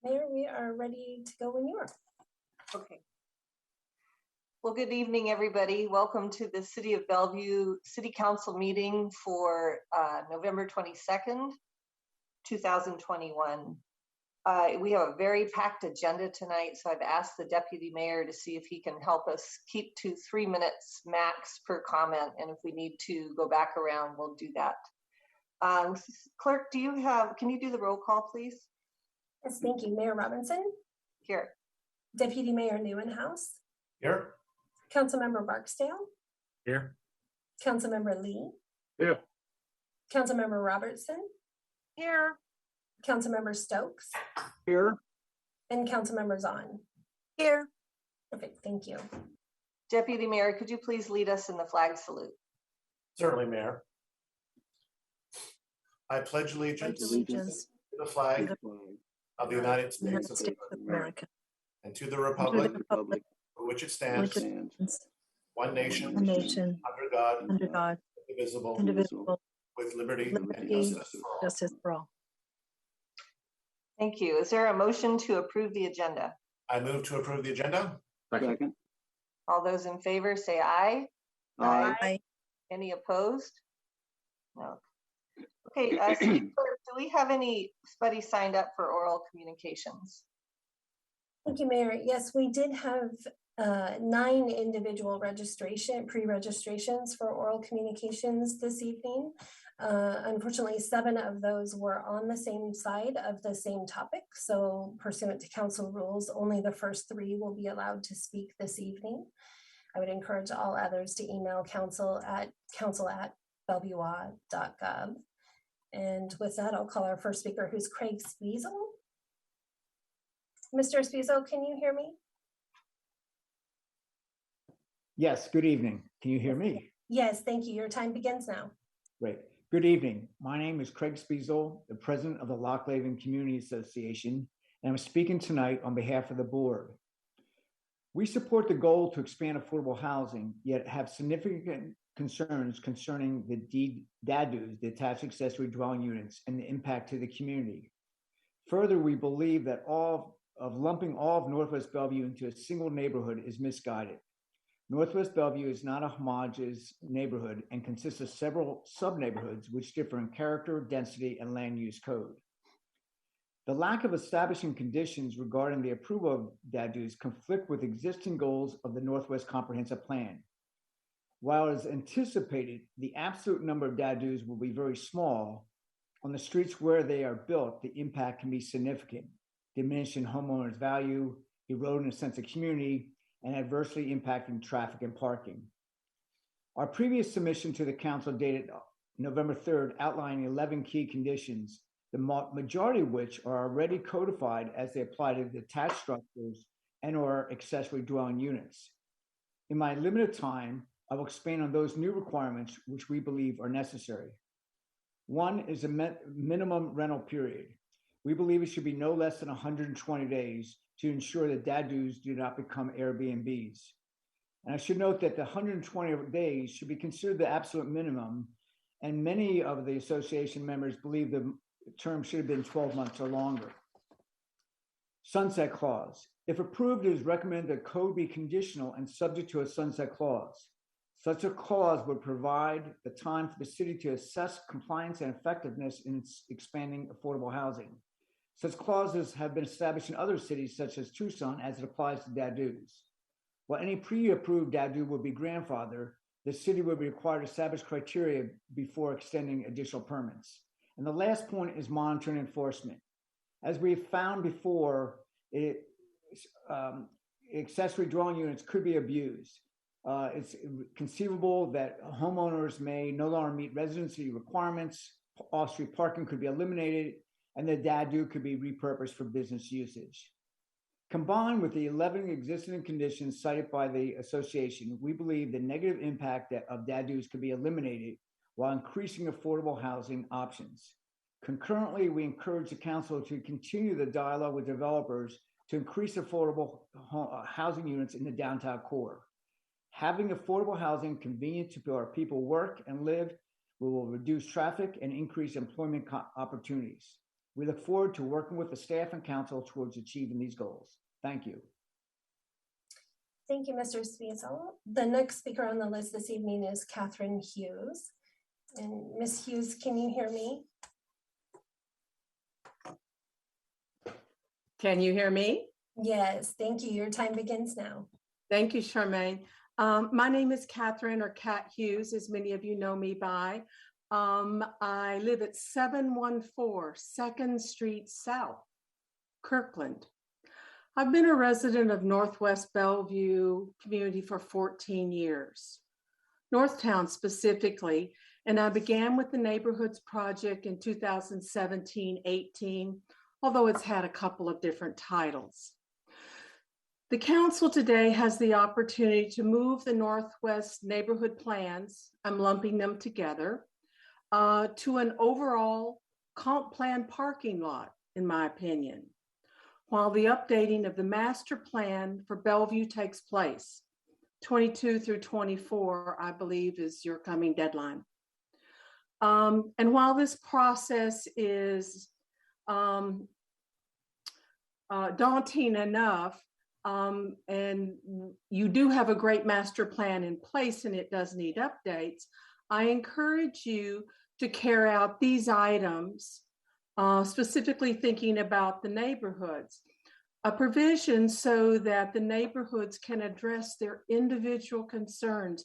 Mayor, we are ready to go when you are. Okay. Well, good evening, everybody. Welcome to the City of Bellevue City Council meeting for November 22nd, 2021. We have a very packed agenda tonight, so I've asked the Deputy Mayor to see if he can help us keep to 3 minutes max per comment, and if we need to go back around, we'll do that. Clerk, can you do the roll call, please? Yes, thank you. Mayor Robinson? Here. Deputy Mayor Neuenhouse? Here. Councilmember Barksdale? Here. Councilmember Lee? Here. Councilmember Robertson? Here. Councilmember Stokes? Here. And Councilmember Zahn? Here. Perfect, thank you. Deputy Mayor, could you please lead us in the flag salute? Certainly, Mayor. I pledge allegiance to the flag of the United States of America and to the republic for which it stands, one nation, under God, indivisible, with liberty and justice for all. Thank you. Is there a motion to approve the agenda? I move to approve the agenda. Second. All those in favor say aye. Aye. Any opposed? No. Okay, City Clerk, do we have anybody signed up for oral communications? Thank you, Mayor. Yes, we did have 9 individual pre-registrations for oral communications this evening. Unfortunately, 7 of those were on the same side of the same topic. So pursuant to council rules, only the first 3 will be allowed to speak this evening. I would encourage all others to email council@bellevue.gov. And with that, I'll call our first speaker, who's Craig Spiesel. Mr. Spiesel, can you hear me? Yes, good evening. Can you hear me? Yes, thank you. Your time begins now. Great. Good evening. My name is Craig Spiesel, the president of the Lockhaven Community Association, and I'm speaking tonight on behalf of the board. We support the goal to expand affordable housing, yet have significant concerns concerning the DADUs, the attached accessory dwelling units, and the impact to the community. Further, we believe that lumping all of Northwest Bellevue into a single neighborhood is misguided. Northwest Bellevue is not a homogeneous neighborhood and consists of several sub-neighborhoods which differ in character, density, and land use code. The lack of establishing conditions regarding the approval of DADUs conflict with existing goals of the Northwest Comprehensive Plan. While it is anticipated the absolute number of DADUs will be very small, on the streets where they are built, the impact can be significant, diminishing homeowners' value, eroding a sense of community, and adversely impacting traffic and parking. Our previous submission to the council dated November 3rd outlining 11 key conditions, the majority of which are already codified as they apply to detached structures and/or accessory dwelling units. In my limited time, I will expand on those new requirements which we believe are necessary. One is a minimum rental period. We believe it should be no less than 120 days to ensure that DADUs do not become Airbnbs. And I should note that the 120 days should be considered the absolute minimum, and many of the association members believe the term should have been 12 months or longer. Sunset clause. If approved, it is recommended that code be conditional and subject to a sunset clause. Such a clause would provide the time for the city to assess compliance and effectiveness in its expanding affordable housing. Such clauses have been established in other cities such as Tucson as it applies to DADUs. While any pre-approved DADU would be grandfathered, the city would be required to establish criteria before extending additional permits. And the last point is monitoring enforcement. As we have found before, accessory dwelling units could be abused. It's conceivable that homeowners may no longer meet residency requirements, off-street parking could be eliminated, and the DADU could be repurposed for business usage. Combined with the 11 existing conditions cited by the association, we believe the negative impact of DADUs could be eliminated while increasing affordable housing options. Concurrently, we encourage the council to continue the dialogue with developers to increase affordable housing units in the downtown core. Having affordable housing convenient to where people work and live will reduce traffic and increase employment opportunities. We look forward to working with the staff and council towards achieving these goals. Thank you. Thank you, Mr. Spiesel. The next speaker on the list this evening is Catherine Hughes. And Ms. Hughes, can you hear me? Can you hear me? Yes, thank you. Your time begins now. Thank you, Charmaine. My name is Catherine, or Cat Hughes, as many of you know me by. I live at 714 2nd Street South, Kirkland. I've been a resident of Northwest Bellevue community for 14 years, Northtown specifically, and I began with the Neighborhoods Project in 2017-18, although it's had a couple of different titles. The council today has the opportunity to move the Northwest neighborhood plans, I'm lumping them together, to an overall comp plan parking lot, in my opinion, while the updating of the master plan for Bellevue takes place. 22 through 24, I believe, is your coming deadline. And while this process is daunting enough, and you do have a great master plan in place and it does need updates, I encourage you to carry out these items, specifically thinking about the neighborhoods. A provision so that the neighborhoods can address their individual concerns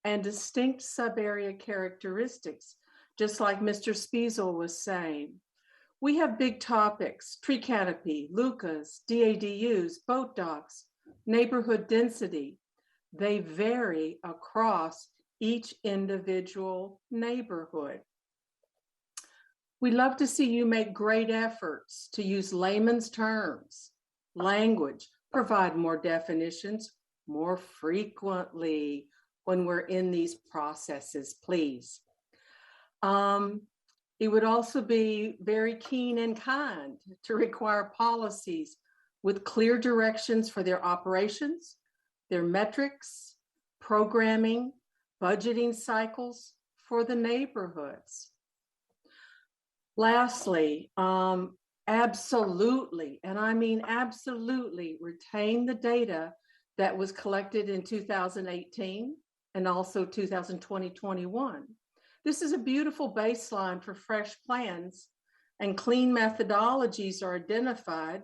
and distinct sub-area characteristics, just like Mr. Spiesel was saying. We have big topics: tree canopy, LUCAs, DADUs, boat docks, neighborhood density. They vary across each individual neighborhood. We'd love to see you make great efforts to use layman's terms, language, provide more definitions more frequently when we're in these processes, please. It would also be very keen and kind to require policies with clear directions for their operations, their metrics, programming, budgeting cycles for the neighborhoods. Lastly, absolutely, and I mean absolutely, retain the data that was collected in 2018 and also 2020-21. This is a beautiful baseline for fresh plans, and clean methodologies are identified,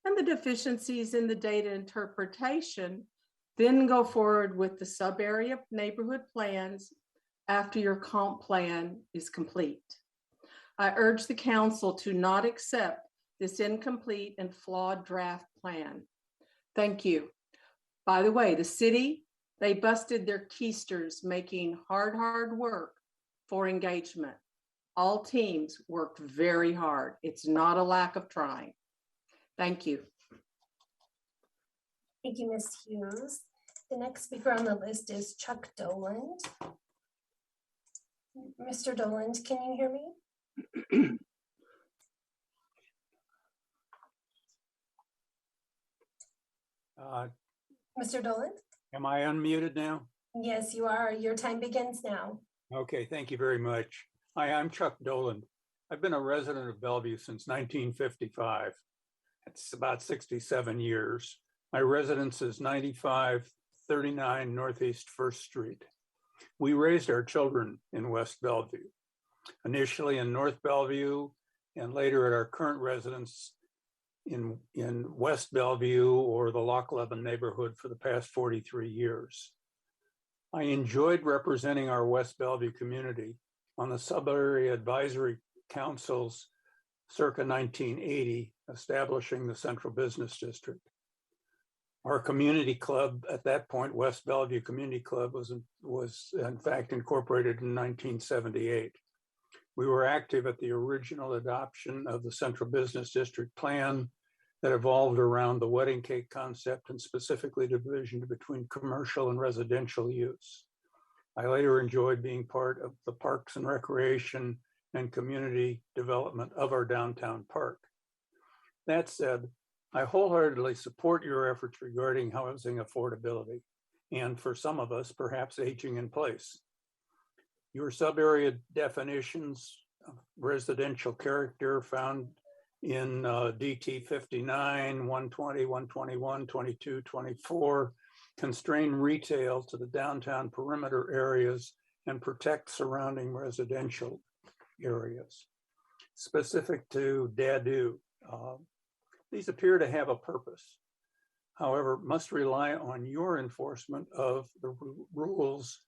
and the deficiencies in the data interpretation then go forward with the sub-area neighborhood plans after your comp plan is complete. I urge the council to not accept this incomplete and flawed draft plan. Thank you. By the way, the city, they busted their keisters making hard work for engagement. All teams worked very hard. It's not a lack of trying. Thank you. Thank you, Ms. Hughes. The next speaker on the list is Chuck Doland. Mr. Doland, can you hear me? Mr. Doland? Am I unmuted now? Yes, you are. Your time begins now. Okay, thank you very much. Hi, I'm Chuck Doland. I've been a resident of Bellevue since 1955. That's about 67 years. My residence is 9539 Northeast 1st Street. We raised our children in West Bellevue, initially in North Bellevue, and later at our current residence in West Bellevue, or the Loch Levin neighborhood, for the past 43 years. I enjoyed representing our West Bellevue community on the Sub-Area Advisory Councils circa 1980, establishing the Central Business District. Our community club at that point, West Bellevue Community Club, was in fact incorporated in 1978. We were active at the original adoption of the Central Business District plan that evolved around the wedding cake concept, and specifically division between commercial and residential use. I later enjoyed being part of the Parks and Recreation and community development of our downtown park. That said, I wholeheartedly support your efforts regarding housing affordability, and for some of us, perhaps aging in place. Your sub-area definitions of residential character found in DT 59, 120, 121, 22, 24, constrain retail to the downtown perimeter areas and protect surrounding residential areas. Specific to DADU, these appear to have a purpose. However, must rely on your enforcement of the rules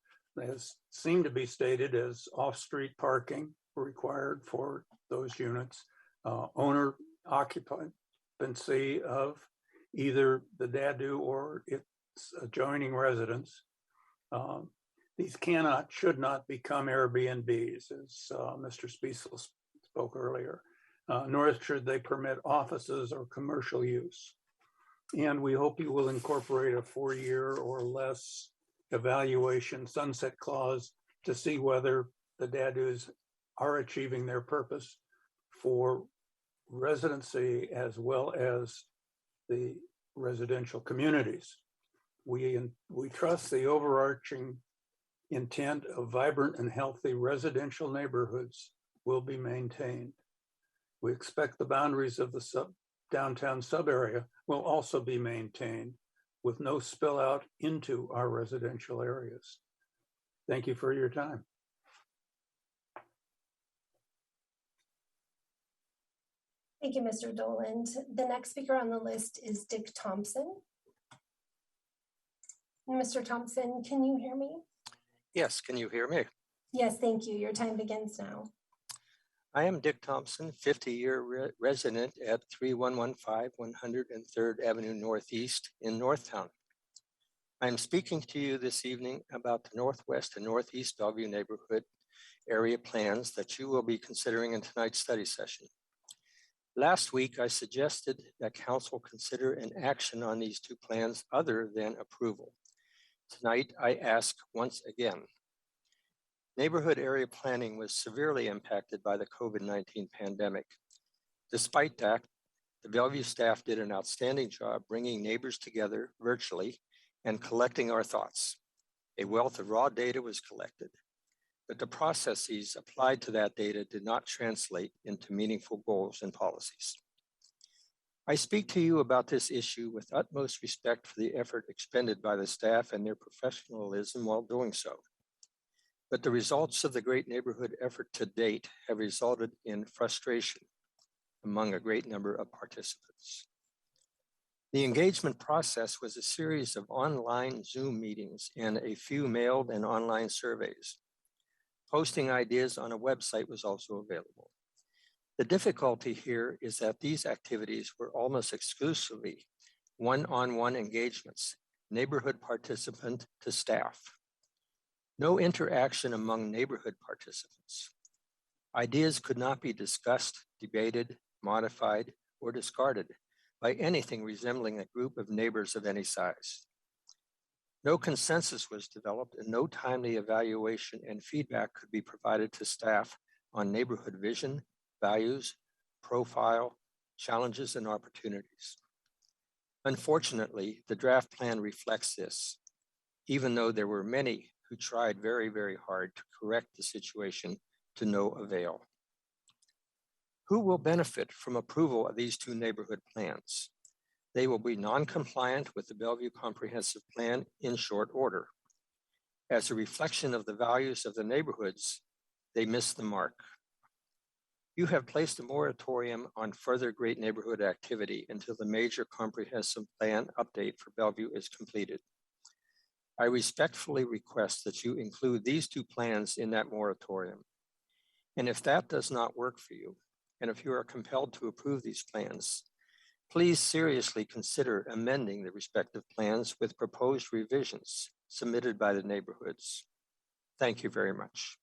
as seem to be stated as off-street parking required for those units, owner occupancy of either the DADU or its adjoining residence. These should not become Airbnbs, as Mr. Spiesel spoke earlier, nor should they permit offices or commercial use. And we hope you will incorporate a 4-year or less evaluation sunset clause to see whether the DADUs are achieving their purpose for residency as well as the residential communities. We trust the overarching intent of vibrant and healthy residential neighborhoods will be maintained. We expect the boundaries of the downtown sub-area will also be maintained with no spill out into our residential areas. Thank you for your time. Thank you, Mr. Doland. The next speaker on the list is Dick Thompson. Mr. Thompson, can you hear me? Yes, can you hear me? Yes, thank you. Your time begins now. I am Dick Thompson, 50-year resident at 3115 103rd Avenue Northeast in Northtown. I am speaking to you this evening about the Northwest and Northeast Bellevue neighborhood area plans that you will be considering in tonight's study session. Last week, I suggested that Council consider an action on these two plans other than approval. Tonight, I ask once again. Neighborhood area planning was severely impacted by the COVID-19 pandemic. Despite that, the Bellevue staff did an outstanding job bringing neighbors together virtually and collecting our thoughts. A wealth of raw data was collected, but the processes applied to that data did not translate into meaningful goals and policies. I speak to you about this issue with utmost respect for the effort expended by the staff and their professionalism while doing so. But the results of the great neighborhood effort to date have resulted in frustration among a great number of participants. The engagement process was a series of online Zoom meetings and a few mailed and online surveys. Posting ideas on a website was also available. The difficulty here is that these activities were almost exclusively one-on-one engagements, neighborhood participant to staff. No interaction among neighborhood participants. Ideas could not be discussed, debated, modified, or discarded by anything resembling a group of neighbors of any size. No consensus was developed and no timely evaluation and feedback could be provided to staff on neighborhood vision, values, profile, challenges, and opportunities. Unfortunately, the draft plan reflects this, even though there were many who tried very, very hard to correct the situation to no avail. Who will benefit from approval of these two neighborhood plans? They will be non-compliant with the Bellevue Comprehensive Plan in short order. As a reflection of the values of the neighborhoods, they miss the mark. You have placed a moratorium on further great neighborhood activity until the major comprehensive plan update for Bellevue is completed. I respectfully request that you include these two plans in that moratorium. And if that does not work for you, and if you are compelled to approve these plans, please seriously consider amending the respective plans with proposed revisions submitted by the neighborhoods. Thank you very much.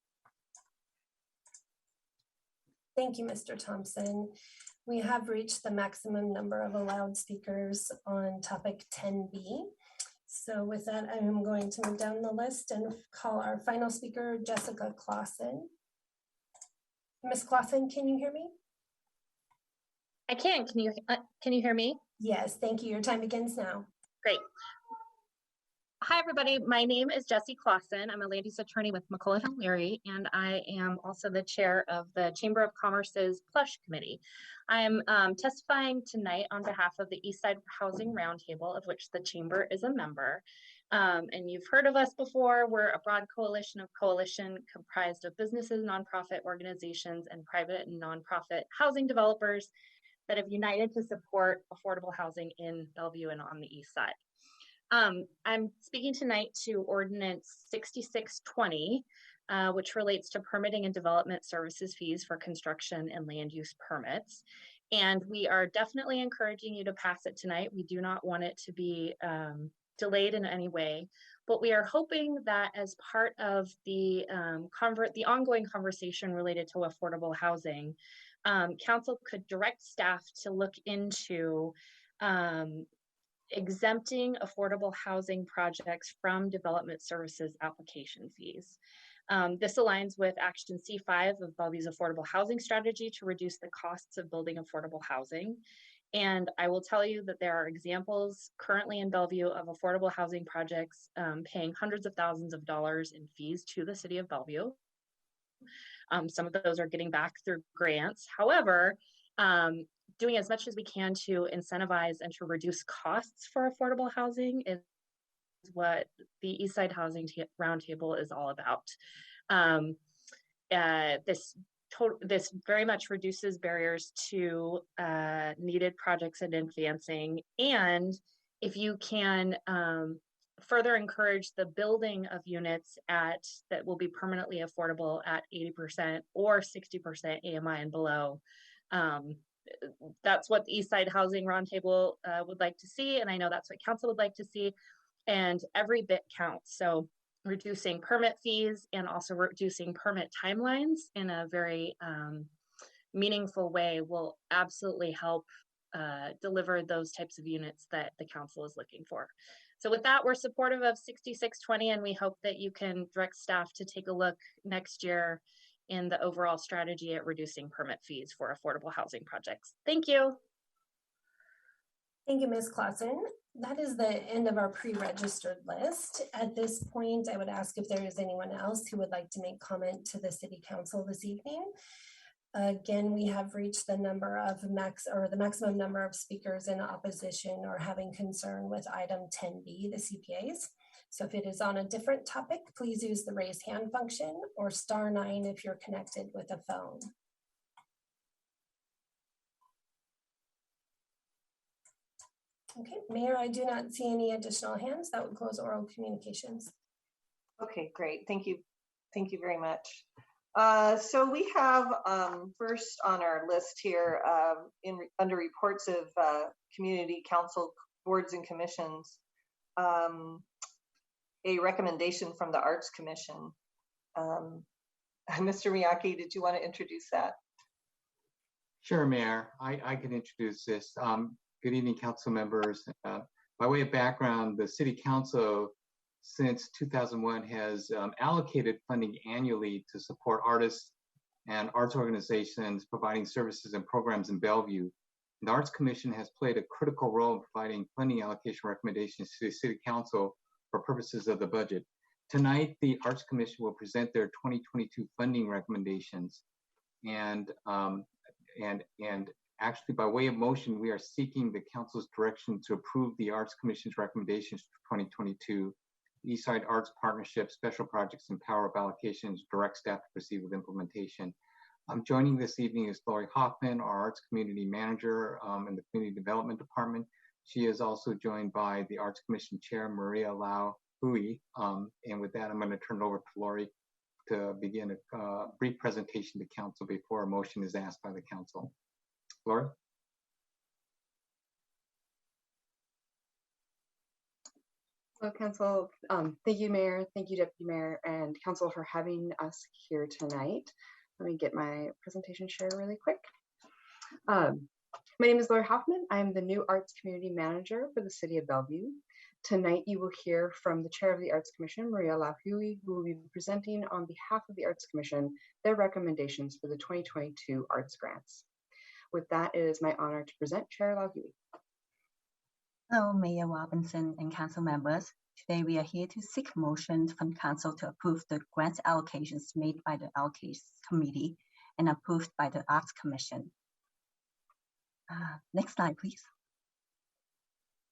Thank you, Mr. Thompson. We have reached the maximum number of allowed speakers on topic 10B. So with that, I am going to move down the list and call our final speaker, Jessica Clausen. Ms. Clausen, can you hear me? I can. Can you hear me? Yes, thank you. Your time begins now. Great. Hi, everybody. My name is Jessie Clausen. I'm a land use attorney with McCullough and Leary, and I am also the chair of the Chamber of Commerce's Plush Committee. I am testifying tonight on behalf of the Eastside Housing Roundtable, of which the Chamber is a member. And you've heard of us before. We're a broad coalition comprised of businesses, nonprofit organizations, and private and nonprofit housing developers that have united to support affordable housing in Bellevue and on the east side. I'm speaking tonight to Ordinance 6620, which relates to permitting and development services fees for construction and land use permits. And we are definitely encouraging you to pass it tonight. We do not want it to be delayed in any way, but we are hoping that as part of the ongoing conversation related to affordable housing, Council could direct staff to look into exempting affordable housing projects from development services application fees. This aligns with Action C5 of Bellevue's affordable housing strategy to reduce the costs of building affordable housing. And I will tell you that there are examples currently in Bellevue of affordable housing projects paying hundreds of thousands of dollars in fees to the city of Bellevue. Some of those are getting back through grants. However, doing as much as we can to incentivize and to reduce costs for affordable housing is what the Eastside Housing Roundtable is all about. This very much reduces barriers to needed projects and advancing. And if you can further encourage the building of units that will be permanently affordable at 80% or 60% AMI and below, that's what the Eastside Housing Roundtable would like to see. And I know that's what Council would like to see. And every bit counts. So reducing permit fees and also reducing permit timelines in a very meaningful way will absolutely help deliver those types of units that the Council is looking for. So with that, we're supportive of 6620, and we hope that you can direct staff to take a look next year in the overall strategy at reducing permit fees for affordable housing projects. Thank you. Thank you, Ms. Clausen. That is the end of our pre-registered list. At this point, I would ask if there is anyone else who would like to make comment to the City Council this evening. Again, we have reached the maximum number of speakers in opposition or having concern with item 10B, the CPAs. So if it is on a different topic, please use the raise hand function or *9 if you're connected with a phone. Okay, Mayor, I do not see any additional hands. That would close oral communications. Okay, great. Thank you. Thank you very much. So we have first on our list here under reports of community council boards and commissions, a recommendation from the Arts Commission. Mr. Miyake, did you want to introduce that? Sure, Mayor. I can introduce this. Good evening, council members. By way of background, the City Council since 2001 has allocated funding annually to support artists and arts organizations providing services and programs in Bellevue. The Arts Commission has played a critical role in providing funding allocation recommendations to the City Council for purposes of the budget. Tonight, the Arts Commission will present their 2022 funding recommendations. And actually, by way of motion, we are seeking the Council's direction to approve the Arts Commission's recommendations for 2022. Eastside Arts Partnership, Special Projects, and Power of Allocations direct staff to proceed with implementation. Joining this evening is Lori Hoffman, our Arts Community Manager in the Community Development Department. She is also joined by the Arts Commission Chair, Maria Lau Hui. And with that, I'm going to turn it over to Lori to begin a brief presentation to Council before a motion is asked by the Council. Lori? Hello, Council. Thank you, Mayor. Thank you, Deputy Mayor, and Council for having us here tonight. Let me get my presentation shared really quick. My name is Lori Hoffman. I'm the new Arts Community Manager for the City of Bellevue. Tonight, you will hear from the Chair of the Arts Commission, Maria Lau Hui, who will be presenting on behalf of the Arts Commission their recommendations for the 2022 arts grants. With that, it is my honor to present Chair Lau Hui. Hello, Mayor Robinson and council members. Today we are here to seek motion from council to approve the grant allocations made by the Allocations Committee and approved by the Arts Commission. Next slide, please.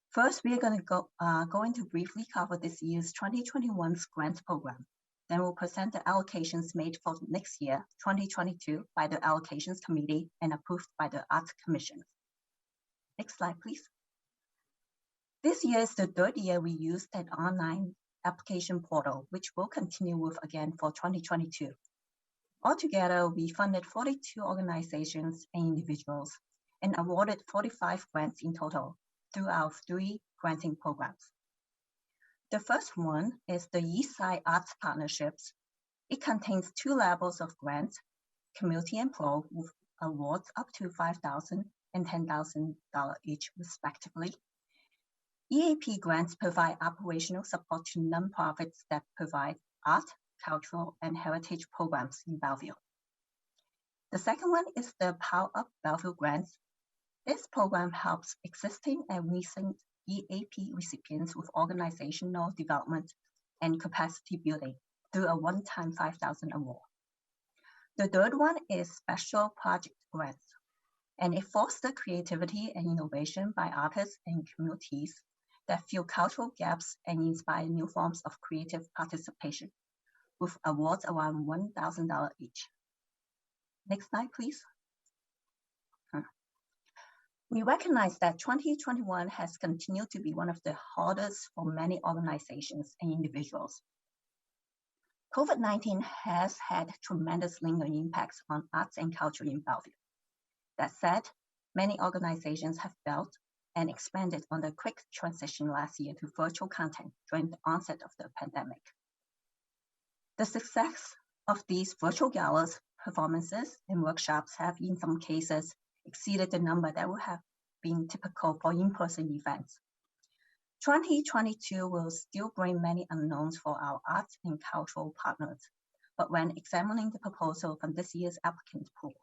First, we are going to briefly cover this year's 2021 grant program. Then we'll present the allocations made for next year, 2022, by the Allocations Committee and approved by the Arts Commission. Next slide, please. This year is the third year we used an online application portal, which will continue with again for 2022. Altogether, we funded 42 organizations and individuals and awarded 45 grants in total through our 3 granting programs. The first one is the Eastside Arts Partnerships. It contains 2 levels of grants, Community and Pro, with awards up to $5,000 and $10,000 each respectively. EAP grants provide operational support to nonprofits that provide art, cultural, and heritage programs in Bellevue. The second one is the Power Up Bellevue grants. This program helps existing and recent EAP recipients with organizational development and capacity building through a one-time $5,000 award. The third one is Special Project grants, and it fosters creativity and innovation by artists and communities that fill cultural gaps and inspire new forms of creative participation, with awards around $1,000 each. Next slide, please. We recognize that 2021 has continued to be one of the hardest for many organizations and individuals. COVID-19 has had tremendous lingering impacts on arts and culture in Bellevue. That said, many organizations have built and expanded on the quick transition last year to virtual content during the onset of the pandemic. The success of these virtual galas, performances, and workshops have in some cases exceeded the number that would have been typical for in-person events. 2022 will still bring many unknowns for our arts and cultural partners, but when examining the proposal from this year's applicant pools,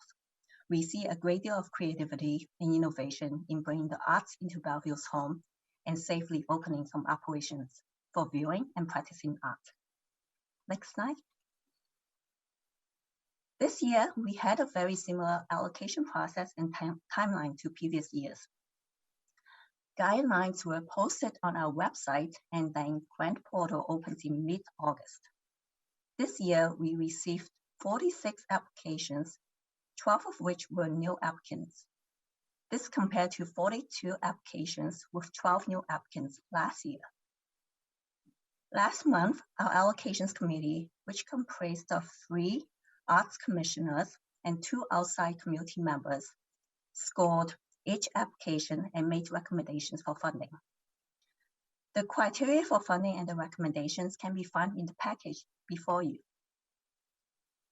we see a great deal of creativity and innovation in bringing the arts into Bellevue's home and safely opening some operations for viewing and practicing art. Next slide. This year, we had a very similar allocation process and timeline to previous years. Guidelines were posted on our website and then grant portal opens in mid-August. This year, we received 46 applications, 12 of which were new applicants. This compared to 42 applications with 12 new applicants last year. Last month, our allocations committee, which comprised of 3 arts commissioners and 2 outside community members, scored each application and made recommendations for funding. The criteria for funding and the recommendations can be found in the package before you.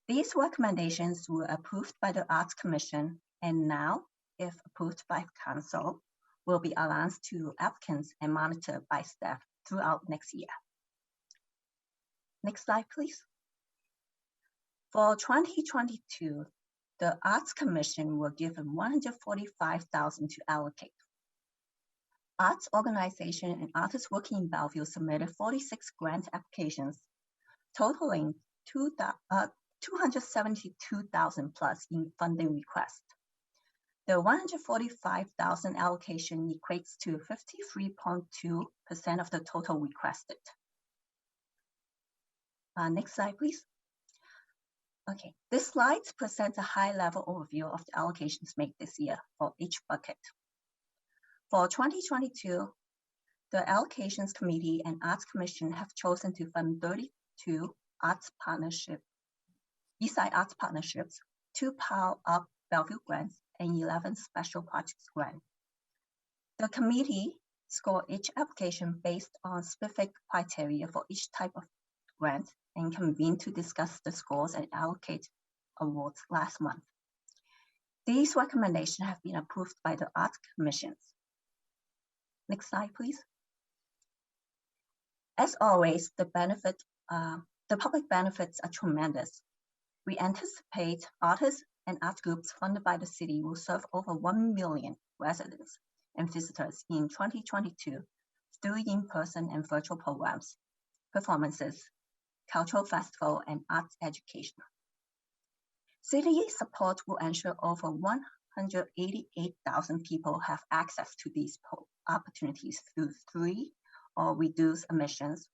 These recommendations were approved by the Arts Commission and now, if approved by Council, will be announced to applicants and monitored by staff throughout next year. Next slide, please. For 2022, the Arts Commission were given $145,000 to allocate. Arts organization and artists working in Bellevue submitted 46 grant applications, totaling $272,000 plus in funding requests. The $145,000 allocation equates to 53.2% of the total requested. Next slide, please. Okay, this slide presents a high-level overview of the allocations made this year for each bucket. For 2022, the Allocations Committee and Arts Commission have chosen to fund 32 arts partnerships, Eastside Arts Partnerships, 2 Power Up Bellevue grants, and 11 Special Projects grants. The committee scored each application based on specific criteria for each type of grant and convened to discuss the scores and allocate awards last month. These recommendations have been approved by the Arts Commissions. Next slide, please. As always, the public benefits are tremendous. We anticipate artists and art groups funded by the city will serve over 1 million residents and visitors in 2022 through in-person and virtual programs, performances, cultural festival, and arts education. City support will ensure over 188,000 people have access to these opportunities through free or reduced admissions.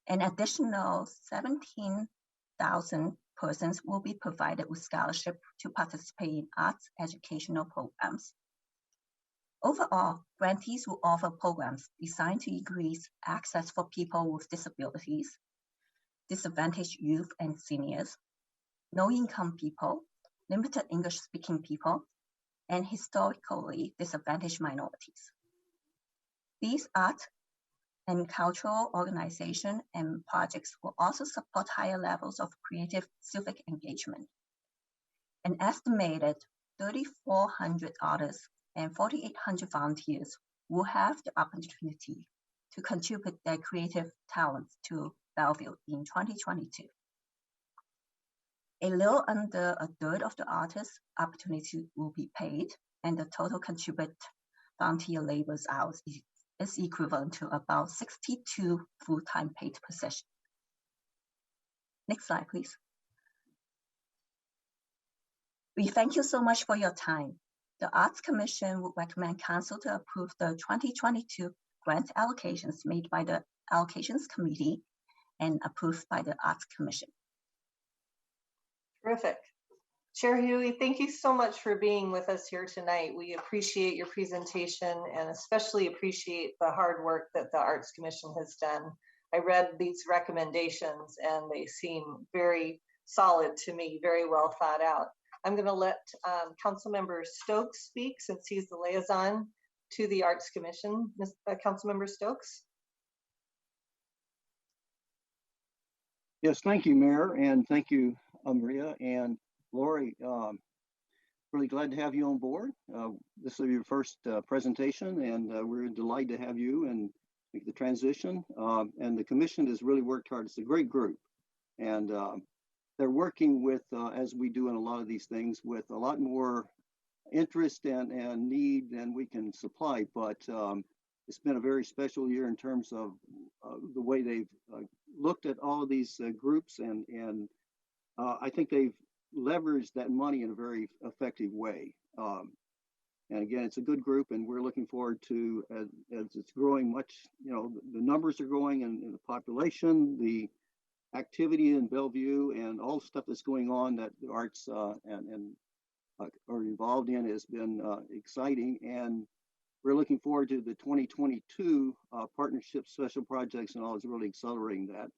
An additional 17,000 persons will be provided with scholarship to participate in arts educational programs. Overall, grantees will offer programs designed to increase access for people with disabilities, disadvantaged youth and seniors, low-income people, limited English-speaking people, and historically disadvantaged minorities. These art and cultural organizations and projects will also support higher levels of creative civic engagement. An estimated 3,400 artists and 4,800 volunteers will have the opportunity to contribute their creative talents to Bellevue in 2022. A little under a third of the artists' opportunity will be paid, and the total contributed volunteer labor hours is equivalent to about 62 full-time paid positions. Next slide, please. We thank you so much for your time. The Arts Commission would recommend Council to approve the 2022 grant allocations made by the Allocations Committee and approved by the Arts Commission. Terrific. Chair Huey, thank you so much for being with us here tonight. We appreciate your presentation and especially appreciate the hard work that the Arts Commission has done. I read these recommendations and they seem very solid to me, very well thought out. I'm going to let Councilmember Stokes speak since he's the liaison to the Arts Commission. Councilmember Stokes. Yes, thank you, Mayor, and thank you, Maria and Lori. Really glad to have you on board. This will be your first presentation, and we're delighted to have you and make the transition. And the commission has really worked hard. It's a great group, and they're working with, as we do in a lot of these things, with a lot more interest and need than we can supply. But it's been a very special year in terms of the way they've looked at all of these groups, and I think they've leveraged that money in a very effective way. And again, it's a good group, and we're looking forward to, as it's growing much, you know, the numbers are growing in the population, the activity in Bellevue, and all the stuff that's going on that the arts are involved in has been exciting. And we're looking forward to the 2022 partnerships, special projects, and all is really accelerating that.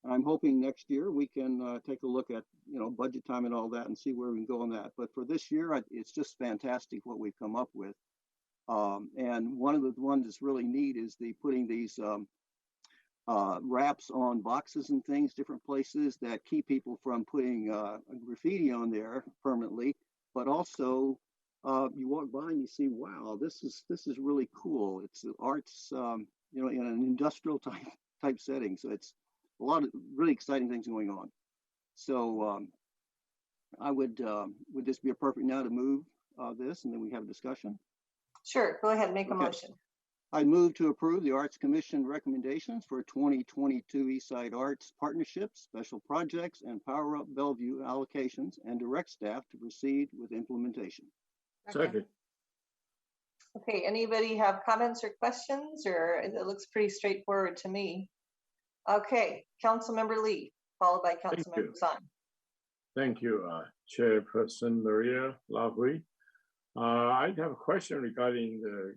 And I'm hoping next year we can take a look at, you know, budget time and all that and see where we can go on that. But for this year, it's just fantastic what we've come up with. And one of the ones that's really neat is putting these wraps on boxes and things, different places that keep people from putting graffiti on there permanently, but also you walk by and you see, wow, this is really cool. It's arts, you know, in an industrial type setting. So it's a lot of really exciting things going on. So I would this be appropriate now to move this, and then we have a discussion? Sure, go ahead, make a motion. I move to approve the Arts Commission recommendations for 2022 Eastside Arts Partnerships, Special Projects, and Power Up Bellevue allocations, and direct staff to proceed with implementation. Second. Okay, anybody have comments or questions, or it looks pretty straightforward to me? Okay, Councilmember Lee, followed by Councilmember Son. Thank you, Chairperson Maria Lahui. I have a question regarding the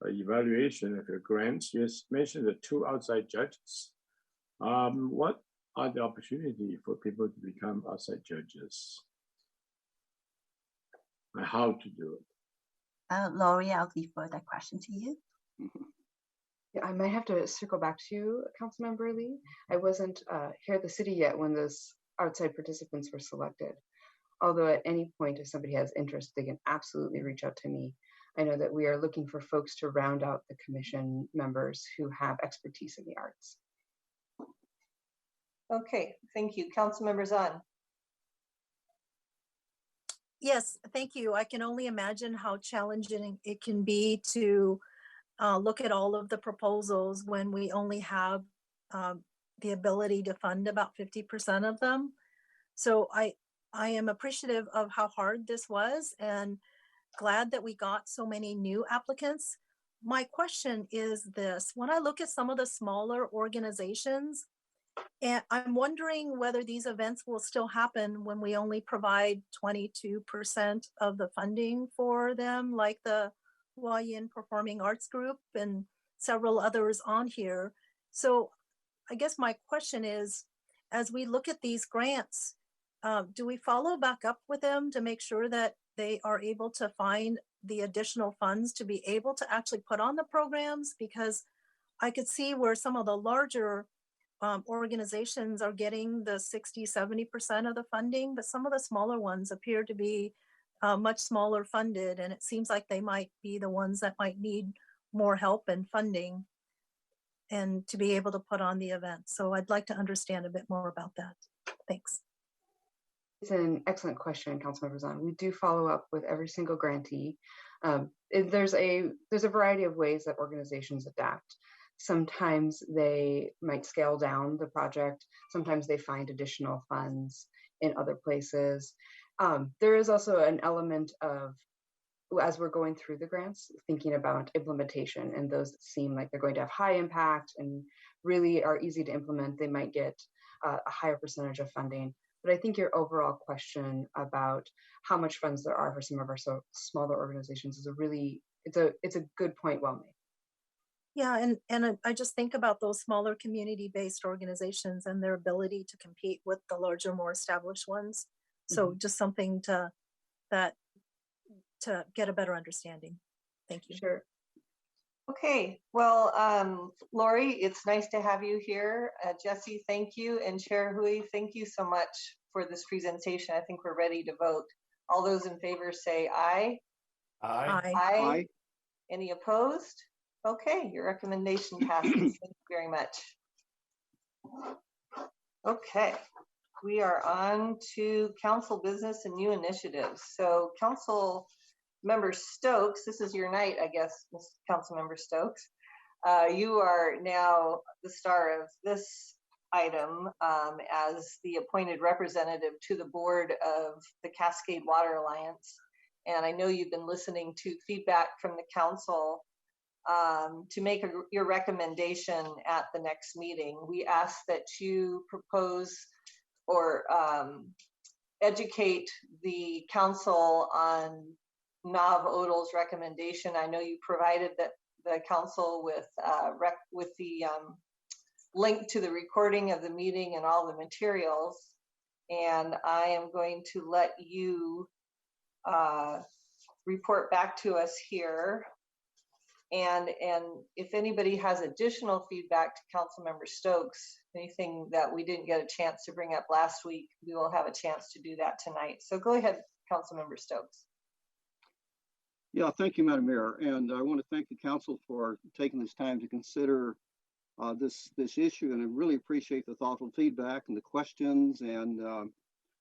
evaluation of your grants. You mentioned the 2 outside judges. What are the opportunities for people to become outside judges? And how to do it? Lori, I'll defer that question to you. Yeah, I might have to circle back to you, Councilmember Lee. I wasn't here at the city yet when those outside participants were selected. Although at any point, if somebody has interest, they can absolutely reach out to me. I know that we are looking for folks to round out the commission members who have expertise in the arts. Okay, thank you. Councilmember Zahn. Yes, thank you. I can only imagine how challenging it can be to look at all of the proposals when we only have the ability to fund about 50% of them. So I am appreciative of how hard this was and glad that we got so many new applicants. My question is this: when I look at some of the smaller organizations, and I'm wondering whether these events will still happen when we only provide 22% of the funding for them, like the Hawaiian Performing Arts Group and several others on here. So I guess my question is, as we look at these grants, do we follow back up with them to make sure that they are able to find the additional funds to be able to actually put on the programs? Because I could see where some of the larger organizations are getting the 60–70% of the funding, but some of the smaller ones appear to be much smaller funded, and it seems like they might be the ones that might need more help and funding and to be able to put on the event. So I'd like to understand a bit more about that. Thanks. It's an excellent question, Councilmember Zahn. We do follow up with every single grantee. There's a variety of ways that organizations adapt. Sometimes they might scale down the project. Sometimes they find additional funds in other places. There is also an element of, as we're going through the grants, thinking about implementation, and those that seem like they're going to have high impact and really are easy to implement, they might get a higher percentage of funding. But I think your overall question about how much funds there are for some of our smaller organizations is it's a good point, well made. Yeah, and I just think about those smaller community-based organizations and their ability to compete with the larger, more established ones. So just something to get a better understanding. Thank you. Sure. Okay, well, Lori, it's nice to have you here. Jesse, thank you. And Chair Hui, thank you so much for this presentation. I think we're ready to vote. All those in favor say aye. Aye. Aye. Any opposed? Okay, your recommendation passes. Thank you very much. Okay, we are on to council business and new initiatives. So Council Member Stokes, this is your night, I guess, Council Member Stokes. You are now the star of this item as the appointed representative to the board of the Cascade Water Alliance. And I know you've been listening to feedback from the council to make your recommendation at the next meeting. We ask that you propose or educate the council on Nav Odal's recommendation. I know you provided the council with the link to the recording of the meeting and all the materials. And I am going to let you report back to us here. And if anybody has additional feedback to Councilmember Stokes, anything that we didn't get a chance to bring up last week, we will have a chance to do that tonight. So go ahead, Councilmember Stokes. Yeah, thank you, Madam Mayor. And I want to thank the council for taking this time to consider this issue. And I really appreciate the thoughtful feedback and the questions. And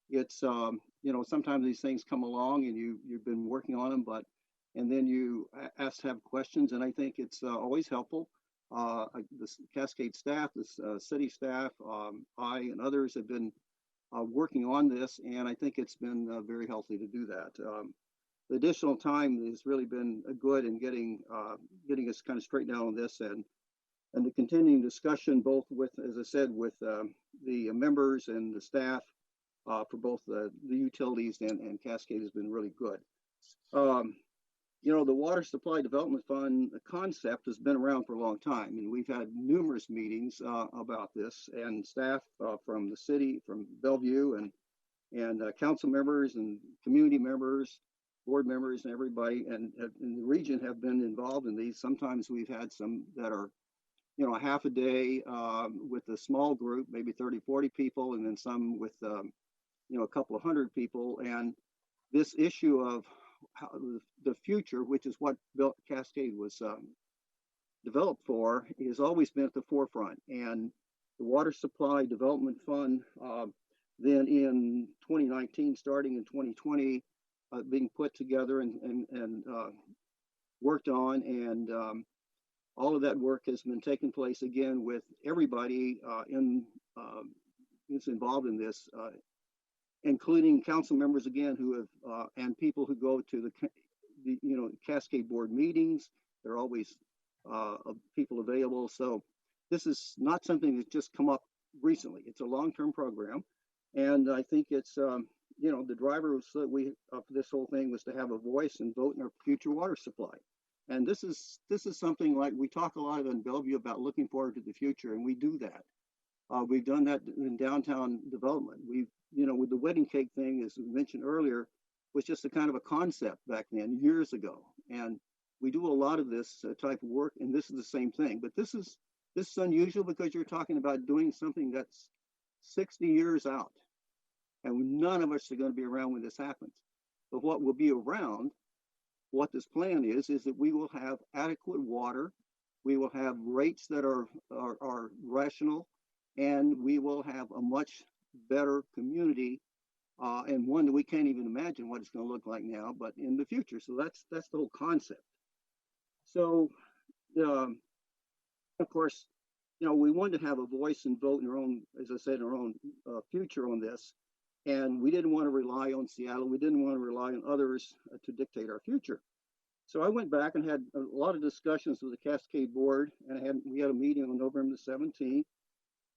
it's, you know, sometimes these things come along and you've been working on them, and then you ask to have questions, and I think it's always helpful. The Cascade staff, the city staff, I and others have been working on this, and I think it's been very healthy to do that. The additional time has really been good in getting us kind of straightened out on this, and the continuing discussion, both with, as I said, with the members and the staff for both the utilities and Cascade has been really good. You know, the Water Supply Development Fund concept has been around for a long time, and we've had numerous meetings about this, and staff from the city, from Bellevue, and council members and community members, board members, and everybody, and in the region have been involved in these. Sometimes we've had some that are, you know, a half a day with a small group, maybe 30, 40 people, and then some with, you know, a couple of hundred people. And this issue of how the future, which is what Cascade was developed for, has always been at the forefront. And the Water Supply Development Fund, then in 2019, starting in 2020, being put together and worked on, and all of that work has been taking place again with everybody who's involved in this, including council members again who have and people who go to the Cascade Board meetings. There are always people available. So this is not something that's just come up recently. It's a long-term program, and I think it's the driver of this whole thing was to have a voice and vote in our future water supply. And this is something like we talk a lot in Bellevue about looking forward to the future, and we do that. We've done that in downtown development. We've, with the wedding cake thing, as we mentioned earlier, was just a kind of a concept back then, years ago. And we do a lot of this type of work, and this is the same thing. But this is unusual because you're talking about doing something that's 60 years out, and none of us are going to be around when this happens. But what will be around, what this plan is that we will have adequate water, we will have rates that are rational, and we will have a much better community, and one that we can't even imagine what it's going to look like now, but in the future. So that's the whole concept. So, of course, we wanted to have a voice and vote in our own, as I said, in our own future on this. And we didn't want to rely on Seattle. We didn't want to rely on others to dictate our future. So I went back and had a lot of discussions with the Cascade Board, and we had a meeting on November the 17th.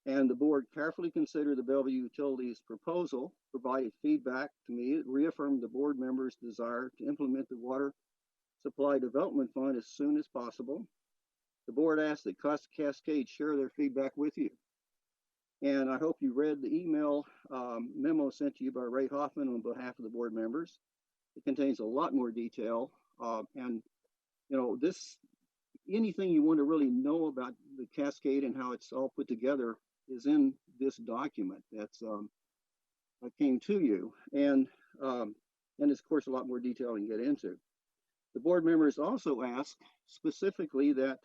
And the board carefully considered the Bellevue Utilities proposal, provided feedback to me. It reaffirmed the board members' desire to implement the Water Supply Development Fund as soon as possible. The board asked that Cascade share their feedback with you. And I hope you read the email memo sent to you by Ray Hoffman on behalf of the board members. It contains a lot more detail. And anything you want to really know about the Cascade and how it's all put together is in this document that came to you. And it's, of course, a lot more detail we can get into. The board members also asked specifically that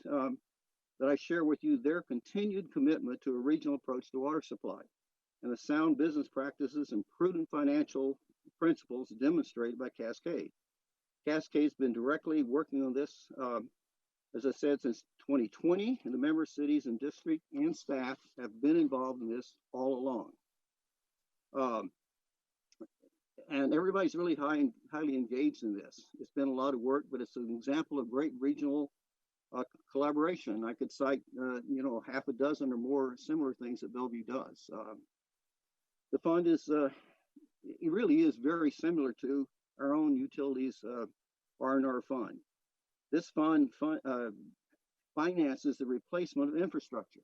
I share with you their continued commitment to a regional approach to water supply and the sound business practices and prudent financial principles demonstrated by Cascade. Cascade's been directly working on this, as I said, since 2020, and the member cities and district and staff have been involved in this all along. And everybody's really highly engaged in this. It's been a lot of work, but it's an example of great regional collaboration. I could cite, half a dozen or more similar things that Bellevue does. The fund is, it really is very similar to our own utilities R&R fund. This fund finances the replacement of infrastructure.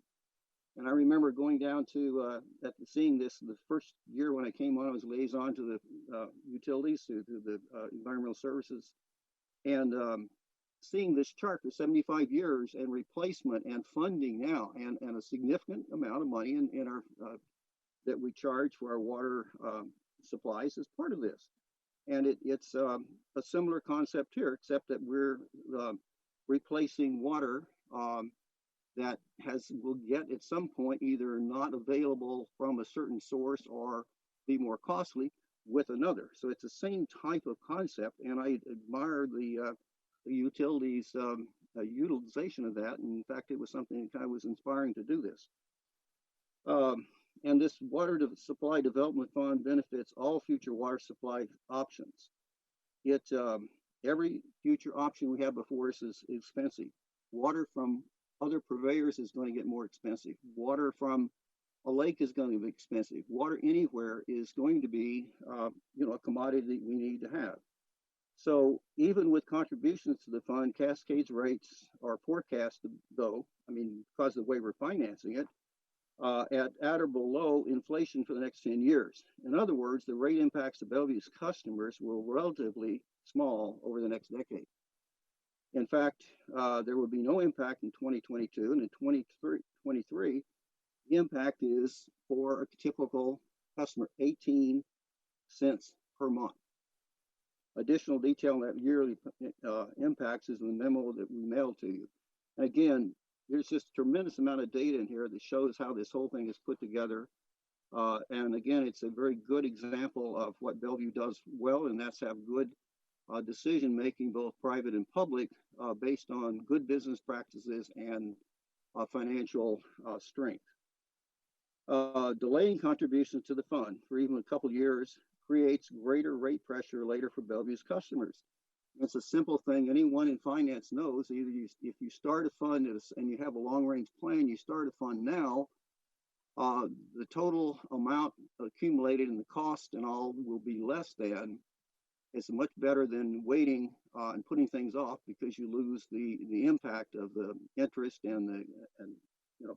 And I remember going down to seeing this the first year when I came on. I was liaison to the utilities, to the environmental services, and seeing this chart for 75 years and replacement and funding now, and a significant amount of money in our that we charge for our water supplies as part of this. And it's a similar concept here, except that we're replacing water that will get at some point either not available from a certain source or be more costly with another. So it's the same type of concept, and I admire the utilities utilization of that. And in fact, it was something that kind of was inspiring to do this. And this Water Supply Development Fund benefits all future water supply options. Every future option we have before us is expensive. Water from other purveyors is going to get more expensive. Water from a lake is going to be expensive. Water anywhere is going to be, a commodity we need to have. So even with contributions to the fund, Cascade's rates are forecasted, though, because of the way we're financing it, at or below inflation for the next 10 years. In other words, the rate impacts to Bellevue's customers will relatively small over the next decade. In fact, there will be no impact in 2022, and in 2023, the impact is for a typical customer 18 cents per month. Additional detail on that yearly impacts is in the memo that we mailed to you. And again, there's just a tremendous amount of data in here that shows how this whole thing is put together. And again, it's a very good example of what Bellevue does well, and that's have good decision making, both private and public, based on good business practices and financial strength. Delaying contributions to the fund for even a couple years creates greater rate pressure later for Bellevue's customers. It's a simple thing anyone in finance knows. Either if you start a fund and you have a long-range plan, you start a fund now, the total amount accumulated and the cost and all will be less than. It's much better than waiting and putting things off, because you lose the impact of the interest and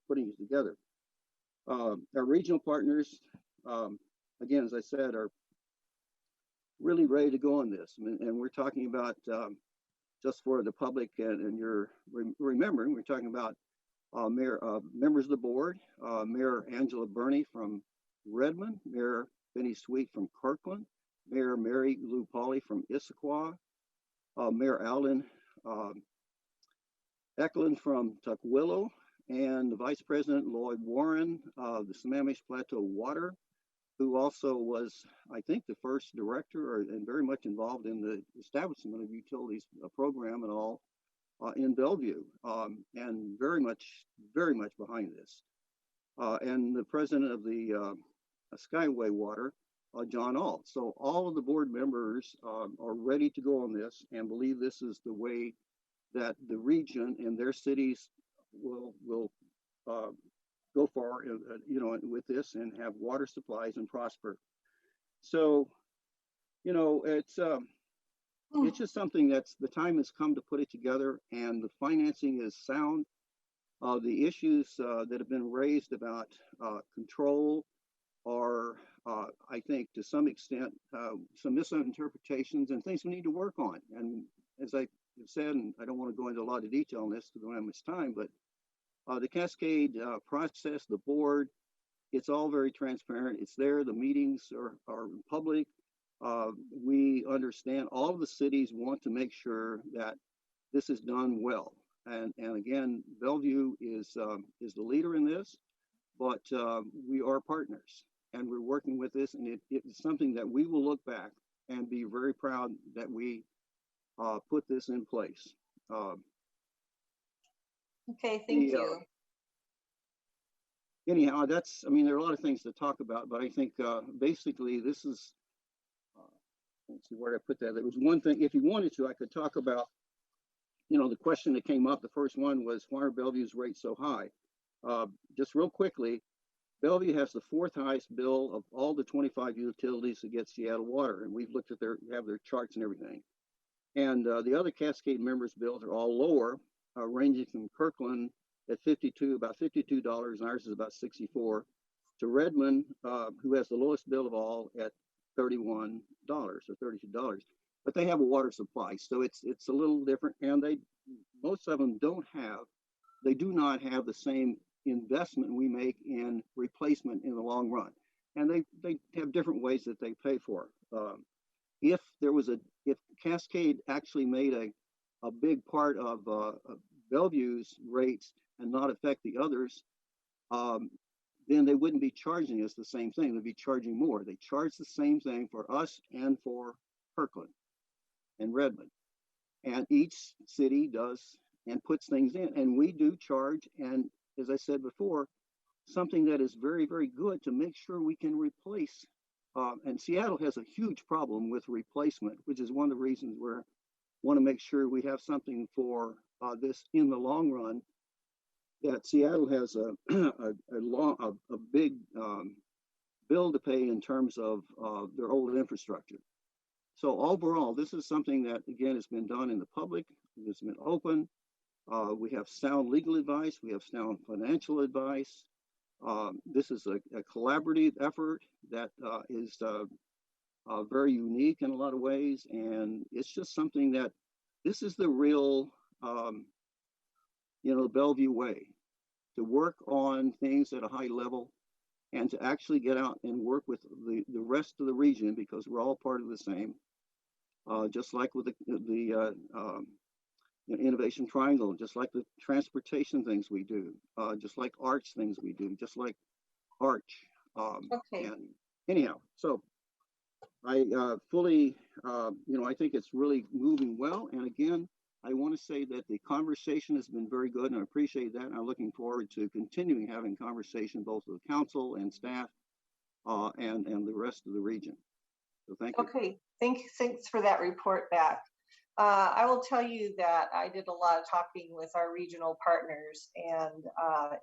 putting it together. Our regional partners, again, as I said, are really ready to go on this, and we're talking about just for the public and you're remembering, we're talking about members of the board, Mayor Angela Burney from Redmond, Mayor Benny Sweet from Kirkland, Mayor Mary Lou Pauley from Issaquah, Mayor Alden Eklund from Tukwila, and the Vice President Lloyd Warren of the Sammamish Plateau Water, who also was, I think, the first director and very much involved in the establishment of utilities program and all in Bellevue, and very much behind this. And the president of the Skyway Water, John Alt. So all of the board members are ready to go on this and believe this is the way that the region and their cities will go far, with this and have water supplies and prosper. So, it's just something that's the time has come to put it together, and the financing is sound. The issues that have been raised about control are, I think, to some extent, some misinterpretations and things we need to work on. And as I said, and I don't want to go into a lot of detail on this because we don't have much time, but the Cascade process, the board, it's all very transparent. It's there. The meetings are public. We understand all of the cities want to make sure that this is done well. And again, Bellevue is the leader in this, but we are partners and we're working with this. And it's something that we will look back and be very proud that we put this in place. Okay, thank you. Anyhow, there are a lot of things to talk about, but I think basically this is, let's see where I put that. There was one thing, if you wanted to, I could talk about, the question that came up. The first one was, why are Bellevue's rates so high? Just real quickly, Bellevue has the 4th highest bill of all the 25 utilities that get Seattle water, and we've looked at have their charts and everything. And the other Cascade members' bills are all lower, ranging from Kirkland at about $52, and ours is about $64, to Redmond, who has the lowest bill of all at $31 or $32. But they have a water supply, so it's a little different, and most of them do not have the same investment we make in replacement in the long run, and they have different ways that they pay for it. If Cascade actually made a big part of Bellevue's rates and not affect the others, then they wouldn't be charging us the same thing. They'd be charging more. They charge the same thing for us and for Kirkland and Redmond. And each city does and puts things in. And we do charge, and as I said before, something that is very, very good to make sure we can replace. And Seattle has a huge problem with replacement, which is one of the reasons we want to make sure we have something for this in the long run. That Seattle has a big bill to pay in terms of their old infrastructure. So overall, this is something that, again, has been done in the public. It's been open. We have sound legal advice. We have sound financial advice. This is a collaborative effort that is very unique in a lot of ways. And it's just something that this is the real, Bellevue way to work on things at a high level and to actually get out and work with the rest of the region, because we're all part of the same. Just like with the Innovation Triangle, just like the transportation things we do, just like arts things we do, just like Arch. Okay. And anyhow, so I fully, I think it's really moving well. And again, I want to say that the conversation has been very good, and I appreciate that. And I'm looking forward to continuing having conversation both with council and staff and the rest of the region. So thank you. Okay, thanks for that report back. I will tell you that I did a lot of talking with our regional partners, and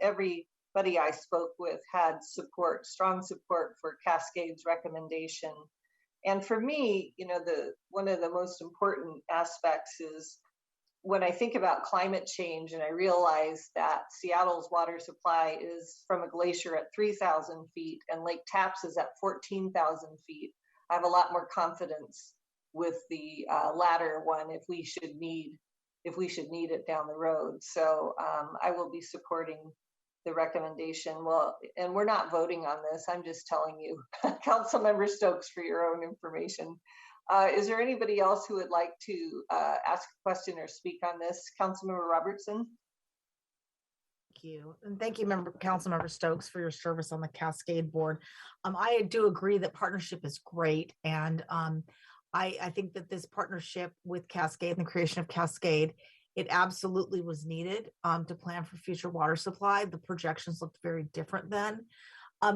everybody I spoke with had support, strong support for Cascade's recommendation. And for me, one of the most important aspects is when I think about climate change, and I realize that Seattle's water supply is from a glacier at 3,000 feet and Lake Tapps is at 14,000 feet. I have a lot more confidence with the latter one if we should need it down the road. So I will be supporting the recommendation. Well, and we're not voting on this. I'm just telling you, Councilmember Stokes, for your own information. Is there anybody else who would like to ask a question or speak on this? Councilmember Robertson. Thank you. And thank you, Councilmember Stokes, for your service on the Cascade board. I do agree that partnership is great. And I think that this partnership with Cascade and the creation of Cascade, it absolutely was needed to plan for future water supply. The projections looked very different then.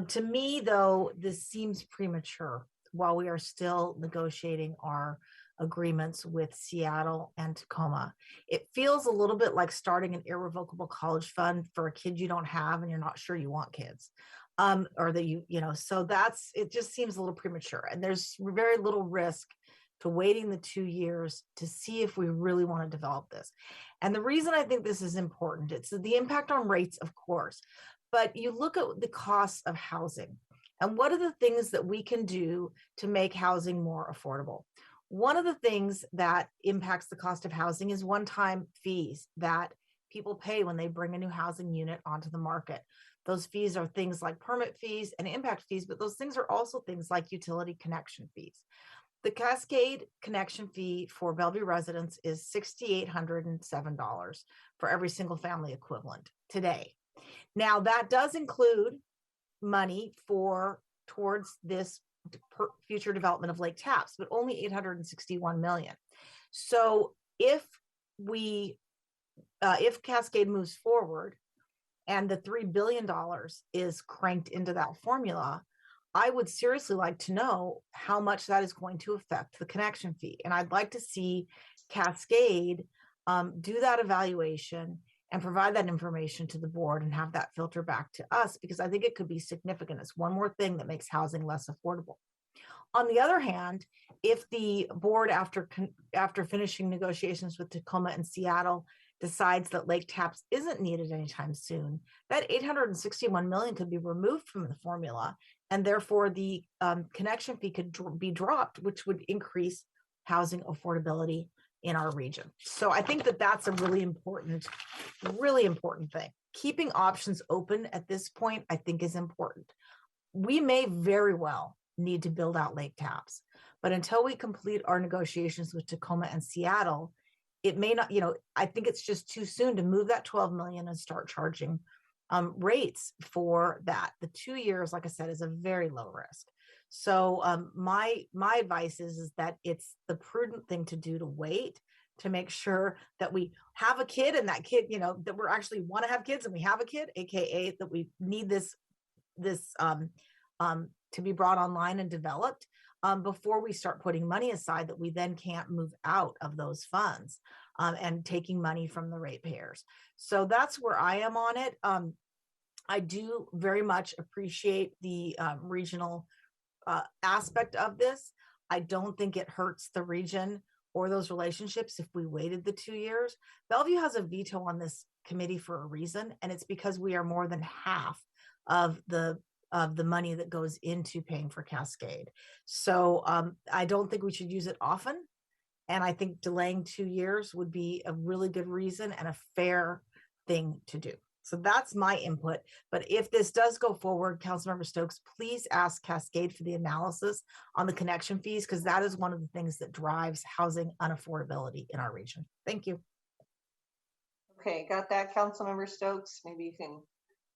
To me, though, this seems premature while we are still negotiating our agreements with Seattle and Tacoma. It feels a little bit like starting an irrevocable college fund for a kid you don't have and you're not sure you want kids. Or that so it just seems a little premature. And there's very little risk to waiting the 2 years to see if we really want to develop this. And the reason I think this is important, it's the impact on rates, of course, but you look at the costs of housing and what are the things that we can do to make housing more affordable. One of the things that impacts the cost of housing is one-time fees that people pay when they bring a new housing unit onto the market. Those fees are things like permit fees and impact fees, but those things are also things like utility connection fees. The Cascade connection fee for Bellevue residents is $6,807 for every single family equivalent today. Now that does include money towards this future development of Lake Tapps, but only $861 million. So if Cascade moves forward and the $3 billion is cranked into that formula, I would seriously like to know how much that is going to affect the connection fee. And I'd like to see Cascade do that evaluation and provide that information to the board and have that filter back to us, because I think it could be significant. It's one more thing that makes housing less affordable. On the other hand, if the board, after finishing negotiations with Tacoma and Seattle, decides that Lake Tapps isn't needed anytime soon, that $861 million could be removed from the formula, and therefore the connection fee could be dropped, which would increase housing affordability in our region. So I think that that's a really important thing. Keeping options open at this point, I think, is important. We may very well need to build out Lake Tapps, but until we complete our negotiations with Tacoma and Seattle, it may not, I think it's just too soon to move that 12 million and start charging rates for that. The 2 years, like I said, is a very low risk. So my advice is that it's the prudent thing to do to wait, to make sure that we have a kid, and that kid, that we're actually want to have kids and we have a kid, AKA that we need this to be brought online and developed before we start putting money aside that we then can't move out of those funds and taking money from the ratepayers. So that's where I am on it. I do very much appreciate the regional aspect of this. I don't think it hurts the region or those relationships if we waited the 2 years. Bellevue has a veto on this committee for a reason, and it's because we are more than half of the money that goes into paying for Cascade. So I don't think we should use it often. And I think delaying 2 years would be a really good reason and a fair thing to do. So that's my input. But if this does go forward, Councilmember Stokes, please ask Cascade for the analysis on the connection fees, because that is one of the things that drives housing unaffordability in our region. Thank you. Okay, got that, Councilmember Stokes. Maybe you can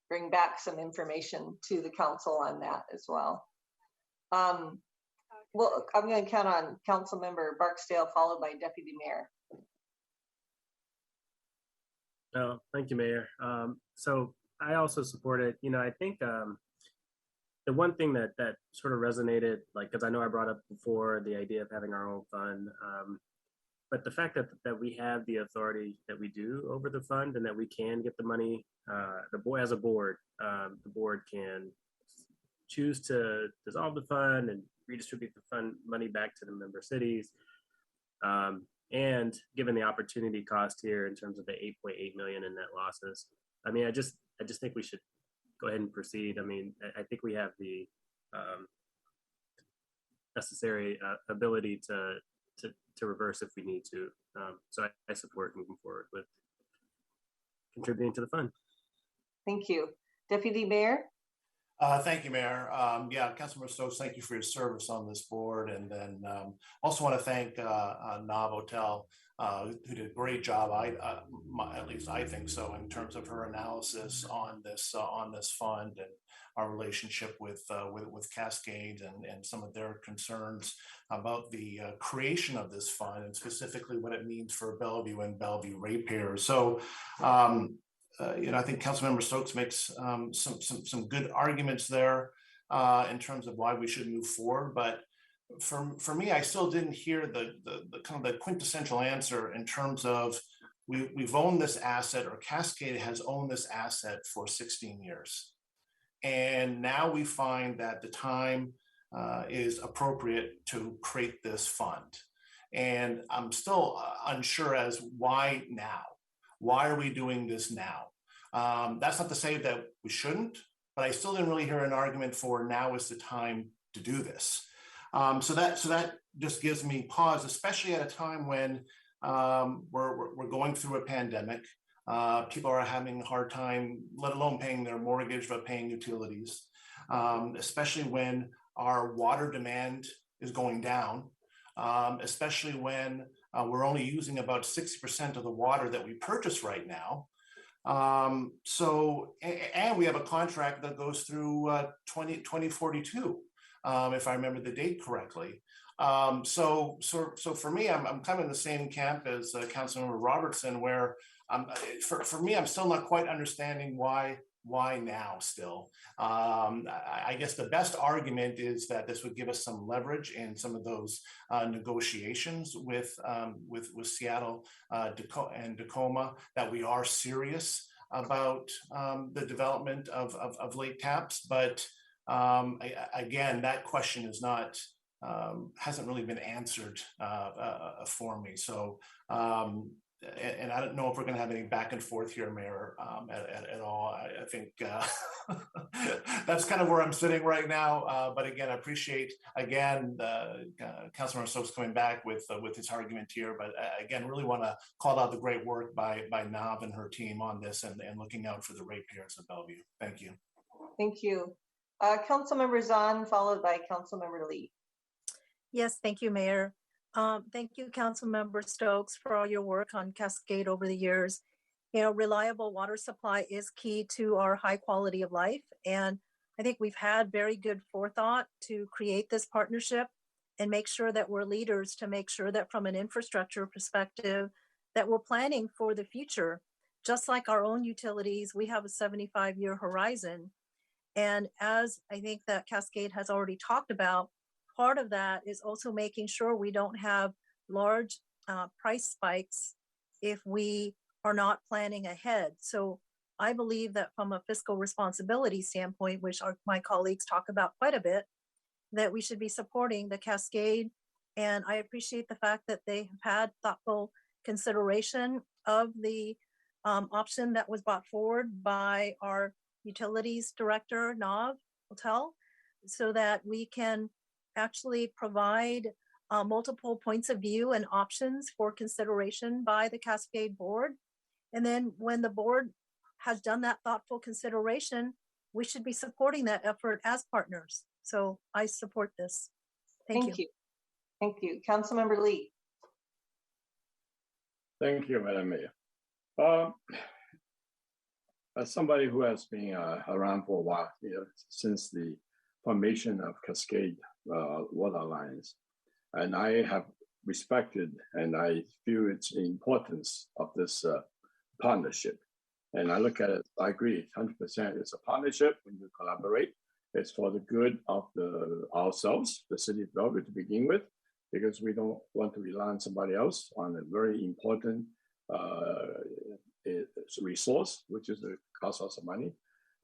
bring back some information to the council on that as well. Well, I'm going to count on Councilmember Barksdale, followed by Deputy Mayor. Oh, thank you, Mayor. So I also support it. You know, I think the one thing that sort of resonated, like, because I know I brought up before the idea of having our own fund, but the fact that we have the authority that we do over the fund and that we can get the money, as a board, the board can choose to dissolve the fund and redistribute the fund money back to the member cities. And given the opportunity cost here in terms of the 8.8 million in net losses, I mean, I just think we should go ahead and proceed. I mean, I think we have the necessary ability to reverse if we need to. So I support moving forward with contributing to the fund. Thank you. Deputy Mayor? Thank you, Mayor. Yeah, Councilmember Stokes, thank you for your service on this board. And then also want to thank Nav Hotel, who did a great job. At least I think so, in terms of her analysis on this fund and our relationship with Cascade and some of their concerns about the creation of this fund and specifically what it means for Bellevue and Bellevue ratepayers. So. You know, I think Councilmember Stokes makes some good arguments there in terms of why we should move forward. But for me, I still didn't hear the kind of the quintessential answer in terms of we've owned this asset, or Cascade has owned this asset for 16 years. And now we find that the time is appropriate to create this fund. And I'm still unsure as why now. Why are we doing this now? That's not to say that we shouldn't, but I still didn't really hear an argument for now is the time to do this. So that just gives me pause, especially at a time when we're going through a pandemic. People are having a hard time, let alone paying their mortgage, but paying utilities, especially when our water demand is going down, especially when we're only using about 60% of the water that we purchase right now. And we have a contract that goes through 2042, if I remember the date correctly. So for me, I'm kind of in the same camp as Councilmember Robertson, where for me, I'm still not quite understanding why now still. I guess the best argument is that this would give us some leverage in some of those negotiations with Seattle and Tacoma, that we are serious about the development of lake taps. But again, that question is not, hasn't really been answered for me. So, and I don't know if we're going to have any back and forth here, Mayor, at all. I think that's kind of where I'm sitting right now. But again, I appreciate, again, Councilmember Stokes coming back with his argument here. But again, really want to call out the great work by Nav and her team on this and looking out for the ratepayers of Bellevue. Thank you. Thank you. Councilmember Zahn, followed by Councilmember Lee. Yes, thank you, Mayor. Thank you, Councilmember Stokes, for all your work on Cascade over the years. You know, reliable water supply is key to our high quality of life. And I think we've had very good forethought to create this partnership and make sure that we're leaders to make sure that from an infrastructure perspective, that we're planning for the future. Just like our own utilities, we have a 75-year horizon. And as I think that Cascade has already talked about, part of that is also making sure we don't have large price spikes if we are not planning ahead. So I believe that from a fiscal responsibility standpoint, which my colleagues talk about quite a bit, that we should be supporting the Cascade. And I appreciate the fact that they have had thoughtful consideration of the option that was brought forward by our utilities director, Nav Hotel, so that we can actually provide multiple points of view and options for consideration by the Cascade board. And then when the board has done that thoughtful consideration, we should be supporting that effort as partners. So I support this. Thank you. Thank you. Councilmember Lee. Thank you, Madam Mayor. as somebody who has been around for a while, since the formation of Cascade Water Alliance, and I have respected and I feel its importance of this partnership. And I look at it, I agree, 100%. It's a partnership. We need to collaborate. It's for the good of ourselves, the city of Bellevue to begin with, because we don't want to rely on somebody else on a very important resource, which is the cost of money.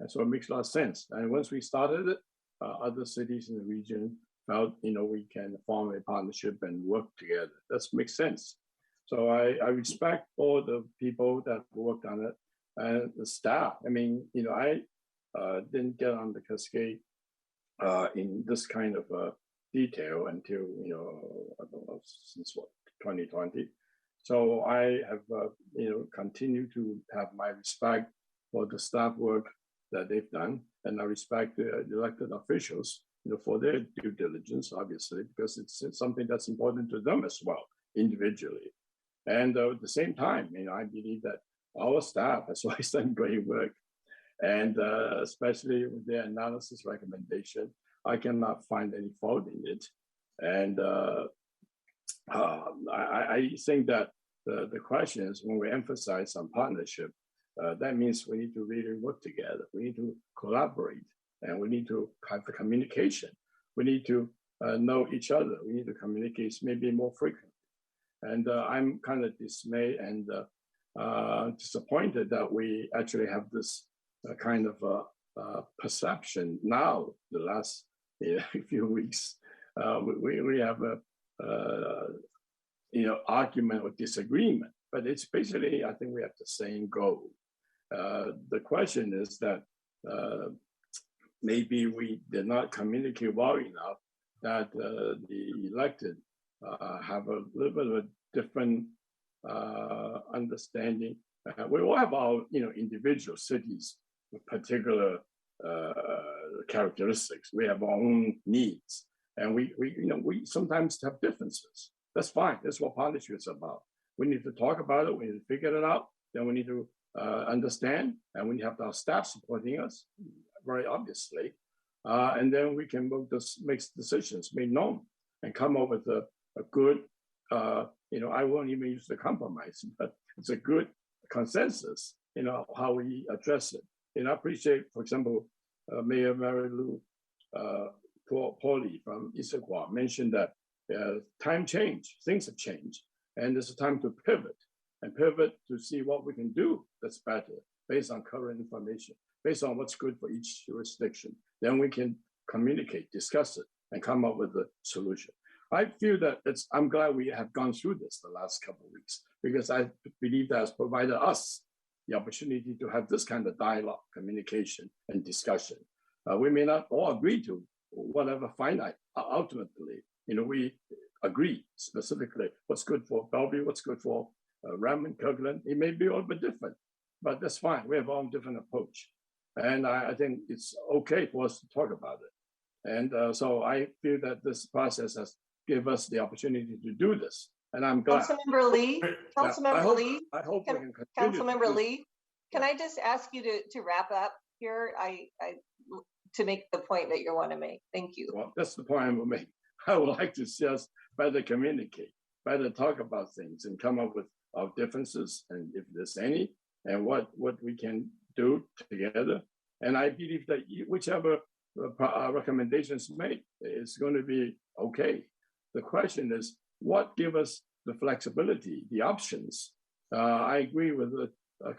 And so it makes a lot of sense. And once we started it, other cities in the region felt, we can form a partnership and work together. That makes sense. So I respect all the people that worked on it and the staff. I mean, I didn't get on the Cascade in this kind of detail until, I don't know, since 2020. So I have, continued to have my respect for the staff work that they've done. And I respect the elected officials, for their due diligence, obviously, because it's something that's important to them as well, individually. And at the same time, I believe that our staff has always done great work. And especially with their analysis recommendation, I cannot find any fault in it. And I think that the question is, when we emphasize on partnership, that means we need to really work together. We need to collaborate, and we need to have the communication. We need to know each other. We need to communicate maybe more frequently. And I'm kind of dismayed and disappointed that we actually have this kind of perception now, the last few weeks. We have a argument or disagreement, but it's basically, I think we have the same goal. The question is that maybe we did not communicate well enough that the elected have a little bit of a different understanding. We all have our, individual cities with particular characteristics. We have our own needs, and we sometimes have differences. That's fine. That's what partnership is about. We need to talk about it. We need to figure it out. Then we need to understand, and we have our staff supporting us, very obviously. And then we can make decisions, make known, and come up with a good, I won't even use the compromise, but it's a good consensus, how we address it. And I appreciate, for example, Mayor Mary Lou Pauly from Eastland mentioned that time change, things have changed, and it's a time to pivot to see what we can do that's better based on current information, based on what's good for each jurisdiction. Then we can communicate, discuss it, and come up with a solution. I feel that I'm glad we have gone through this the last couple of weeks, because I believe that has provided us the opportunity to have this kind of dialogue, communication, and discussion. We may not all agree to whatever finite, ultimately, we agree specifically what's good for Bilby, what's good for Redmond, Kirkland. It may be all bit different, but that's fine. We have our own different approach. And I think it's okay for us to talk about it. And so I feel that this process has given us the opportunity to do this. And I'm glad. Councilmember Lee, I hope we can continue. Councilmember Lee, can I just ask you to wrap up here? To make the point that you want to make. Thank you. Well, that's the point I will make. I would like to see us better communicate, better talk about things, and come up with our differences, and if there's any, and what we can do together. And I believe that whichever recommendations made is going to be okay. The question is, what give us the flexibility, the options? I agree with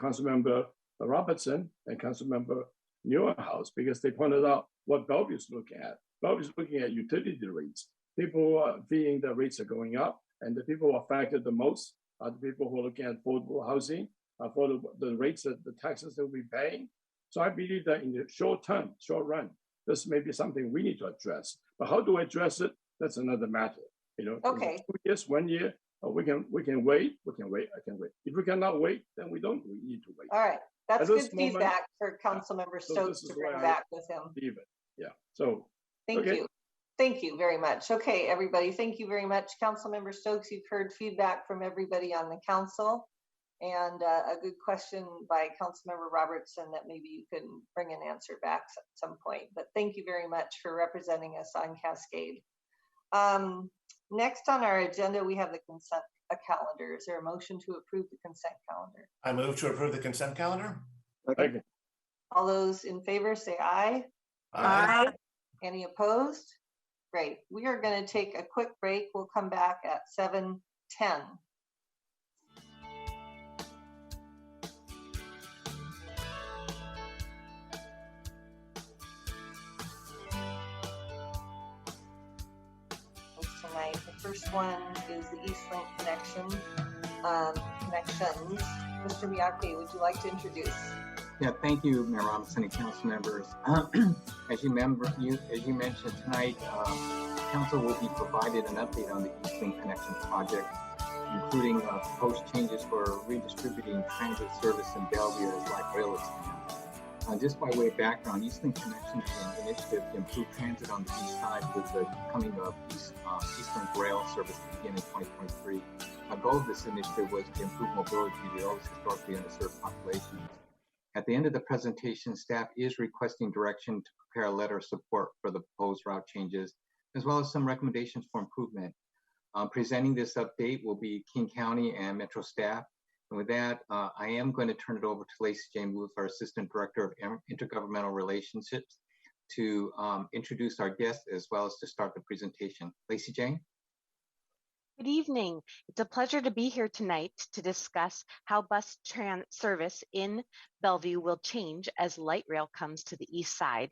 Councilmember Robertson and Councilmember Newhouse, because they pointed out what Bellevue is looking at. Bellevue is looking at utility rates. People are feeling the rates are going up, and the people who are affected the most are the people who are looking at affordable housing, for the rates that the taxes they'll be paying. So I believe that in the short run, this may be something we need to address. But how do I address it? That's another matter. Okay. 2 years, 1 year, we can wait. I can wait. If we cannot wait, then we need to wait. All right. That's good moment, feedback for Councilmember Stokes to bring back with him. Leave it. Yeah. So thank you. Thank you very much. Okay, everybody. Thank you very much. Councilmember Stokes, you've heard feedback from everybody on the council. and a good question by Councilmember Robertson that maybe you can bring an answer back at some point. But thank you very much for representing us on Cascade. Next on our agenda, we have the consent calendar. Is there a motion to approve the consent calendar? I move to approve the consent calendar. Second. All those in favor say aye. Aye. Any opposed? Great. We are going to take a quick break. We'll come back at 7:10. Tonight, the first one is the Eastland connections. Mr. Miyake, would you like to introduce? Yeah, thank you, Mayor Robinson and council members. As you mentioned tonight, council will be provided an update on the Eastland Connections project, including proposed changes for redistributing transit service in Bellevue as light rail expands. Just by way of background, Eastland Connections is an initiative to improve transit on the east side with the coming of Eastland rail service to begin in 2023. A goal of this initiative was to improve mobility to those historically underserved populations. At the end of the presentation, staff is requesting direction to prepare a letter of support for the proposed route changes, as well as some recommendations for improvement. Presenting this update will be King County and Metro staff. And with that, I am going to turn it over to Lacey Jane Wolf, our Assistant Director of Intergovernmental Relationships, to introduce our guests as well as to start the presentation. Lacey Jane? Good evening. It's a pleasure to be here tonight to discuss how bus service in Bellevue will change as light rail comes to the east side.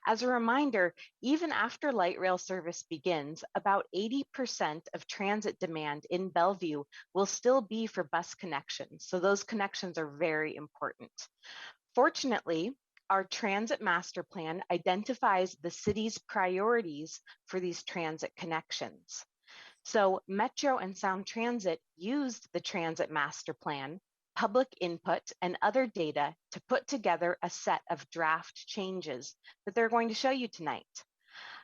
As a reminder, even after light rail service begins, about 80% of transit demand in Bellevue will still be for bus connections. So those connections are very important. Fortunately, our transit master plan identifies the city's priorities for these transit connections. So Metro and Sound Transit used the transit master plan, public input, and other data to put together a set of draft changes that they're going to show you tonight.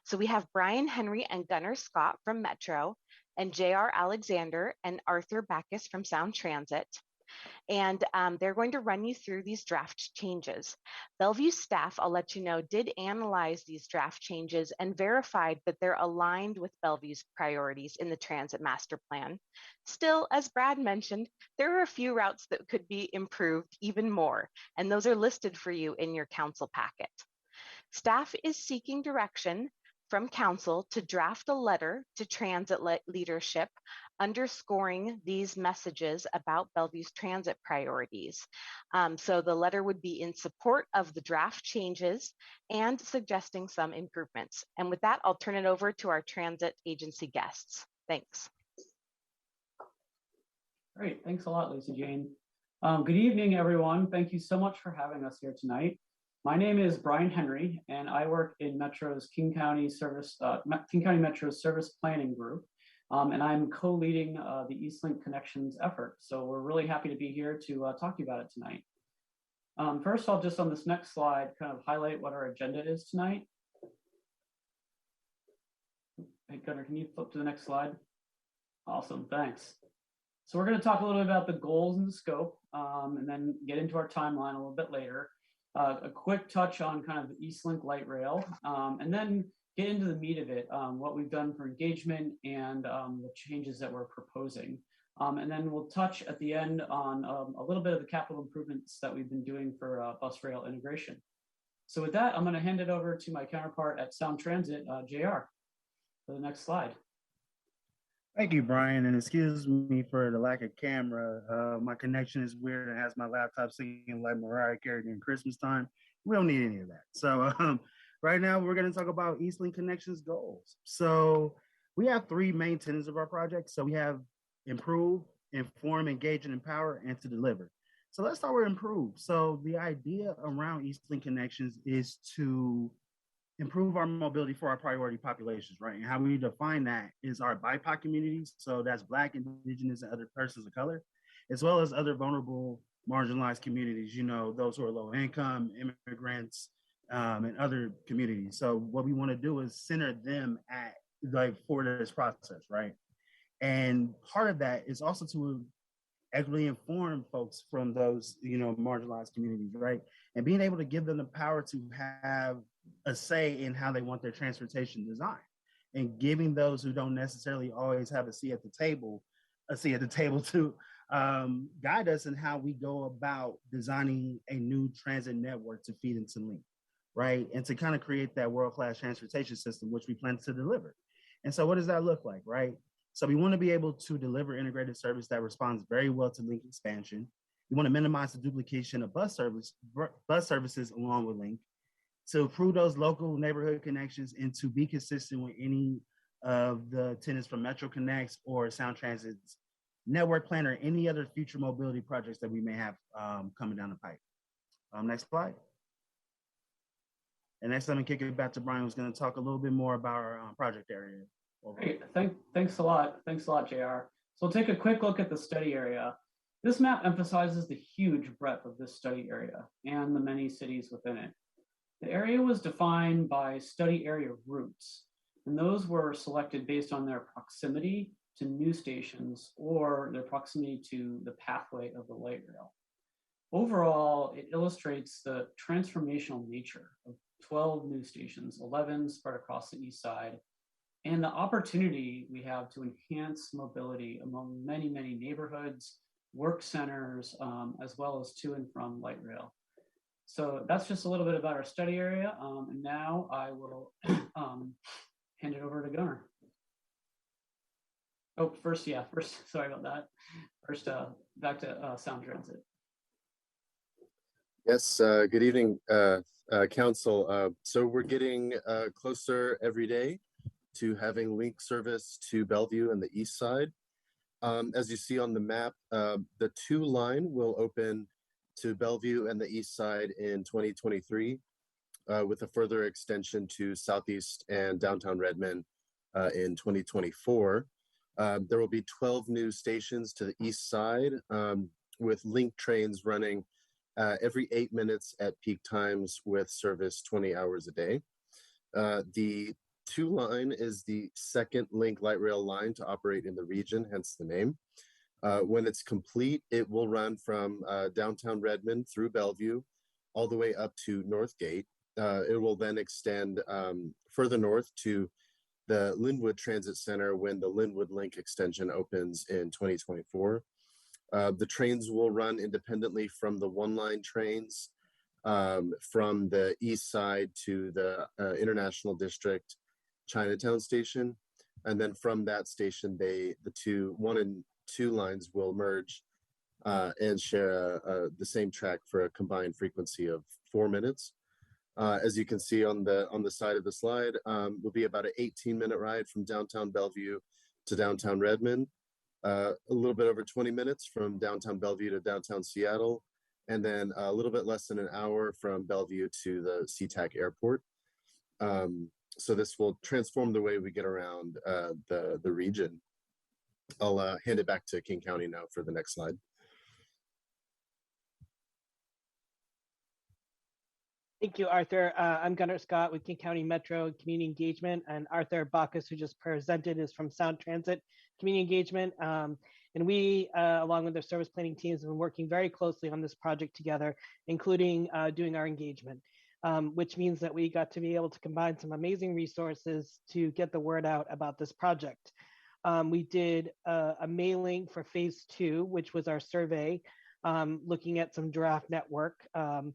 So we have Brian Henry and Gunnar Scott from Metro, and J.R. Alexander and Arthur Backus from Sound Transit. And they're going to run you through these draft changes. Bellevue staff, I'll let you know, did analyze these draft changes and verified that they're aligned with Bellevue's priorities in the transit master plan. Still, as Brad mentioned, there are a few routes that could be improved even more, and those are listed for you in your council packet. Staff is seeking direction from council to draft a letter to transit leadership underscoring these messages about Bellevue's transit priorities. So the letter would be in support of the draft changes and suggesting some improvements. And with that, I'll turn it over to our transit agency guests. Thanks. Great, thanks a lot, Lacey Jane. Good evening, everyone. Thank you so much for having us here tonight. My name is Brian Henry, and I work in Metro's King County Metro's Service Planning Group, and I'm co-leading the Eastlink Connections effort. So we're really happy to be here to talk to you about it tonight. First, I'll just on this next slide kind of highlight what our agenda is tonight. Hey, Gunnar, can you flip to the next slide? Awesome, thanks. So we're going to talk a little bit about the goals and the scope, and then get into our timeline a little bit later. A quick touch on kind of the Eastlink light rail, and then get into the meat of it, what we've done for engagement and the changes that we're proposing. And then we'll touch at the end on a little bit of the capital improvements that we've been doing for bus rail integration. So with that, I'm going to hand it over to my counterpart at Sound Transit, JR, for the next slide. Thank you, Brian, and excuse me for the lack of camera. My connection is weird and has my laptop singing like Mariah Carey during Christmas time. We don't need any of that. So right now we're going to talk about Eastlink Connections goals. So we have three main tenets of our project. So we have improve, inform, engage, and empower, and to deliver. So let's start with improve. So the idea around Eastlink Connections is to improve our mobility for our priority populations, right? And how we define that is our BIPOC communities. So that's Black, Indigenous, and other persons of color, as well as other vulnerable, marginalized communities, you know, those who are low income, immigrants, and other communities. So what we want to do is center them at for this process, right? And part of that is also to equitably inform folks from those, marginalized communities, right? And being able to give them the power to have a say in how they want their transportation designed, and giving those who don't necessarily always have a seat at the table to guide us in how we go about designing a new transit network to feed into Link, right? And to kind of create that world-class transportation system, which we plan to deliver. And so what does that look like, right? So we want to be able to deliver integrated service that responds very well to Link expansion. We want to minimize the duplication of bus services along with Link, to improve those local neighborhood connections, and to be consistent with any of the tenants from Metro Connects or Sound Transit's network plan or any other future mobility projects that we may have coming down the pipe. Next slide. And next, let me kick it back to Brian, who's going to talk a little bit more about our project area. Great. Thanks a lot. Thanks a lot, JR. So we'll take a quick look at the study area. This map emphasizes the huge breadth of this study area and the many cities within it. The area was defined by study area routes, and those were selected based on their proximity to new stations or their proximity to the pathway of the light rail. Overall, it illustrates the transformational nature of 12 new stations, 11 spread across the east side, and the opportunity we have to enhance mobility among many, many neighborhoods, work centers, as well as to and from light rail. So that's just a little bit about our study area. And now I will hand it over to Gunnar. Oh, first, sorry about that. First, back to Sound Transit. Yes, good evening, Council. So we're getting closer every day to having link service to Bellevue and the east side. As you see on the map, the 2 line will open to Bellevue and the east side in 2023, with a further extension to Southeast and downtown Redmond in 2024. There will be 12 new stations to the east side, with link trains running every 8 minutes at peak times with service 20 hours a day. The 2 line is the second link light rail line to operate in the region, hence the name. When it's complete, it will run from downtown Redmond through Bellevue all the way up to Northgate. It will then extend further north to the Linwood Transit Center when the Linwood Link extension opens in 2024. The trains will run independently from the 1-line trains from the east side to the International District Chinatown station. And then from that station, the 1 and 2 lines will merge and share the same track for a combined frequency of 4 minutes. As you can see on the side of the slide, will be about an 18-minute ride from downtown Bellevue to downtown Redmond, a little bit over 20 minutes from downtown Bellevue to downtown Seattle, and then a little bit less than an hour from Bellevue to the SeaTac Airport. So this will transform the way we get around the region. I'll hand it back to King County now for the next slide. Thank you, Arthur. I'm Gunnar Scott with King County Metro Community Engagement, and Arthur Bacchus, who just presented, is from Sound Transit Community Engagement. And we, along with their service planning teams, have been working very closely on this project together, including doing our engagement, which means that we got to be able to combine some amazing resources to get the word out about this project. We did a mailing for phase 2, which was our survey, looking at some draft network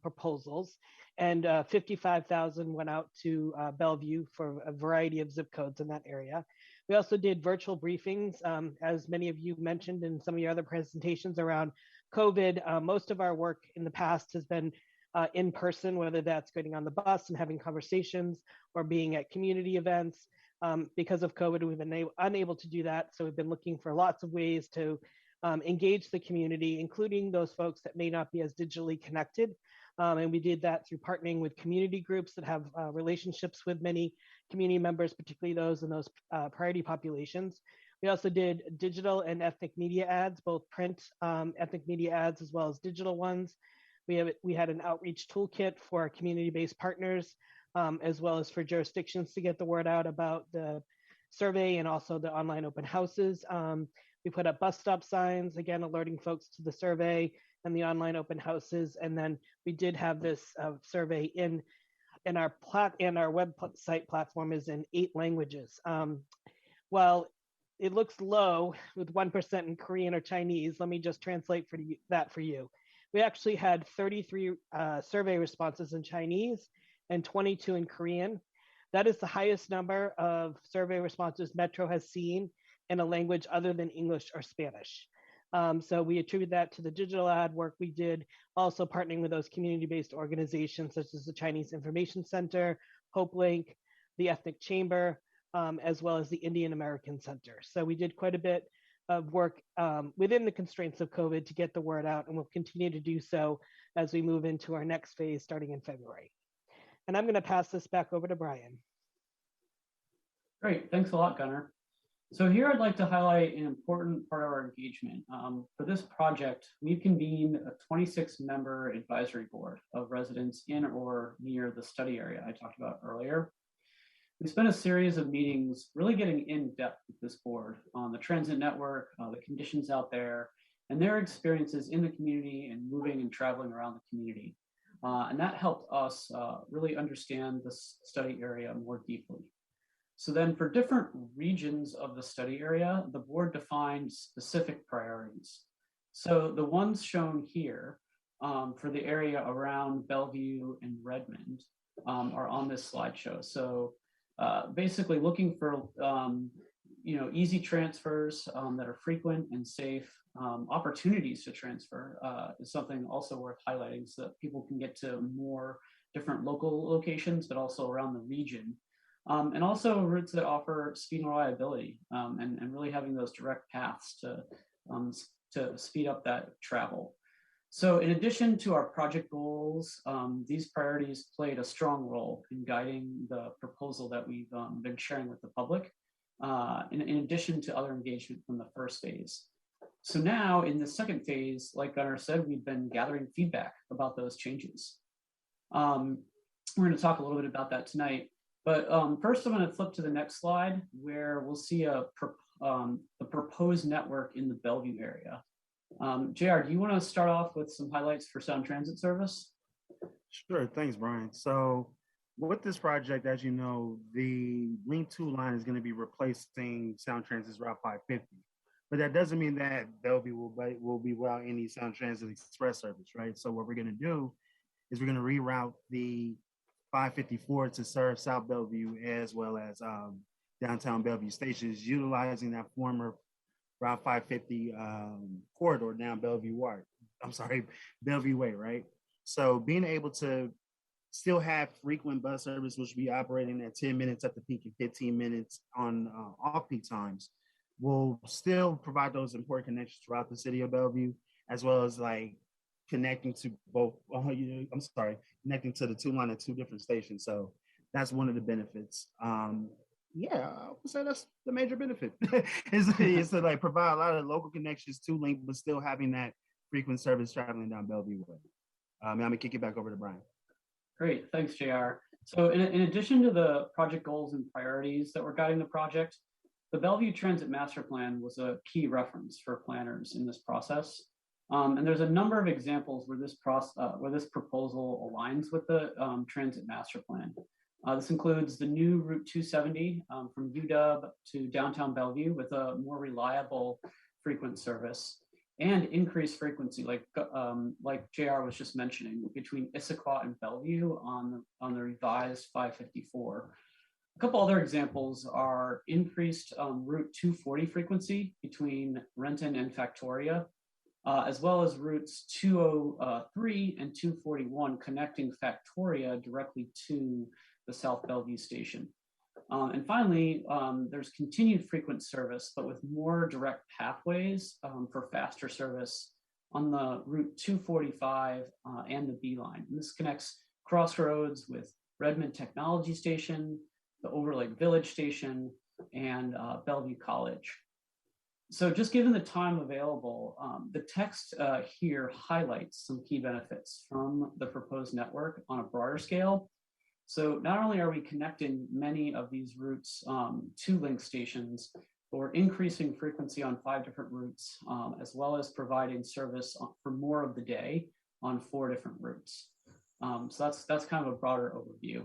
proposals, and 55,000 went out to Bellevue for a variety of zip codes in that area. We also did virtual briefings, as many of you mentioned in some of your other presentations around COVID. Most of our work in the past has been in person, whether that's getting on the bus and having conversations or being at community events. Because of COVID, we've been unable to do that. So we've been looking for lots of ways to engage the community, including those folks that may not be as digitally connected. And we did that through partnering with community groups that have relationships with many community members, particularly those in those priority populations. We also did digital and ethnic media ads, both print ethnic media ads as well as digital ones. We had an outreach toolkit for our community-based partners, as well as for jurisdictions to get the word out about the survey and also the online open houses. We put up bus stop signs, again, alerting folks to the survey and the online open houses. And then we did have this survey in our website platform is in 8 languages. While it looks low with 1% in Korean or Chinese, let me just translate that for you. We actually had 33 survey responses in Chinese and 22 in Korean. That is the highest number of survey responses Metro has seen in a language other than English or Spanish. So we attribute that to the digital ad work we did, also partnering with those community-based organizations such as the Chinese Information Center, Hope Link, the Ethnic Chamber, as well as the Indian American Center. So we did quite a bit of work within the constraints of COVID to get the word out, and we'll continue to do so as we move into our next phase starting in February. And I'm going to pass this back over to Brian. Great, thanks a lot, Gunnar. So here I'd like to highlight an important part of our engagement. For this project, we've convened a 26-member advisory board of residents in or near the study area I talked about earlier. We spent a series of meetings really getting in depth with this board on the transit network, the conditions out there, and their experiences in the community and moving and traveling around the community. And that helped us really understand this study area more deeply. So then for different regions of the study area, the board defined specific priorities. So the ones shown here for the area around Bellevue and Redmond are on this slideshow. So basically looking for easy transfers that are frequent and safe. Opportunities to transfer is something also worth highlighting so that people can get to more different local locations, but also around the region. And also routes that offer speed and reliability and really having those direct paths to speed up that travel. So in addition to our project goals, these priorities played a strong role in guiding the proposal that we've been sharing with the public, in addition to other engagement from the first phase. So now in the second phase, like Gunnar said, we've been gathering feedback about those changes. We're going to talk a little bit about that tonight. But first, I'm going to flip to the next slide where we'll see the proposed network in the Bellevue area. JR, do you want to start off with some highlights for Sound Transit Service? Sure, thanks, Brian. So with this project, as you know, the Link 2 line is going to be replacing Sound Transit's Route 550. But that doesn't mean that Bellevue will be without any Sound Transit Express service, right? So what we're going to do is we're going to reroute the 554 to serve South Bellevue as well as downtown Bellevue stations, utilizing that former Route 550 corridor down Bellevue Way, right? So being able to still have frequent bus service, which will be operating at 10 minutes at the peak and 15 minutes on off-peak times, will still provide those important connections throughout the city of Bellevue, as well as like connecting to both, connecting to the 2 line at 2 different stations. So that's one of the benefits. Yeah, I would say that's the major benefit is to like provide a lot of local connections to Link, but still having that frequent service traveling down Bellevue Way. I'm gonna kick it back over to Brian. Great, thanks, JR. So in addition to the project goals and priorities that were guiding the project, the Bellevue Transit Master Plan was a key reference for planners in this process. And there's a number of examples where this proposal aligns with the Transit Master Plan. This includes the new Route 270 from UW to downtown Bellevue with a more reliable frequent service and increased frequency, like JR was just mentioning, between Issaquah and Bellevue on the revised 554. A couple other examples are increased Route 240 frequency between Renton and Factoria, as well as routes 203 and 241 connecting Factoria directly to the South Bellevue station. And finally, there's continued frequent service, but with more direct pathways for faster service on the Route 245 and the B line. And this connects Crossroads with Redmond Technology Station, the Overlake Village Station, and Bellevue College. So just given the time available, the text here highlights some key benefits from the proposed network on a broader scale. So not only are we connecting many of these routes to Link stations, but we're increasing frequency on 5 different routes, as well as providing service for more of the day on 4 different routes. So that's kind of a broader overview.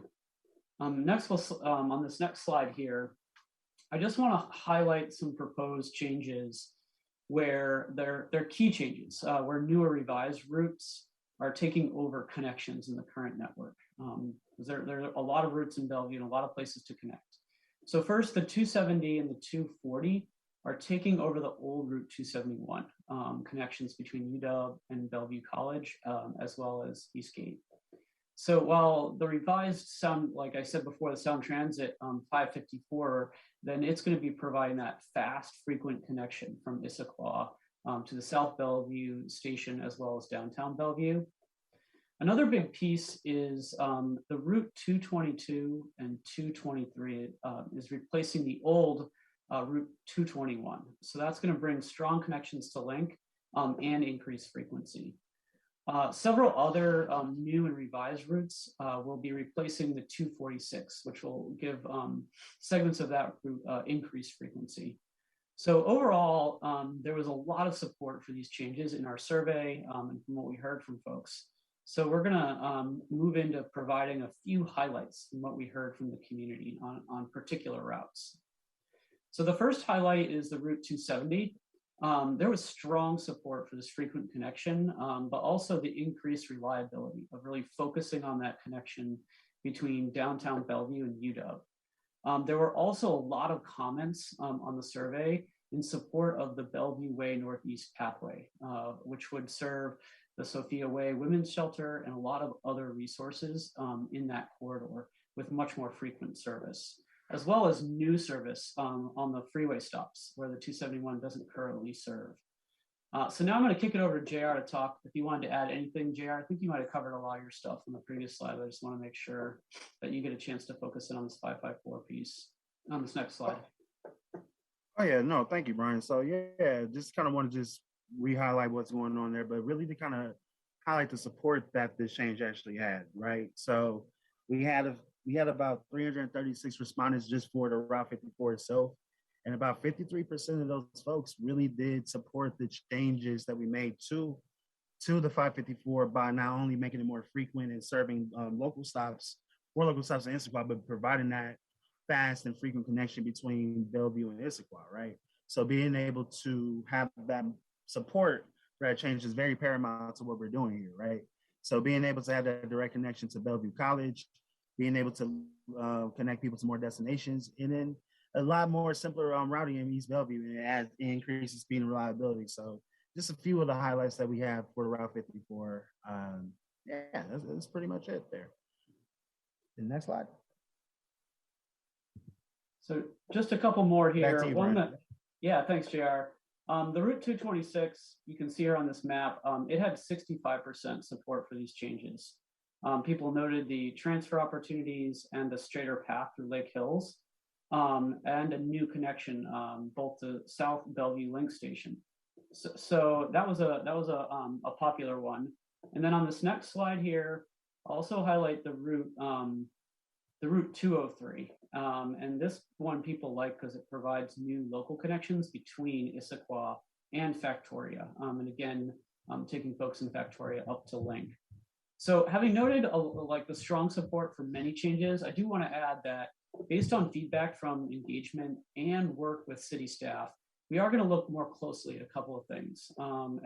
Next, on this next slide here, I just want to highlight some proposed changes where they're key changes, where newer revised routes are taking over connections in the current network. There are a lot of routes in Bellevue and a lot of places to connect. So first, the 270 and the 240 are taking over the old Route 271 connections between UW and Bellevue College, as well as Eastgate. So while the revised Sound, like I said before, the Sound Transit 554, then it's going to be providing that fast, frequent connection from Issaquah to the South Bellevue station, as well as downtown Bellevue. Another big piece is the Route 222 and 223 is replacing the old Route 221. So that's going to bring strong connections to Link and increase frequency. Several other new and revised routes will be replacing the 246, which will give segments of that route increased frequency. So overall, there was a lot of support for these changes in our survey and from what we heard from folks. So we're gonna move into providing a few highlights from what we heard from the community on particular routes. So the first highlight is the Route 270. There was strong support for this frequent connection, but also the increased reliability of really focusing on that connection between downtown Bellevue and UW. There were also a lot of comments on the survey in support of the Bellevue Way Northeast pathway, which would serve the Sophia Way Women's Shelter and a lot of other resources in that corridor with much more frequent service, as well as new service on the freeway stops where the 271 doesn't currently serve. So now I'm going to kick it over to JR to talk. If you wanted to add anything, JR, I think you might have covered a lot of your stuff on the previous slide. I just want to make sure that you get a chance to focus in on this 554 piece on this next slide. Oh yeah, no, thank you, Brian. So yeah, just kind of want to just re-highlight what's going on there, but really to kind of highlight the support that this change actually had, right? So we had about 336 respondents just for the Route 54 itself. And about 53% of those folks really did support the changes that we made to the 554 by not only making it more frequent and serving local stops in Issaquah, but providing that fast and frequent connection between Bellevue and Issaquah, right? So being able to have that support for that change is very paramount to what we're doing here, right? So being able to have that direct connection to Bellevue College, being able to connect people to more destinations, and then a lot more simpler routing in East Bellevue, and it increases speed and reliability. So just a few of the highlights that we have for Route 54. Yeah, that's pretty much it there. The next slide. So just a couple more here. You, yeah, thanks, JR. The Route 226, you can see here on this map, it had 65% support for these changes. People noted the transfer opportunities and the straighter path through Lake Hills, and a new connection, both to South Bellevue Link Station. So that was a popular one. And then on this next slide here, I'll also highlight the Route 203. And this one people like because it provides new local connections between Issaquah and Factoria. And again, taking folks in Factoria up to Link. So having noted like the strong support for many changes, I do want to add that based on feedback from engagement and work with city staff, we are going to look more closely at a couple of things,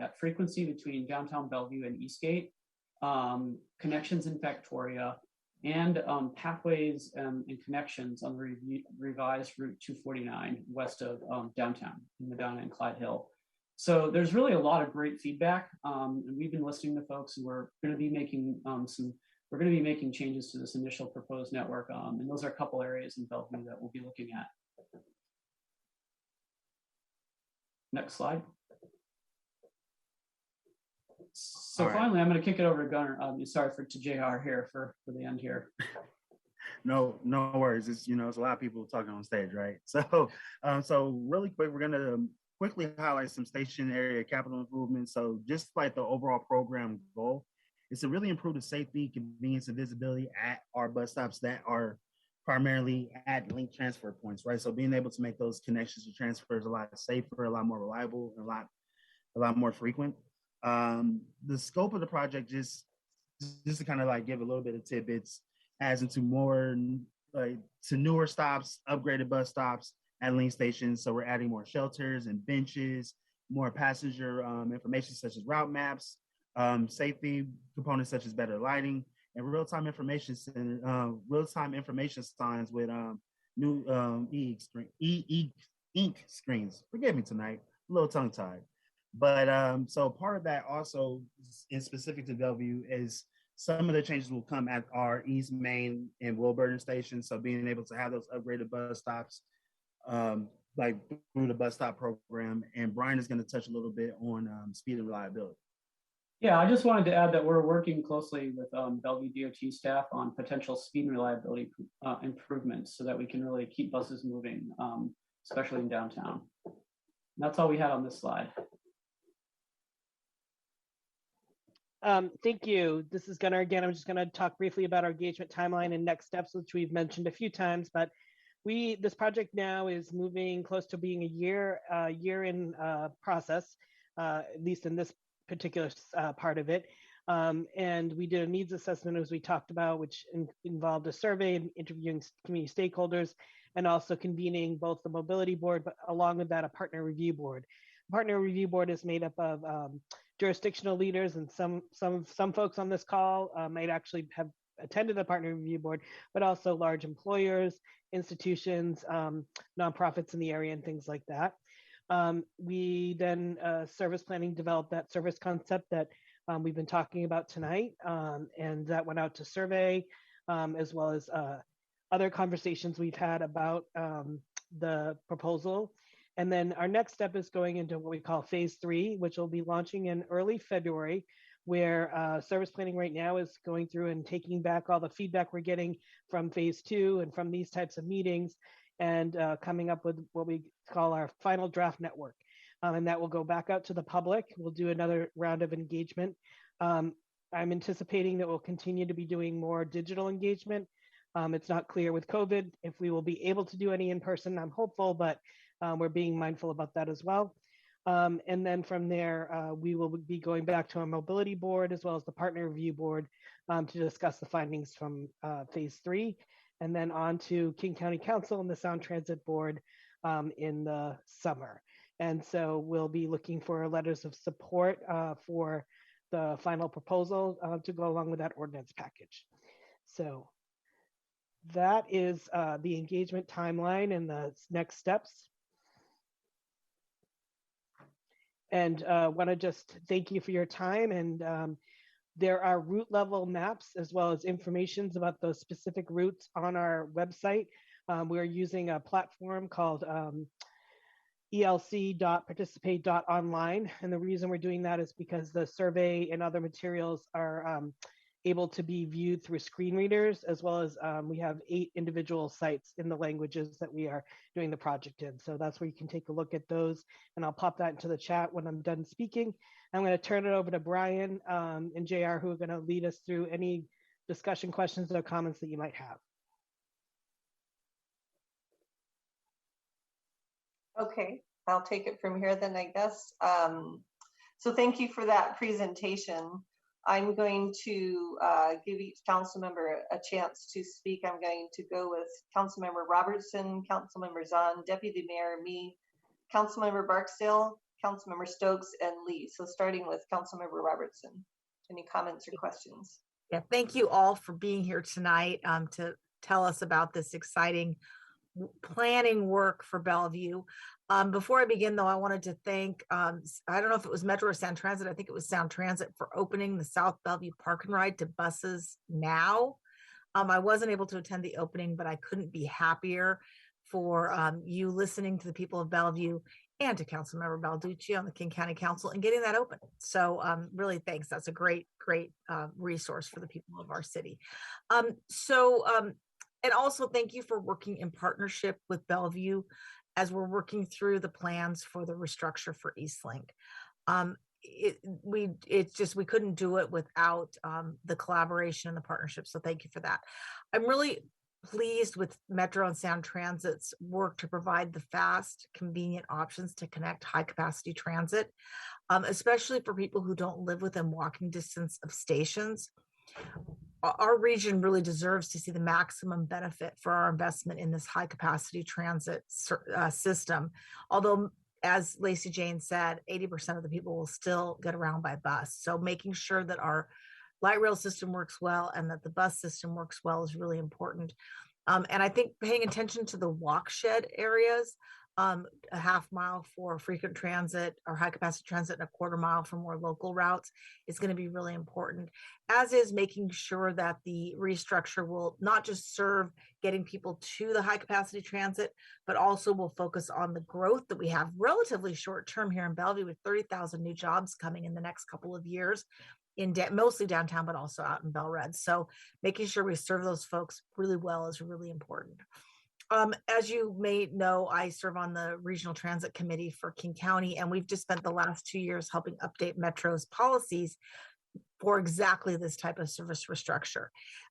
at frequency between downtown Bellevue and Eastgate, connections in Factoria, and pathways and connections on the revised Route 249 west of downtown, Medina and Clyde Hill. So there's really a lot of great feedback, and we've been listening to folks, and we're going to be making changes to this initial proposed network, and those are a couple areas in Bellevue that we'll be looking at. Next slide. So All right. finally, I'm going to kick it over to Gunnar. Sorry to JR here for the end here. No worries. It's it's a lot of people talking on stage, right? So so really quick, we're gonna quickly highlight some station area capital improvements. So just like the overall program goal is to really improve the safety, convenience, and visibility at our bus stops that are primarily at link transfer points, right? So being able to make those connections to transfers a lot safer, a lot more reliable, and a lot more frequent. The scope of the project, just to kind of like give a little bit of tidbits, as into more like to newer stops, upgraded bus stops at link stations. So we're adding more shelters and benches, more passenger information such as route maps, safety components such as better lighting, and real-time information signs with new ink screens. Forgive me tonight, a little tongue-tied. But so part of that also is specific to Bellevue is some of the changes will come at our East Main and Wilburton stations. So being able to have those upgraded bus stops, like through the bus stop program. And Brian is going to touch a little bit on speed and reliability. Yeah, I just wanted to add that we're working closely with Bellevue DOT staff on potential speed and reliability improvements so that we can really keep buses moving, especially in downtown. And that's all we had on this slide. Thank you. This is Gunnar again. I'm just going to talk briefly about our engagement timeline and next steps, which we've mentioned a few times, but this project now is moving close to being a year in process, at least in this particular part of it. And we did a needs assessment, as we talked about, which involved a survey and interviewing community stakeholders, and also convening both the mobility board, but along with that, a partner review board. The partner review board is made up of jurisdictional leaders, and some folks on this call might actually have attended the partner review board, but also large employers, institutions, nonprofits in the area, and things like that. We then service planning developed that service concept that we've been talking about tonight, and that went out to survey, as well as other conversations we've had about the proposal. And then our next step is going into what we call phase 3, which will be launching in early February, where service planning right now is going through and taking back all the feedback we're getting from phase 2 and from these types of meetings, and coming up with what we call our final draft network. And that will go back out to the public. We'll do another round of engagement. I'm anticipating that we'll continue to be doing more digital engagement. It's not clear with COVID if we will be able to do any in person. I'm hopeful, but we're being mindful about that as well. And then from there, we will be going back to our mobility board as well as the partner review board to discuss the findings from phase 3, and then on to King County Council and the Sound Transit Board in the summer. And so we'll be looking for letters of support for the final proposal to go along with that ordinance package. So that is the engagement timeline and the next steps. And want to just thank you for your time. And there are route level maps as well as informations about those specific routes on our website. We're using a platform called elc.participate.online. And the reason we're doing that is because the survey and other materials are able to be viewed through screen readers, as well as we have 8 individual sites in the languages that we are doing the project in. So that's where you can take a look at those, and I'll pop that into the chat when I'm done speaking. I'm going to turn it over to Brian and JR, who are going to lead us through any discussion questions or comments that you might have. Okay, I'll take it from here then, I guess. So thank you for that presentation. I'm going to give each council member a chance to speak. I'm going to go with Councilmember Robertson, Councilmember Zahn, Deputy Mayor, me, Councilmember Barksdale, Councilmember Stokes, and Lee. So starting with Councilmember Robertson. Any comments or questions? Yeah, thank you all for being here tonight to tell us about this exciting planning work for Bellevue. Before I begin, though, I wanted to thank, I don't know if it was Metro or Sound Transit, I think it was Sound Transit, for opening the South Bellevue Park and Ride to buses now. I wasn't able to attend the opening, but I couldn't be happier for you listening to the people of Bellevue and to Councilmember Balducci on the King County Council and getting that open. So really thanks. That's a great resource for the people of our city. And also thank you for working in partnership with Bellevue as we're working through the plans for the restructure for Eastland. We couldn't do it without the collaboration and the partnership. So thank you for that. I'm really pleased with Metro and Sound Transit's work to provide the fast, convenient options to connect high capacity transit, especially for people who don't live within walking distance of stations. Our region really deserves to see the maximum benefit for our investment in this high capacity transit system. Although, as Lacey Jane said, 80% of the people will still get around by bus. So making sure that our light rail system works well and that the bus system works well is really important. And I think paying attention to the walk shed areas, a half mile for frequent transit or high capacity transit and a quarter mile for more local routes is going to be really important, as is making sure that the restructure will not just serve getting people to the high capacity transit, but also will focus on the growth that we have relatively short term here in Bellevue with 30,000 new jobs coming in the next couple of years in mostly downtown, but also out in Bellred. So making sure we serve those folks really well is really important. As you may know, I serve on the Regional Transit Committee for King County, and we've just spent the last 2 years helping update Metro's policies for exactly this type of service restructure.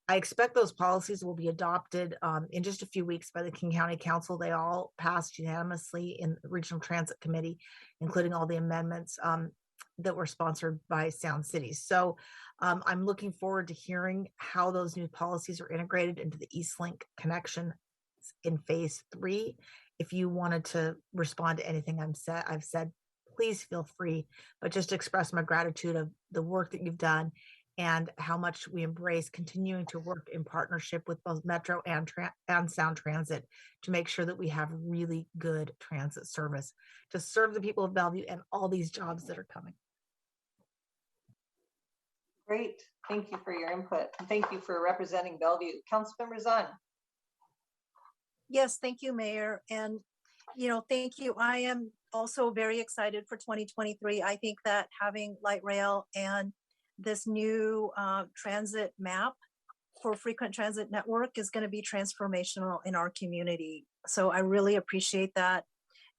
I expect those policies will be adopted in just a few weeks by the King County Council. They all passed unanimously in the Regional Transit Committee, including all the amendments that were sponsored by Sound Cities. So I'm looking forward to hearing how those new policies are integrated into the Eastlink connection in phase 3. If you wanted to respond to anything I've said, please feel free, but just express my gratitude of the work that you've done and how much we embrace continuing to work in partnership with both Metro and Sound Transit to make sure that we have really good transit service to serve the people of Bellevue and all these jobs that are coming. Great, thank you for your input. And thank you for representing Bellevue. Councilmember Zahn. Yes, thank you, Mayor. And, thank you. I am also very excited for 2023. I think that having light rail and this new transit map for frequent transit network is going to be transformational in our community. So I really appreciate that.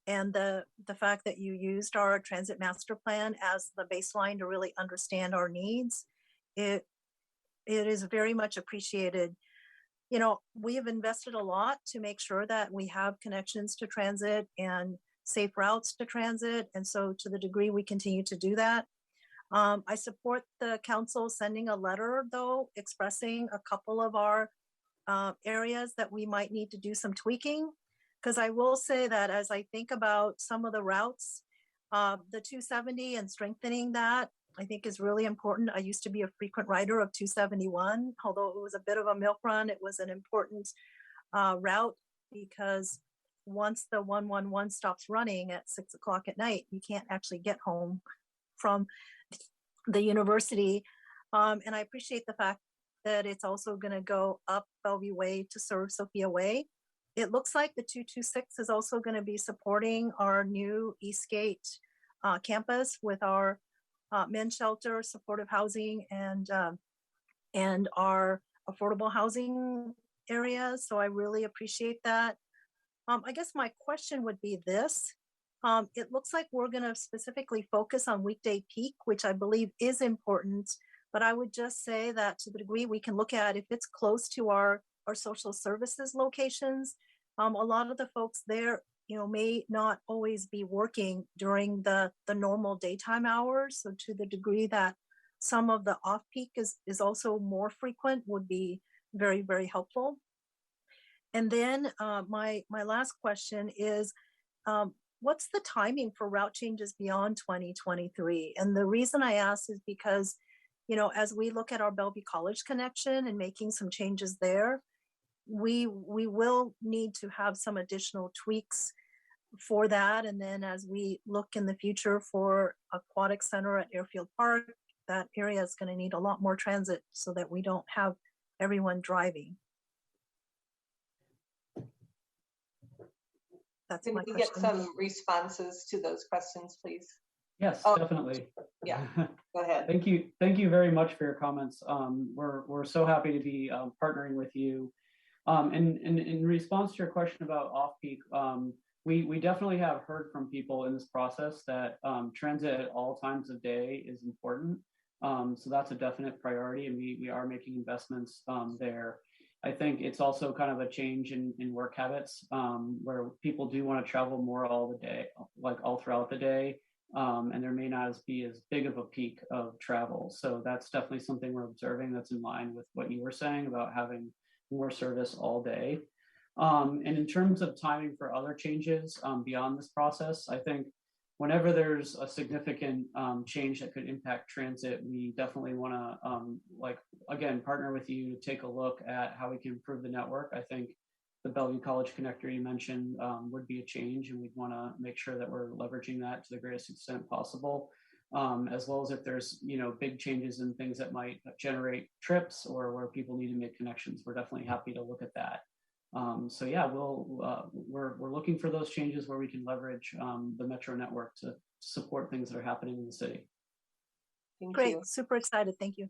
And the fact that you used our transit master plan as the baseline to really understand our needs, it is very much appreciated. We have invested a lot to make sure that we have connections to transit and safe routes to transit. And so to the degree we continue to do that, I support the council sending a letter, though, expressing a couple of our areas that we might need to do some tweaking. Because I will say that as I think about some of the routes, the 270 and strengthening that, I think is really important. I used to be a frequent rider of 271, although it was a bit of a milk run. It was an important route because once the 111 stops running at 6 o'clock at night, you can't actually get home from the university. And I appreciate the fact that it's also going to go up Bellevue Way to serve Sophia Way. It looks like the 226 is also going to be supporting our new Eastgate campus with our men's shelter, supportive housing, and our affordable housing areas. So I really appreciate that. I guess my question would be this. It looks like we're going to specifically focus on weekday peak, which I believe is important. But I would just say that to the degree we can look at if it's close to our social services locations, a lot of the folks there may not always be working during the normal daytime hours. So to the degree that some of the off-peak is also more frequent would be very, very helpful. And then my last question is, what's the timing for route changes beyond 2023? And the reason I ask is because, as we look at our Bellevue College connection and making some changes there, we will need to have some additional tweaks for that. And then as we look in the future for Aquatic Center at Airfield Park, that area is going to need a lot more transit so that we don't have everyone driving. That's Can my we question. get some responses to those questions, please? Yes, definitely. Yeah, go ahead. Thank you very much for your comments. We're so happy to be partnering with you. And in response to your question about off-peak, we definitely have heard from people in this process that transit at all times of day is important. So that's a definite priority, and we are making investments there. I think it's also kind of a change in work habits where people do want to travel more all the day, like all throughout the day. And there may not be as big of a peak of travel. So that's definitely something we're observing that's in line with what you were saying about having more service all day. And in terms of timing for other changes beyond this process, I think whenever there's a significant change that could impact transit, we definitely want to, again, partner with you to take a look at how we can improve the network. I think the Bellevue College connector you mentioned would be a change, and we'd want to make sure that we're leveraging that to the greatest extent possible, as well as if there's big changes in things that might generate trips or where people need to make connections. We're definitely happy to look at that. So yeah, we're looking for those changes where we can leverage the metro network to support things that are happening in the city. Great, super excited. Thank you.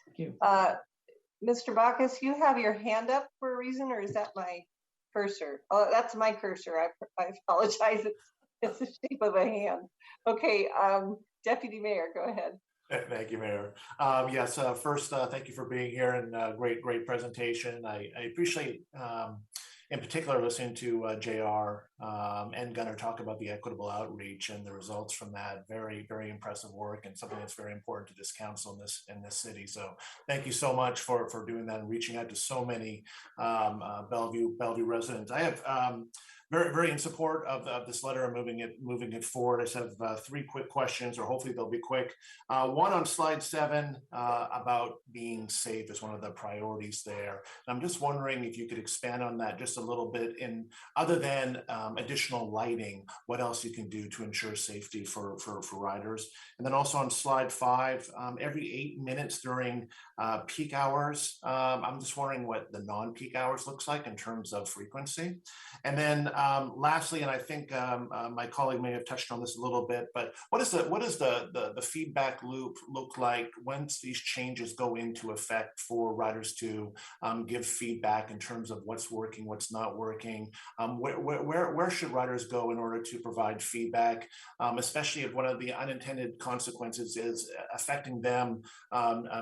Thank you. Mr. Bacchus, you have your hand up for a reason, or is that my cursor? Oh, that's my cursor. I apologize. It's the shape of a hand. Okay, Deputy Mayor, go ahead. Thank you, Mayor. Yes, first, thank you for being here and great presentation. I appreciate, in particular, listening to JR and Gunnar talk about the equitable outreach and the results from that. Very impressive work, and something that's very important to this council in this city. So thank you so much for doing that and reaching out to so many Bellevue residents. I have very in support of this letter and moving it forward. I just have three quick questions, or hopefully they'll be quick. One on slide 7 about being safe is one of the priorities there. And I'm just wondering if you could expand on that just a little bit, in other than additional lighting, what else you can do to ensure safety for riders. And then also on slide 5, every 8 minutes during peak hours, I'm just wondering what the non-peak hours looks like in terms of frequency. And then lastly, and I think my colleague may have touched on this a little bit, but what does the feedback loop look like once these changes go into effect for riders to give feedback in terms of what's working, what's not working? Where should riders go in order to provide feedback, especially if one of the unintended consequences is affecting them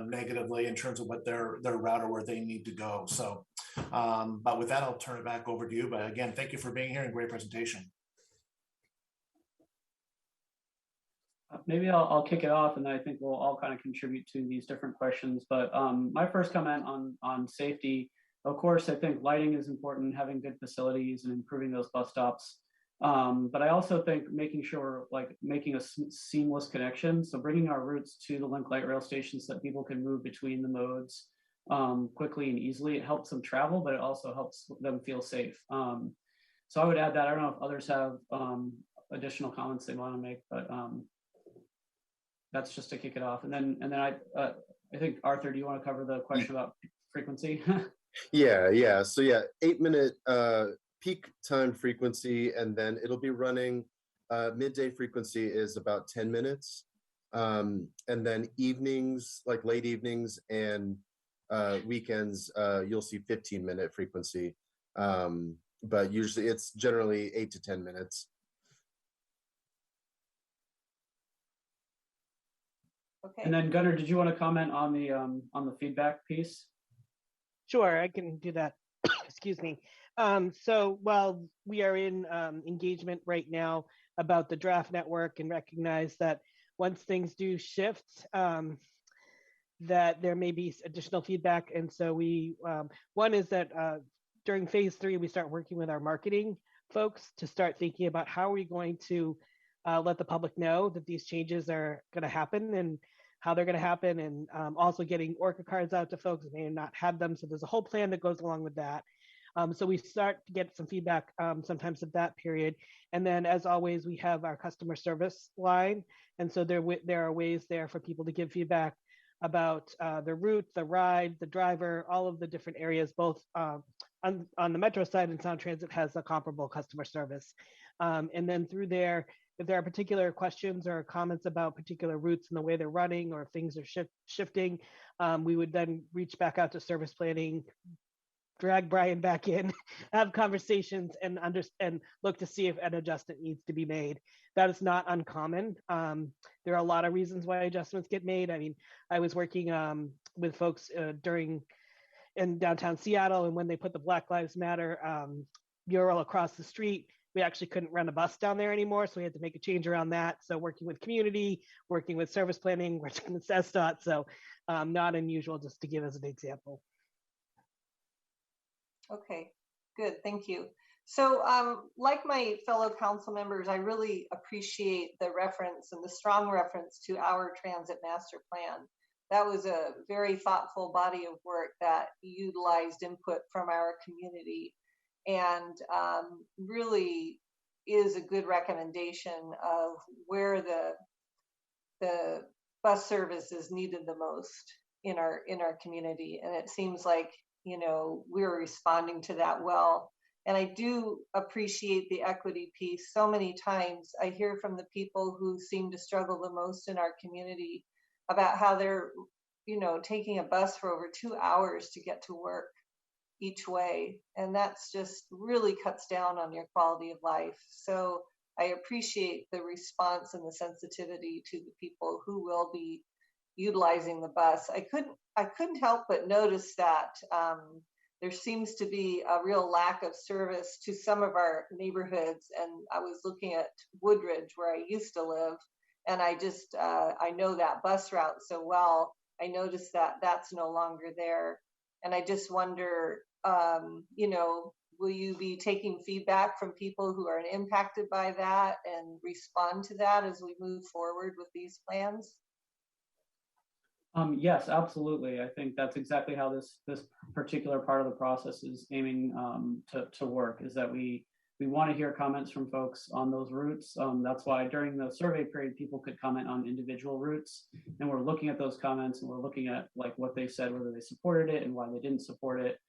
negatively in terms of what their route or where they need to go? So, but with that, I'll turn it back over to you. But again, thank you for being here and great presentation. Maybe I'll kick it off, and then I think we'll all kind of contribute to these different questions. But my first comment on safety, of course, I think lighting is important, having good facilities and improving those bus stops. But I also think making sure, making a seamless connection. So bringing our routes to the Link Light Rail stations so that people can move between the modes quickly and easily. It helps them travel, but it also helps them feel safe. So I would add that. I don't know if others have additional comments they want to make, but that's just to kick it off. And then I think, Arthur, do you want to cover the question about frequency? Yeah. So yeah, 8-minute peak time frequency, and then it'll be running midday frequency is about 10 minutes. And then evenings, like late evenings and weekends, you'll see 15-minute frequency. But usually it's generally 8 to 10 minutes. Okay. And then Gunnar, did you want to comment on the feedback piece? Sure, I can do that. Excuse me. So while we are in engagement right now about the draft network and recognize that once things do shift, that there may be additional feedback. And so we, one is that during phase 3, we start working with our marketing folks to start thinking about how are we going to let the public know that these changes are going to happen and how they're going to happen, and also getting Orca cards out to folks who may not have them. So there's a whole plan that goes along with that. So we start to get some feedback sometimes at that period. And then as always, we have our customer service line. And so there are ways there for people to give feedback about the route, the ride, the driver, all of the different areas, both on the Metro side, and Sound Transit has a comparable customer service. And then through there, if there are particular questions or comments about particular routes and the way they're running, or if things are shifting, we would then reach back out to service planning, drag Brian back in, have conversations, and look to see if an adjustment needs to be made. That is not uncommon. There are a lot of reasons why adjustments get made. I mean, I was working with folks during in downtown Seattle, and when they put the Black Lives Matter mural across the street, we actually couldn't run a bus down there anymore, so we had to make a change around that. So working with community, working with service planning, working with SDOT, so not unusual, just to give as an example. Okay, good, thank you. So like my fellow council members, I really appreciate the reference and the strong reference to our transit master plan. That was a very thoughtful body of work that utilized input from our community, and really is a good recommendation of where the bus service is needed the most in our community. And it seems like, you know, we're responding to that well. And I do appreciate the equity piece. So many times I hear from the people who seem to struggle the most in our community about how they're, you know, taking a bus for over 2 hours to get to work each way. And that's just really cuts down on your quality of life. So I appreciate the response and the sensitivity to the people who will be utilizing the bus. I couldn't help but notice that there seems to be a real lack of service to some of our neighborhoods. And I was looking at Woodridge, where I used to live, and I just, I know that bus route so well. I noticed that that's no longer there. And I just wonder, you know, will you be taking feedback from people who are impacted by that and respond to that as we move forward with these plans? Yes, absolutely. I think that's exactly how this particular part of the process is aiming to work, is that we want to hear comments from folks on those routes. That's why during the survey period, people could comment on individual routes, and we're looking at those comments and we're looking at like what they said, whether they supported it and why they didn't support it.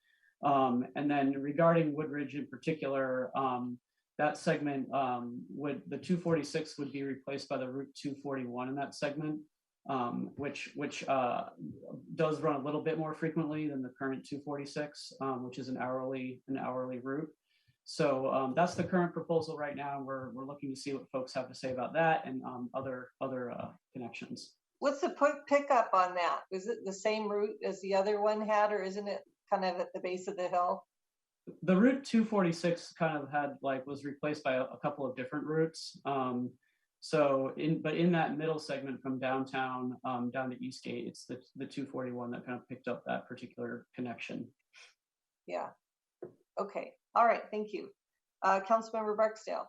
And then regarding Woodridge in particular, that segment the 246 would be replaced by the Route 241 in that segment. Which does run a little bit more frequently than the current 246, which is an hourly route. So that's the current proposal right now. We're looking to see what folks have to say about that and other connections. What's the pickup on that? Is it the same route as the other one had, or isn't it kind of at the base of the hill? The Route 246 kind of was replaced by a couple of different routes. But in that middle segment from downtown down to Eastgate, it's the 241 that kind of picked up that particular connection. Yeah. Okay. All right. Thank you. Councilmember Barksdale.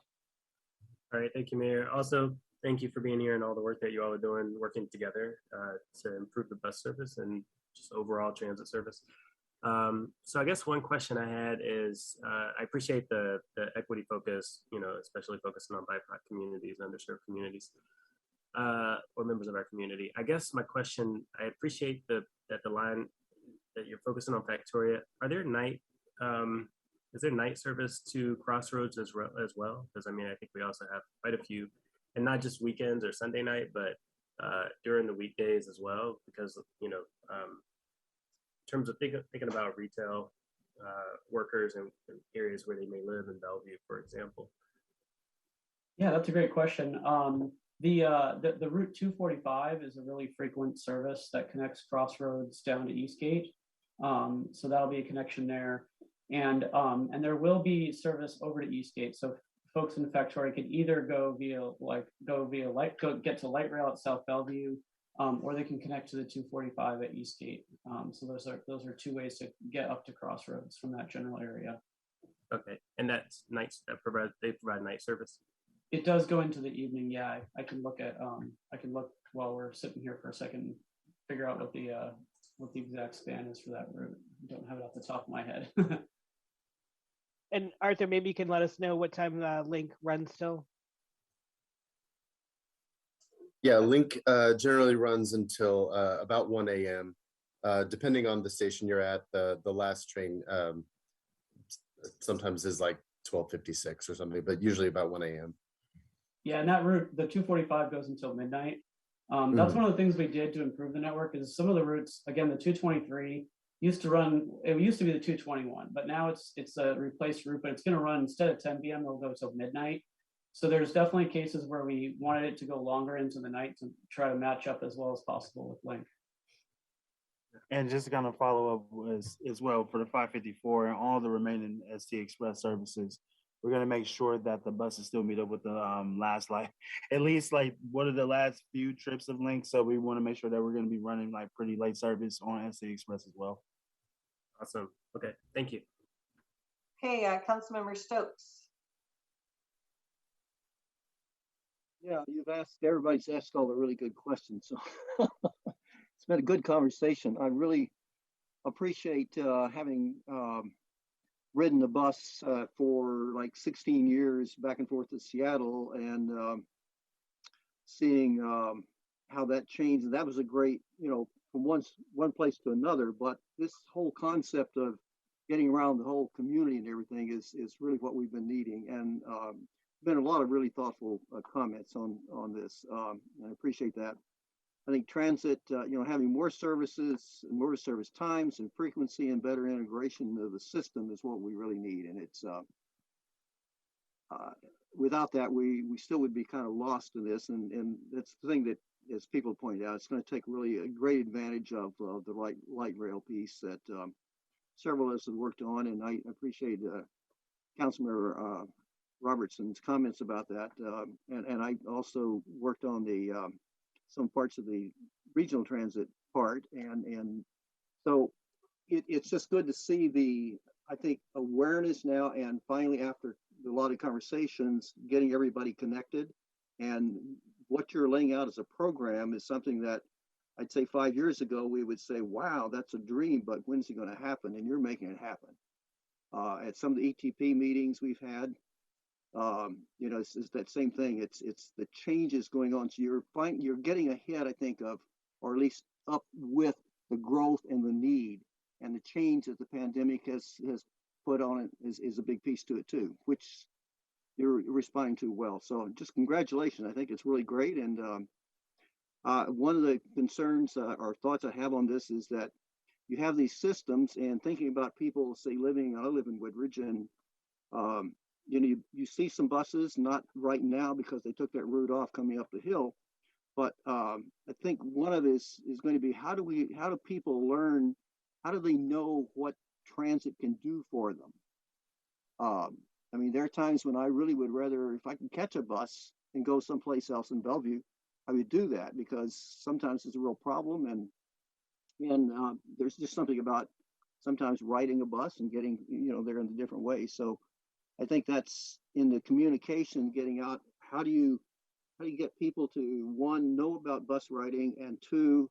All right. Thank you, Mayor. Also, thank you for being here and all the work that you all are doing, working together to improve the bus service and just overall transit service. So I guess one question I had is, I appreciate the equity focus, you know, especially focusing on BIPOC communities, underserved communities, or members of our community. I guess my question, I appreciate that the line that you're focusing on Factoria. Are there is there night service to Crossroads as well? Because I mean, I think we also have quite a few, and not just weekends or Sunday night, but during the weekdays as well, because, you know, in terms of thinking about retail workers and areas where they may live in Bellevue, for example. Yeah, that's a great question. The Route 245 is a really frequent service that connects Crossroads down to Eastgate. So that'll be a connection there. And there will be service over to Eastgate. So folks in the Factoria can either get to light rail at South Bellevue, or they can connect to the 245 at Eastgate. So those are two ways to get up to Crossroads from that general area. Okay, and that's nights they provide night service. It does go into the evening. Yeah, I can look while we're sitting here for a second, and figure out what the exact span is for that route. I don't have it off the top of my head. And Arthur, maybe you can let us know what time Link runs till. Yeah, Link generally runs until about 1 a.m. Depending on the station you're at, the last train sometimes is like 12:56 or something, but usually about 1 a.m. Yeah, and that route, the 245 goes until midnight. That's one of the things we did to improve the network is some of the routes, again, the 223 used to be the 221, but now it's a replaced route, but it's going to run instead of 10 p.m., it'll go till midnight. So there's definitely cases where we wanted it to go longer into the night to try to match up as well as possible with Link. And just gonna follow up as well for the 554 and all the remaining ST Express services. We're gonna make sure that the buses still meet up with the last, like, at least like what are the last few trips of Link. So we want to make sure that we're gonna be running like pretty late service on ST Express as well. Awesome. Okay, thank you. Okay, Councilmember Stokes. Yeah, everybody's asked all the really good questions. So it's been a good conversation. I really appreciate having ridden the bus for like 16 years back and forth to Seattle and seeing how that changed. And that was a great, from one place to another. But this whole concept of getting around the whole community and everything is really what we've been needing. And been a lot of really thoughtful comments on this. I appreciate that. I think transit, having more services, more service times and frequency and better integration of the system is what we really need. And it's without that, we still would be kind of lost in this. And that's the thing that, as people pointed out, it's going to take really a great advantage of the light rail piece that several of us have worked on. And I appreciate Councilmember Robertson's comments about that. And I also worked on the some parts of the regional transit part. And so it's just good to see the, I think, awareness now, and finally, after a lot of conversations, getting everybody connected. And what you're laying out as a program is something that I'd say 5 years ago, we would say, wow, that's a dream, but when's it going to happen? And you're making it happen. At some of the ETP meetings we've had, it's that same thing. It's the changes going on. So you're getting ahead, I think, of, or at least up with the growth and the need, and the change that the pandemic has put on it is a big piece to it too, which you're responding to well. So just congratulations. I think it's really great. And one of the concerns or thoughts I have on this is that you have these systems, and thinking about people, say, I live in Woodridge, and you see some buses, not right now because they took that route off coming up the hill, but I think one of this is going to be how do people learn, how do they know what transit can do for them? I mean, there are times when I really would rather, if I can catch a bus and go someplace else in Bellevue, I would do that, because sometimes it's a real problem, and there's just something about sometimes riding a bus and getting there in a different way. So I think that's in the communication, getting out. How do you get people to, one, know about bus riding, and two,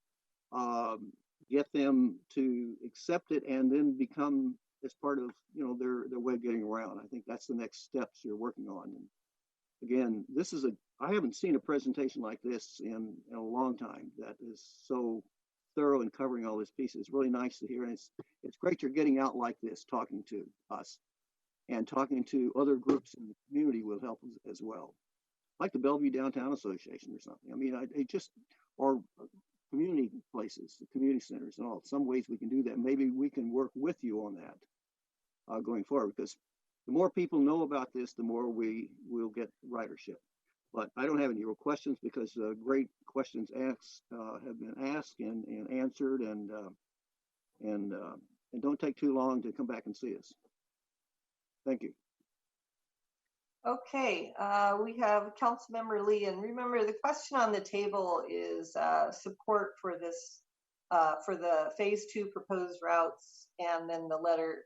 get them to accept it and then become as part of their way of getting around. I think that's the next steps you're working on. And again, I haven't seen a presentation like this in a long time that is so thorough and covering all these pieces. It's really nice to hear, and it's great you're getting out like this, talking to us. And talking to other groups in the community will help as well, like the Bellevue Downtown Association or something. I mean, or community places, the community centers and all. Some ways we can do that. Maybe we can work with you on that going forward, because the more people know about this, the more will get ridership. But I don't have any real questions, because great questions have been asked and answered, and don't take too long to come back and see us. Thank you. Okay, we have Councilmember Lee, and remember the question on the table is support for this, for the phase 2 proposed routes, and then the letter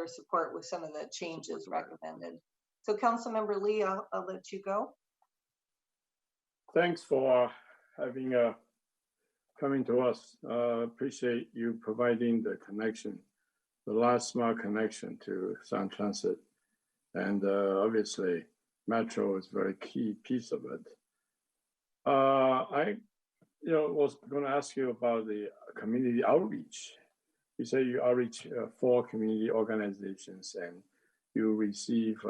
support with some of the changes recommended. So Councilmember Lee, I'll let you go. Thanks for having coming to us. Appreciate you providing the connection, the last mile connection to Sound Transit. And obviously, Metro is a very key piece of it. I was going to ask you about the community outreach. You say you outreach 4 community organizations, and you receive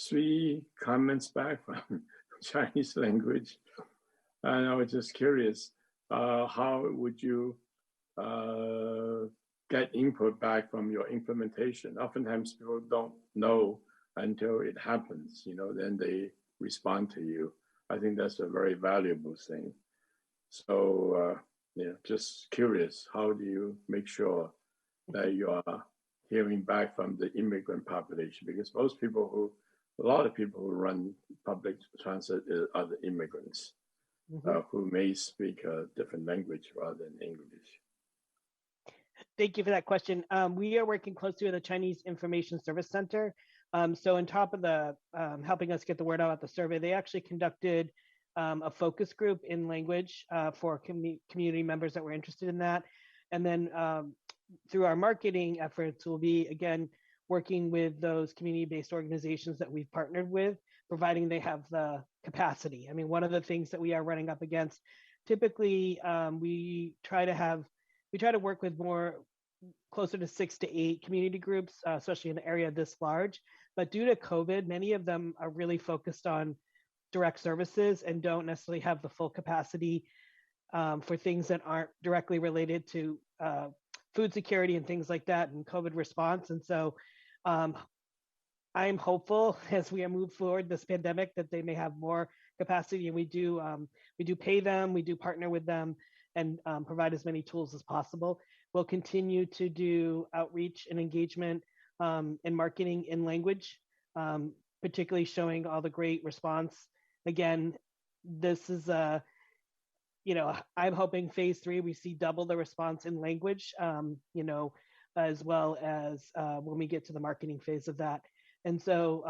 3 comments back from Chinese language. And I was just curious, how would you get input back from your implementation? Oftentimes people don't know until it happens, then they respond to you. I think that's a very valuable thing. So, just curious, how do you make sure that you are hearing back from the immigrant population? Because a lot of people who run public transit are the immigrants who may speak a different language rather than English. Thank you for that question. We are working closely with the Chinese Information Service Center. So on top of the helping us get the word out at the survey, they actually conducted a focus group in language for community members that were interested in that. And then through our marketing efforts, we'll be, again, working with those community-based organizations that we've partnered with, providing they have the capacity. I mean, one of the things that we are running up against, typically we try to work with more closer to 6 to 8 community groups, especially in an area this large. But due to COVID, many of them are really focused on direct services and don't necessarily have the full capacity for things that aren't directly related to food security and things like that and COVID response. And so I'm hopeful as we move forward this pandemic that they may have more capacity, and we do pay them, we do partner with them, and provide as many tools as possible. We'll continue to do outreach and engagement and marketing in language, particularly showing all the great response. Again, this is I'm hoping phase 3 we see double the response in language, as well as when we get to the marketing phase of that. And so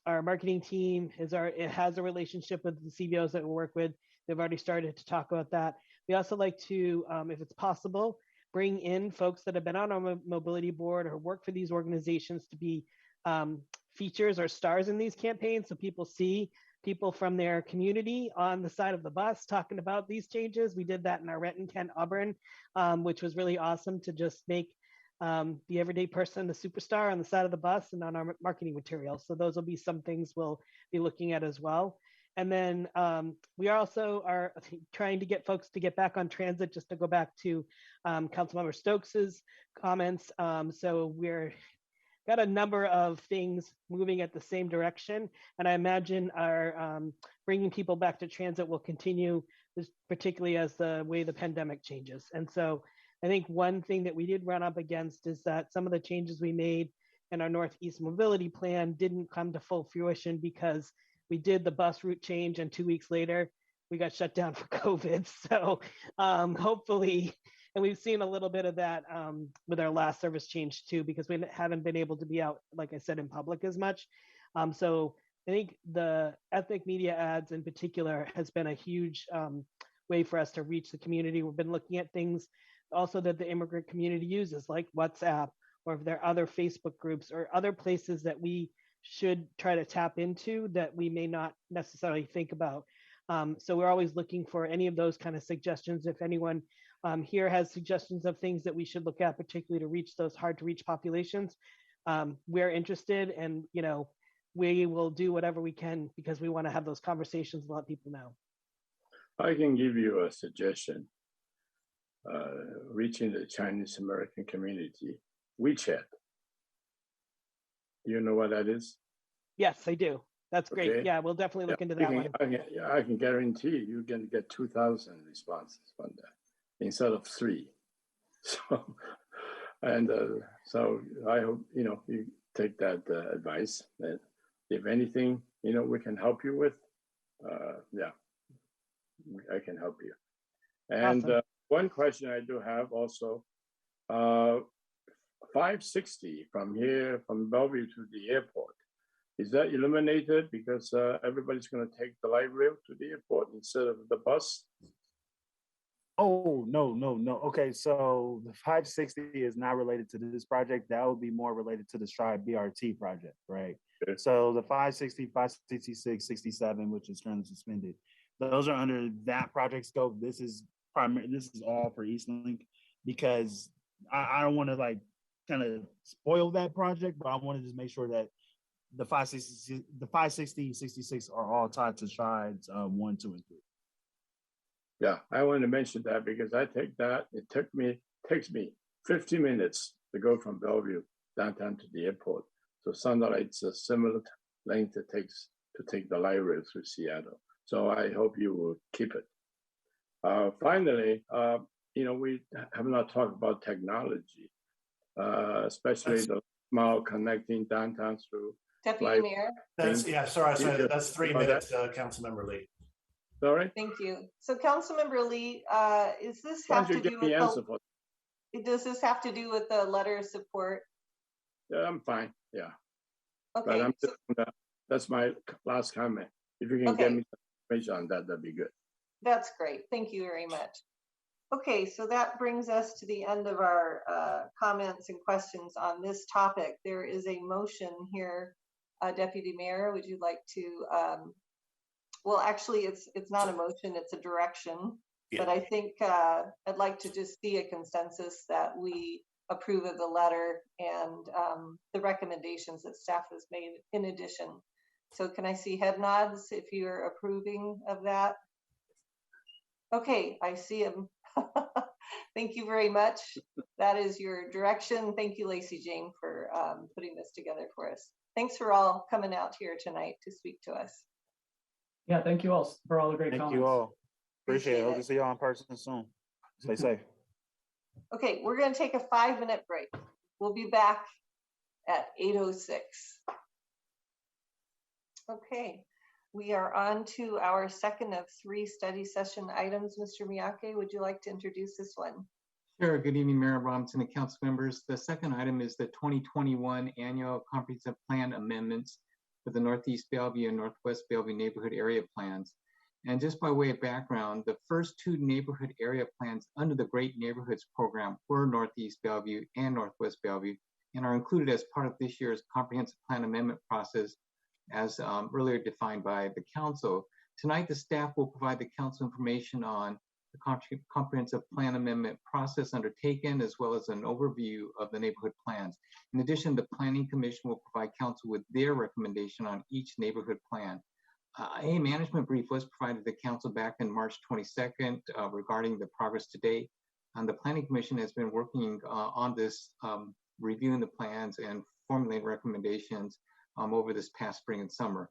our marketing team has a relationship with the CBOs that we work with. They've already started to talk about that. We also like to, if it's possible, bring in folks that have been on our mobility board or work for these organizations to be features or stars in these campaigns, so people see people from their community on the side of the bus talking about these changes. We did that in our Renton, Kent, Auburn, which was really awesome to just make the everyday person the superstar on the side of the bus and on our marketing materials. So those will be some things we'll be looking at as well. And then we also are trying to get folks to get back on transit, just to go back to Councilmember Stokes's comments. So we're got a number of things moving at the same direction. And I imagine our bringing people back to transit will continue, particularly as the way the pandemic changes. And so I think one thing that we did run up against is that some of the changes we made in our Northeast mobility plan didn't come to full fruition because we did the bus route change and 2 weeks later we got shut down for COVID. So hopefully, and we've seen a little bit of that with our last service change too, because we haven't been able to be out, like I said, in public as much. So I think the ethnic media ads in particular has been a huge way for us to reach the community. We've been looking at things also that the immigrant community uses, like WhatsApp, or if there are other Facebook groups or other places that we should try to tap into that we may not necessarily think about. So we're always looking for any of those kind of suggestions. If anyone here has suggestions of things that we should look at, particularly to reach those hard to reach populations, we're interested, and we will do whatever we can because we want to have those conversations and let people know. I can give you a suggestion. Reaching the Chinese American community, WeChat. You know what that is? Yes, I do. That's great. Okay. Yeah, we'll definitely look into that one. I can guarantee you can get 2,000 responses from that instead of 3. So, and so I hope you take that advice. That if anything we can help you with, yeah, I can help you. And Awesome. One question I do have also, 560 from here, from Bellevue to the airport, is that eliminated because everybody's going to take the light rail to the airport instead of the bus? Oh, no. Okay, so the 560 is not related to this project. That would be more related to the Stride BRT project, right? Okay. So the 560, 566, 67, which is currently suspended, those are under that project scope. This is all for Eastland, because I don't want to kind of spoil that project, but I want to just make sure that the 560, 66 are all tied to Strides 1, 2, and 3. Yeah, I want to mention that because I take that. It takes me 50 minutes to go from Bellevue downtown to the airport. So Sunlight, it's a similar length it takes to take the light rail through Seattle. So I hope you will keep it. Finally, we have not talked about technology, especially the small connecting downtown through. Deputy Mayor. Sorry, that's 3 minutes, Councilmember Lee. Sorry. Thank you. So Councilmember Lee, is this have to do with does this have to do with the letter of support? Yeah, I'm fine. Yeah. Okay. But that's my last comment. If you can get me some information on that, that'd be good. That's great. Thank you very much. Okay, so that brings us to the end of our comments and questions on this topic. There is a motion here, Deputy Mayor. Would you like to? Well, actually, it's not a motion; it's a direction. Yeah. But I think I'd like to just see a consensus that we approve of the letter and the recommendations that staff has made in addition. So, can I see head nods if you're approving of that? Okay, I see him. Thank you very much. That is your direction. Thank you, Lacey Jane, for putting this together for us. Thanks for all coming out here tonight to speak to us. Yeah, thank you all for all the great comments. Thank you all. Appreciate it. Hope to see y'all in person soon. Stay safe. Okay, we're going to take a 5-minute break. We'll be back at 8:06. Okay. We are on to our second of 3 study session items. Mr. Miyake, would you like to introduce this one? Sure. Good evening, Mayor Robinson and council members. The second item is the 2021 Annual Comprehensive Plan Amendments for the Northeast Bellevue and Northwest Bellevue Neighborhood Area Plans. And just by way of background, the first 2 neighborhood area plans under the Great Neighborhoods Program were Northeast Bellevue and Northwest Bellevue and are included as part of this year's Comprehensive Plan Amendment process as earlier defined by the council. Tonight, the staff will provide the council information on the comprehensive plan amendment process undertaken, as well as an overview of the neighborhood plans. In addition, the Planning Commission will provide council with their recommendation on each neighborhood plan. A management brief was provided to the council back in March 22nd regarding the progress to date. And the Planning Commission has been working on this, reviewing the plans and formulating recommendations over this past spring and summer.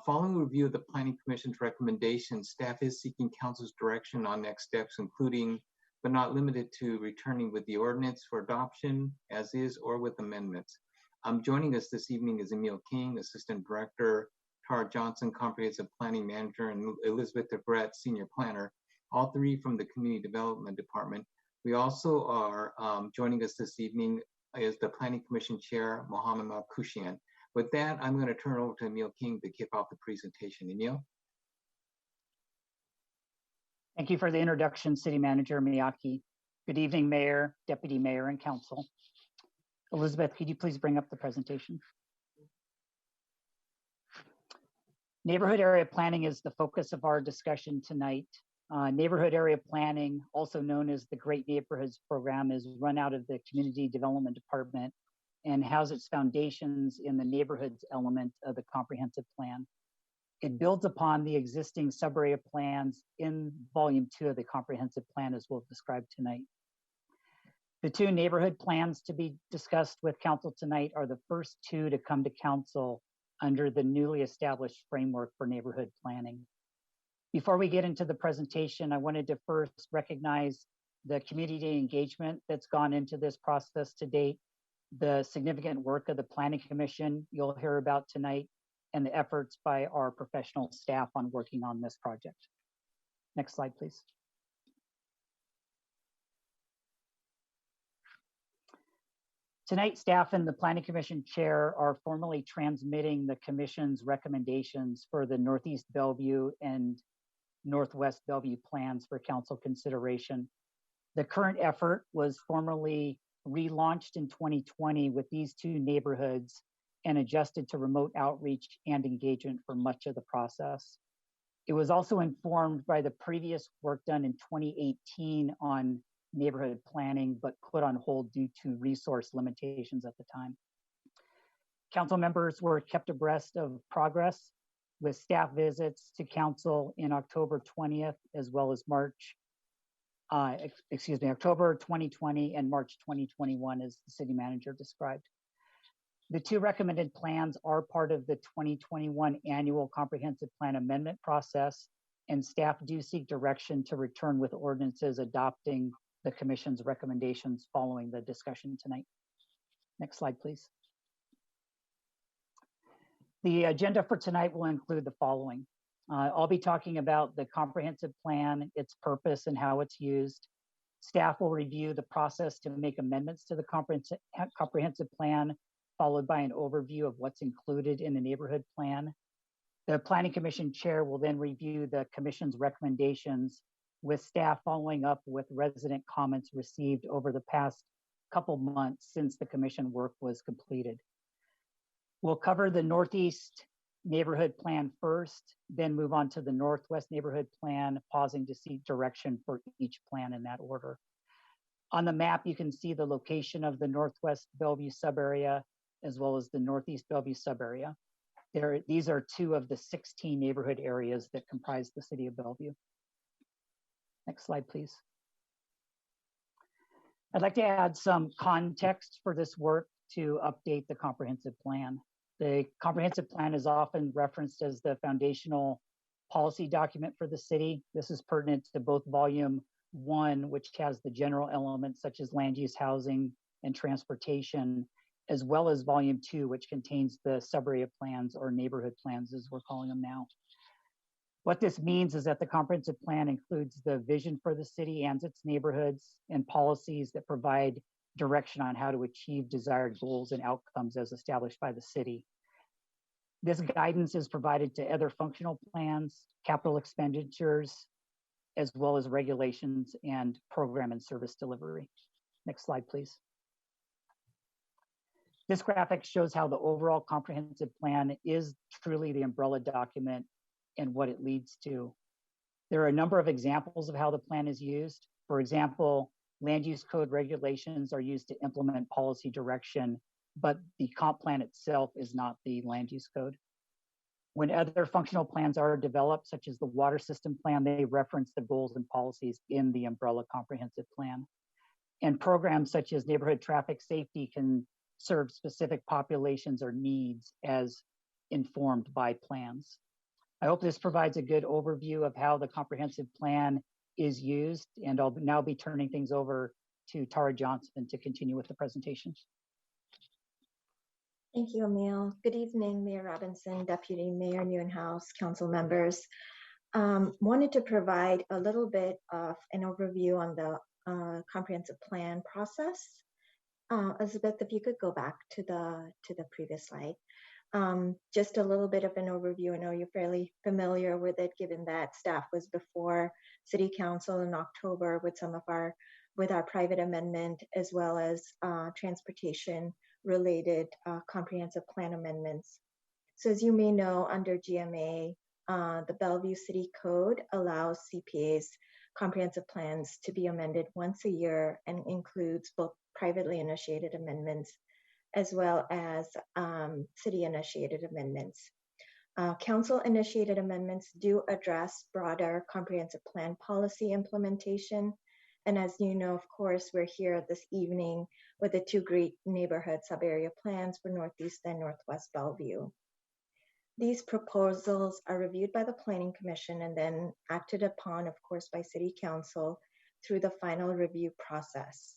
Following a review of the Planning Commission's recommendations, staff is seeking council's direction on next steps, including, but not limited to, returning with the ordinance for adoption as is or with amendments. Joining us this evening is Emil King, Assistant Director, Tara Johnson, Comprehensive Planning Manager, and Elizabeth DeBrett, Senior Planner, all 3 from the Community Development Department. We also are joining us this evening is the Planning Commission Chair, Mohammed Al-Kushian. With that, I'm going to turn it over to Emil King to kick off the presentation. Emil? Thank you for the introduction, City Manager Miyake. Good evening, Mayor, Deputy Mayor, and Council. Elizabeth, could you please bring up the presentation? Neighborhood area planning is the focus of our discussion tonight. Neighborhood area planning, also known as the Great Neighborhoods Program, is run out of the Community Development Department and has its foundations in the neighborhoods element of the comprehensive plan. It builds upon the existing sub-area plans in volume 2 of the comprehensive plan, as we'll describe tonight. The 2 neighborhood plans to be discussed with council tonight are the first 2 to come to council under the newly established framework for neighborhood planning. Before we get into the presentation, I wanted to first recognize the community engagement that's gone into this process to date, the significant work of the Planning Commission you'll hear about tonight, and the efforts by our professional staff on working on this project. Next slide, please. Tonight, staff and the Planning Commission Chair are formally transmitting the Commission's recommendations for the Northeast Bellevue and Northwest Bellevue plans for council consideration. The current effort was formally relaunched in 2020 with these 2 neighborhoods and adjusted to remote outreach and engagement for much of the process. It was also informed by the previous work done in 2018 on neighborhood planning, but put on hold due to resource limitations at the time. Council members were kept abreast of progress with staff visits to council in October 20th, as well as October 2020 and March 2021, as the city manager described. The 2 recommended plans are part of the 2021 annual comprehensive plan amendment process, and staff do seek direction to return with ordinances adopting the commission's recommendations following the discussion tonight. Next slide, please. The agenda for tonight will include the following. I'll be talking about the comprehensive plan, its purpose, and how it's used. Staff will review the process to make amendments to the comprehensive plan, followed by an overview of what's included in the neighborhood plan. The Planning Commission chair will then review the commission's recommendations, with staff following up with resident comments received over the past couple months since the commission work was completed. We'll cover the Northeast neighborhood plan first, then move on to the Northwest neighborhood plan, pausing to seek direction for each plan in that order. On the map, you can see the location of the Northwest Bellevue subarea, as well as the Northeast Bellevue subarea. These are 2 of the 16 neighborhood areas that comprise the city of Bellevue. Next slide, please. I'd like to add some context for this work to update the comprehensive plan. The comprehensive plan is often referenced as the foundational policy document for the city. This is pertinent to both volume 1, which has the general elements such as land use, housing, and transportation, as well as volume 2, which contains the subarea plans or neighborhood plans, as we're calling them now. What this means is that the comprehensive plan includes the vision for the city and its neighborhoods and policies that provide direction on how to achieve desired goals and outcomes as established by the city. This guidance is provided to other functional plans, capital expenditures, as well as regulations and program and service delivery. Next slide, please. This graphic shows how the overall comprehensive plan is truly the umbrella document and what it leads to. There are a number of examples of how the plan is used. For example, land use code regulations are used to implement policy direction, but the comp plan itself is not the land use code. When other functional plans are developed, such as the water system plan, they reference the goals and policies in the umbrella comprehensive plan. And programs such as neighborhood traffic safety can serve specific populations or needs as informed by plans. I hope this provides a good overview of how the comprehensive plan is used, and I'll now be turning things over to Tara Johnson to continue with the presentation. Thank you, Emil. Good evening, Mayor Robinson, Deputy Mayor Newenhouse, council members. Wanted to provide a little bit of an overview on the comprehensive plan process. Elizabeth, if you could go back to the previous slide. Just a little bit of an overview. I know you're fairly familiar with it, given that staff was before City Council in October with our private amendment, as well as transportation related comprehensive plan amendments. So as you may know, under GMA, the Bellevue City Code allows CPA's comprehensive plans to be amended once a year and includes both privately initiated amendments as well as city-initiated amendments. Council-initiated amendments do address broader comprehensive plan policy implementation. And as you know, of course, we're here this evening with the 2 great neighborhood sub-area plans for Northeast and Northwest Bellevue. These proposals are reviewed by the Planning Commission and then acted upon, of course, by City Council through the final review process.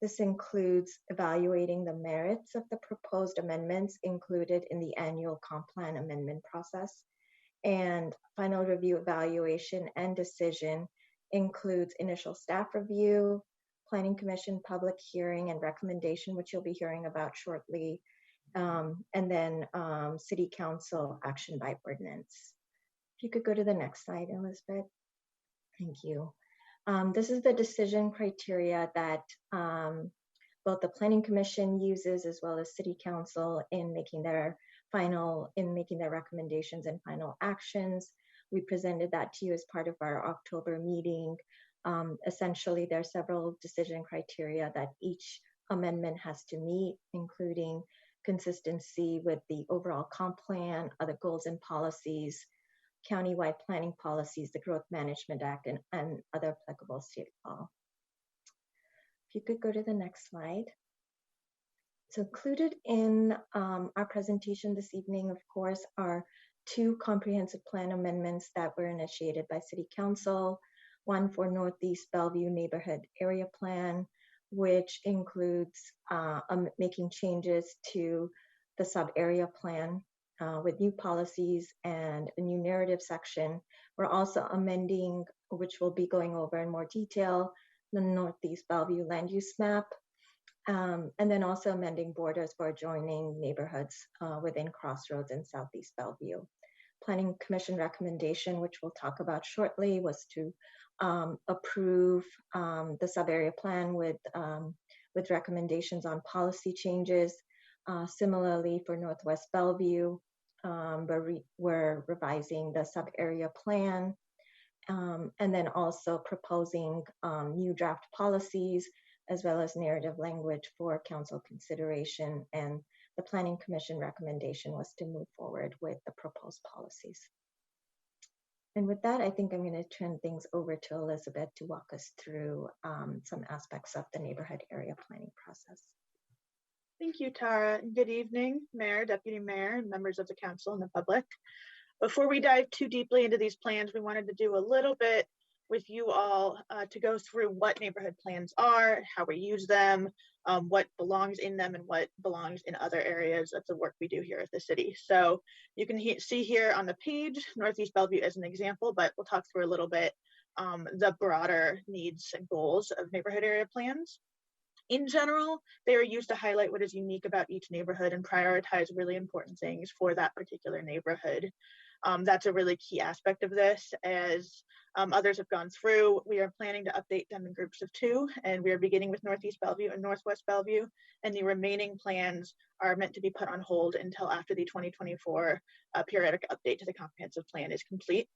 This includes evaluating the merits of the proposed amendments included in the annual comp plan amendment process. And final review, evaluation, and decision includes initial staff review, Planning Commission public hearing and recommendation, which you'll be hearing about shortly, and then City Council action by ordinance. If you could go to the next slide, Elizabeth. Thank you. This is the decision criteria that both the Planning Commission uses as well as City Council in making their recommendations and final actions. We presented that to you as part of our October meeting. Essentially, there are several decision criteria that each amendment has to meet, including consistency with the overall comp plan, other goals and policies, countywide planning policies, the Growth Management Act, and other applicable state law. If you could go to the next slide. So included in our presentation this evening, of course, are 2 comprehensive plan amendments that were initiated by City Council. one for Northeast Bellevue Neighborhood Area Plan, which includes making changes to the sub-area plan with new policies and a new narrative section. We're also amending, which we'll be going over in more detail, the Northeast Bellevue land use map, and then also amending borders for adjoining neighborhoods within Crossroads and Southeast Bellevue. Planning Commission recommendation, which we'll talk about shortly, was to approve the sub-area plan with recommendations on policy changes. Similarly, for Northwest Bellevue, we're revising the sub-area plan, and then also proposing new draft policies as well as narrative language for council consideration. And the Planning Commission recommendation was to move forward with the proposed policies. And with that, I think I'm going to turn things over to Elizabeth to walk us through some aspects of the neighborhood area planning process. Thank you, Tara. Good evening, Mayor, Deputy Mayor, and members of the council and the public. Before we dive too deeply into these plans, we wanted to do a little bit with you all to go through what neighborhood plans are, how we use them, what belongs in them, and what belongs in other areas of the work we do here at the city. So you can see here on the page, Northeast Bellevue as an example, but we'll talk through a little bit the broader needs and goals of neighborhood area plans. In general, they are used to highlight what is unique about each neighborhood and prioritize really important things for that particular neighborhood. That's a really key aspect of this. As others have gone through, we are planning to update them in groups of 2, and we are beginning with Northeast Bellevue and Northwest Bellevue, and the remaining plans are meant to be put on hold until after the 2024 periodic update to the comprehensive plan is complete.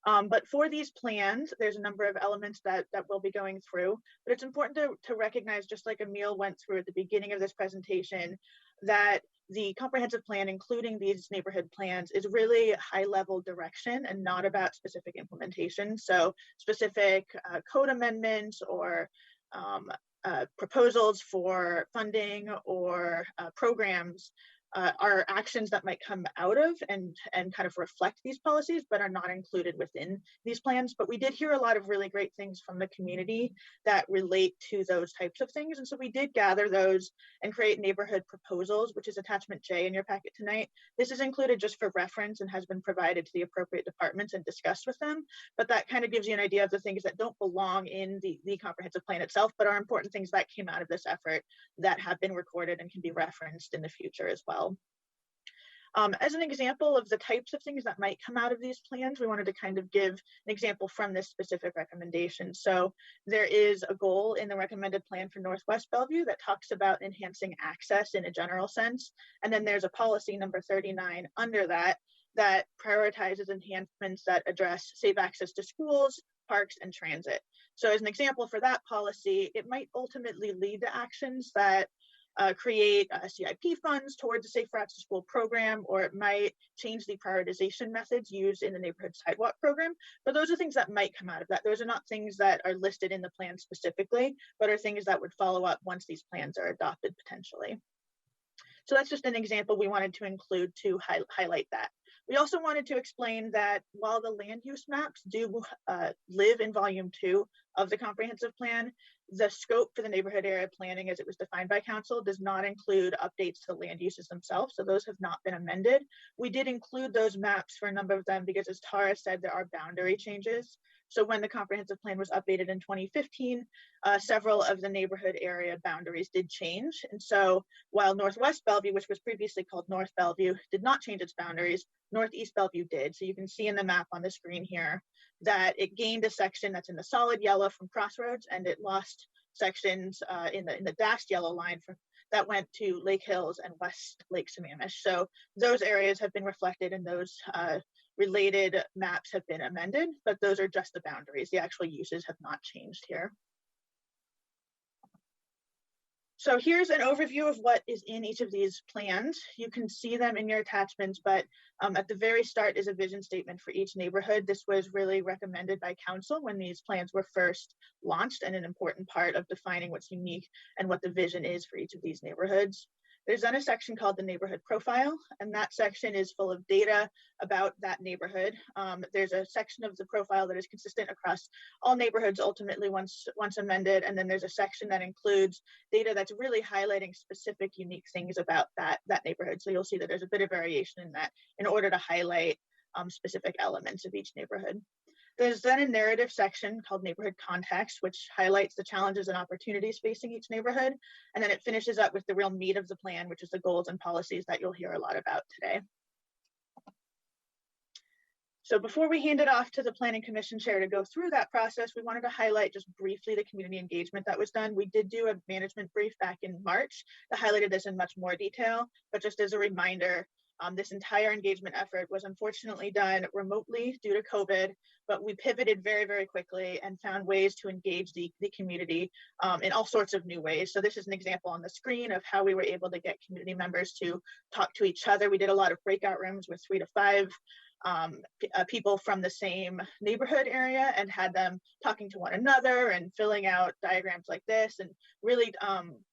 But for these plans, there's a number of elements that we'll be going through, but it's important to recognize, just like Emil went through at the beginning of this presentation, that the comprehensive plan, including these neighborhood plans, is really high-level direction and not about specific implementation. So specific code amendments or proposals for funding or programs are actions that might come out of and kind of reflect these policies, but are not included within these plans. But we did hear a lot of really great things from the community that relate to those types of things. And so we did gather those and create neighborhood proposals, which is attachment J in your packet tonight. This is included just for reference and has been provided to the appropriate departments and discussed with them. But that kind of gives you an idea of the things that don't belong in the comprehensive plan itself, but are important things that came out of this effort that have been recorded and can be referenced in the future as well. As an example of the types of things that might come out of these plans, we wanted to kind of give an example from this specific recommendation. So there is a goal in the recommended plan for Northwest Bellevue that talks about enhancing access in a general sense. And then there's a policy number 39 under that prioritizes enhancements that address safe access to schools, parks, and transit. So as an example for that policy, it might ultimately lead to actions that create CIP funds towards a Safe Routes to School program, or it might change the prioritization methods used in the neighborhood sidewalk program. But those are things that might come out of that. Those are not things that are listed in the plan specifically, but are things that would follow up once these plans are adopted potentially. So that's just an example we wanted to include to highlight that. We also wanted to explain that while the land use maps do live in volume 2 of the comprehensive plan, the scope for the neighborhood area planning as it was defined by council does not include updates to the land uses themselves. So those have not been amended. We did include those maps for a number of them because, as Tara said, there are boundary changes. So when the comprehensive plan was updated in 2015, several of the neighborhood area boundaries did change. And so while Northwest Bellevue, which was previously called North Bellevue, did not change its boundaries, Northeast Bellevue did. So you can see in the map on the screen here that it gained a section that's in the solid yellow from Crossroads, and it lost sections in the dashed yellow line that went to Lake Hills and West Lake Sammamish. So those areas have been reflected, and those related maps have been amended, but those are just the boundaries. The actual uses have not changed here. So here's an overview of what is in each of these plans. You can see them in your attachments, but at the very start is a vision statement for each neighborhood. This was really recommended by council when these plans were first launched, and an important part of defining what's unique and what the vision is for each of these neighborhoods. There's then a section called the neighborhood profile, and that section is full of data about that neighborhood. There's a section of the profile that is consistent across all neighborhoods ultimately once amended, and then there's a section that includes data that's really highlighting specific unique things about that neighborhood. So you'll see that there's a bit of variation in that in order to highlight specific elements of each neighborhood. There's then a narrative section called neighborhood context, which highlights the challenges and opportunities facing each neighborhood. And then it finishes up with the real meat of the plan, which is the goals and policies that you'll hear a lot about today. So before we hand it off to the Planning Commission Chair to go through that process, we wanted to highlight just briefly the community engagement that was done. We did do a management brief back in March that highlighted this in much more detail, but just as a reminder, this entire engagement effort was unfortunately done remotely due to COVID, but we pivoted very, very quickly and found ways to engage the community in all sorts of new ways. So this is an example on the screen of how we were able to get community members to talk to each other. We did a lot of breakout rooms with 3 to 5 people from the same neighborhood area and had them talking to one another and filling out diagrams like this and really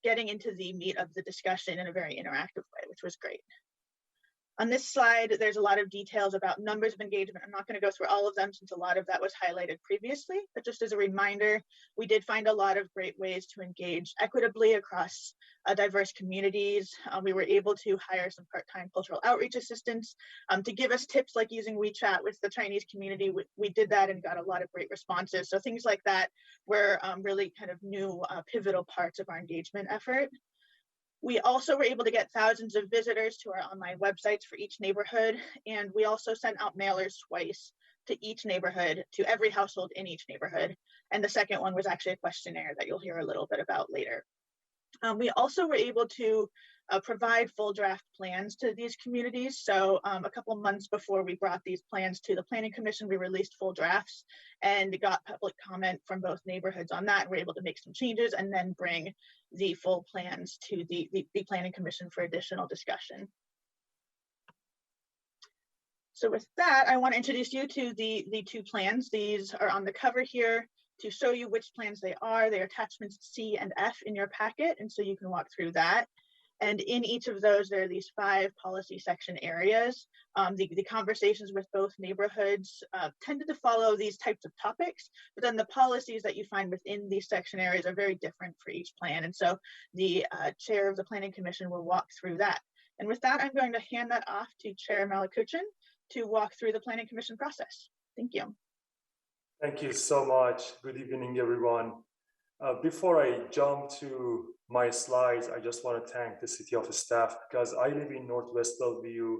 getting into the meat of the discussion in a very interactive way, which was great. On this slide, there's a lot of details about numbers of engagement. I'm not going to go through all of them since a lot of that was highlighted previously, but just as a reminder, we did find a lot of great ways to engage equitably across diverse communities. We were able to hire some part-time cultural outreach assistants to give us tips like using WeChat with the Chinese community. We did that and got a lot of great responses. So things like that were really kind of new pivotal parts of our engagement effort. We also were able to get thousands of visitors to our online websites for each neighborhood, and we also sent out mailers twice to each neighborhood, to every household in each neighborhood. And the second one was actually a questionnaire that you'll hear a little bit about later. We also were able to provide full draft plans to these communities. So a couple months before we brought these plans to the Planning Commission, we released full drafts and got public comment from both neighborhoods on that. We're able to make some changes and then bring the full plans to the Planning Commission for additional discussion. So with that, I want to introduce you to the 2 plans. These are on the cover here to show you which plans they are. They are attachments C and F in your packet, and so you can walk through that. And in each of those, there are these 5 policy section areas. The conversations with both neighborhoods tended to follow these types of topics, but then the policies that you find within these section areas are very different for each plan. And so the chair of the Planning Commission will walk through that. And with that, I'm going to hand that off to Chair Malakuchin to walk through the Planning Commission process. Thank you. Thank you so much. Good evening, everyone. Before I jump to my slides, I just want to thank the city office staff because I live in Northwest Bellevue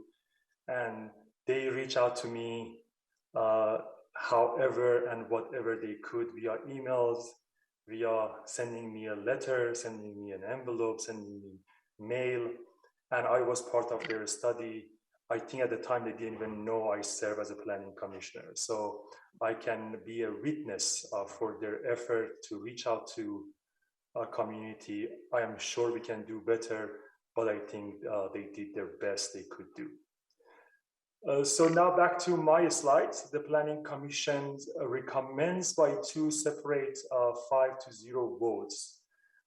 and they reach out to me however and whatever they could via emails, via sending me a letter, sending me an envelope, sending me mail, and I was part of their study. I think at the time they didn't even know I serve as a planning commissioner. So I can be a witness for their effort to reach out to a community. I am sure we can do better, but I think they did their best they could do. So now back to my slides. The Planning Commission recommends by 2 separate 5-0 votes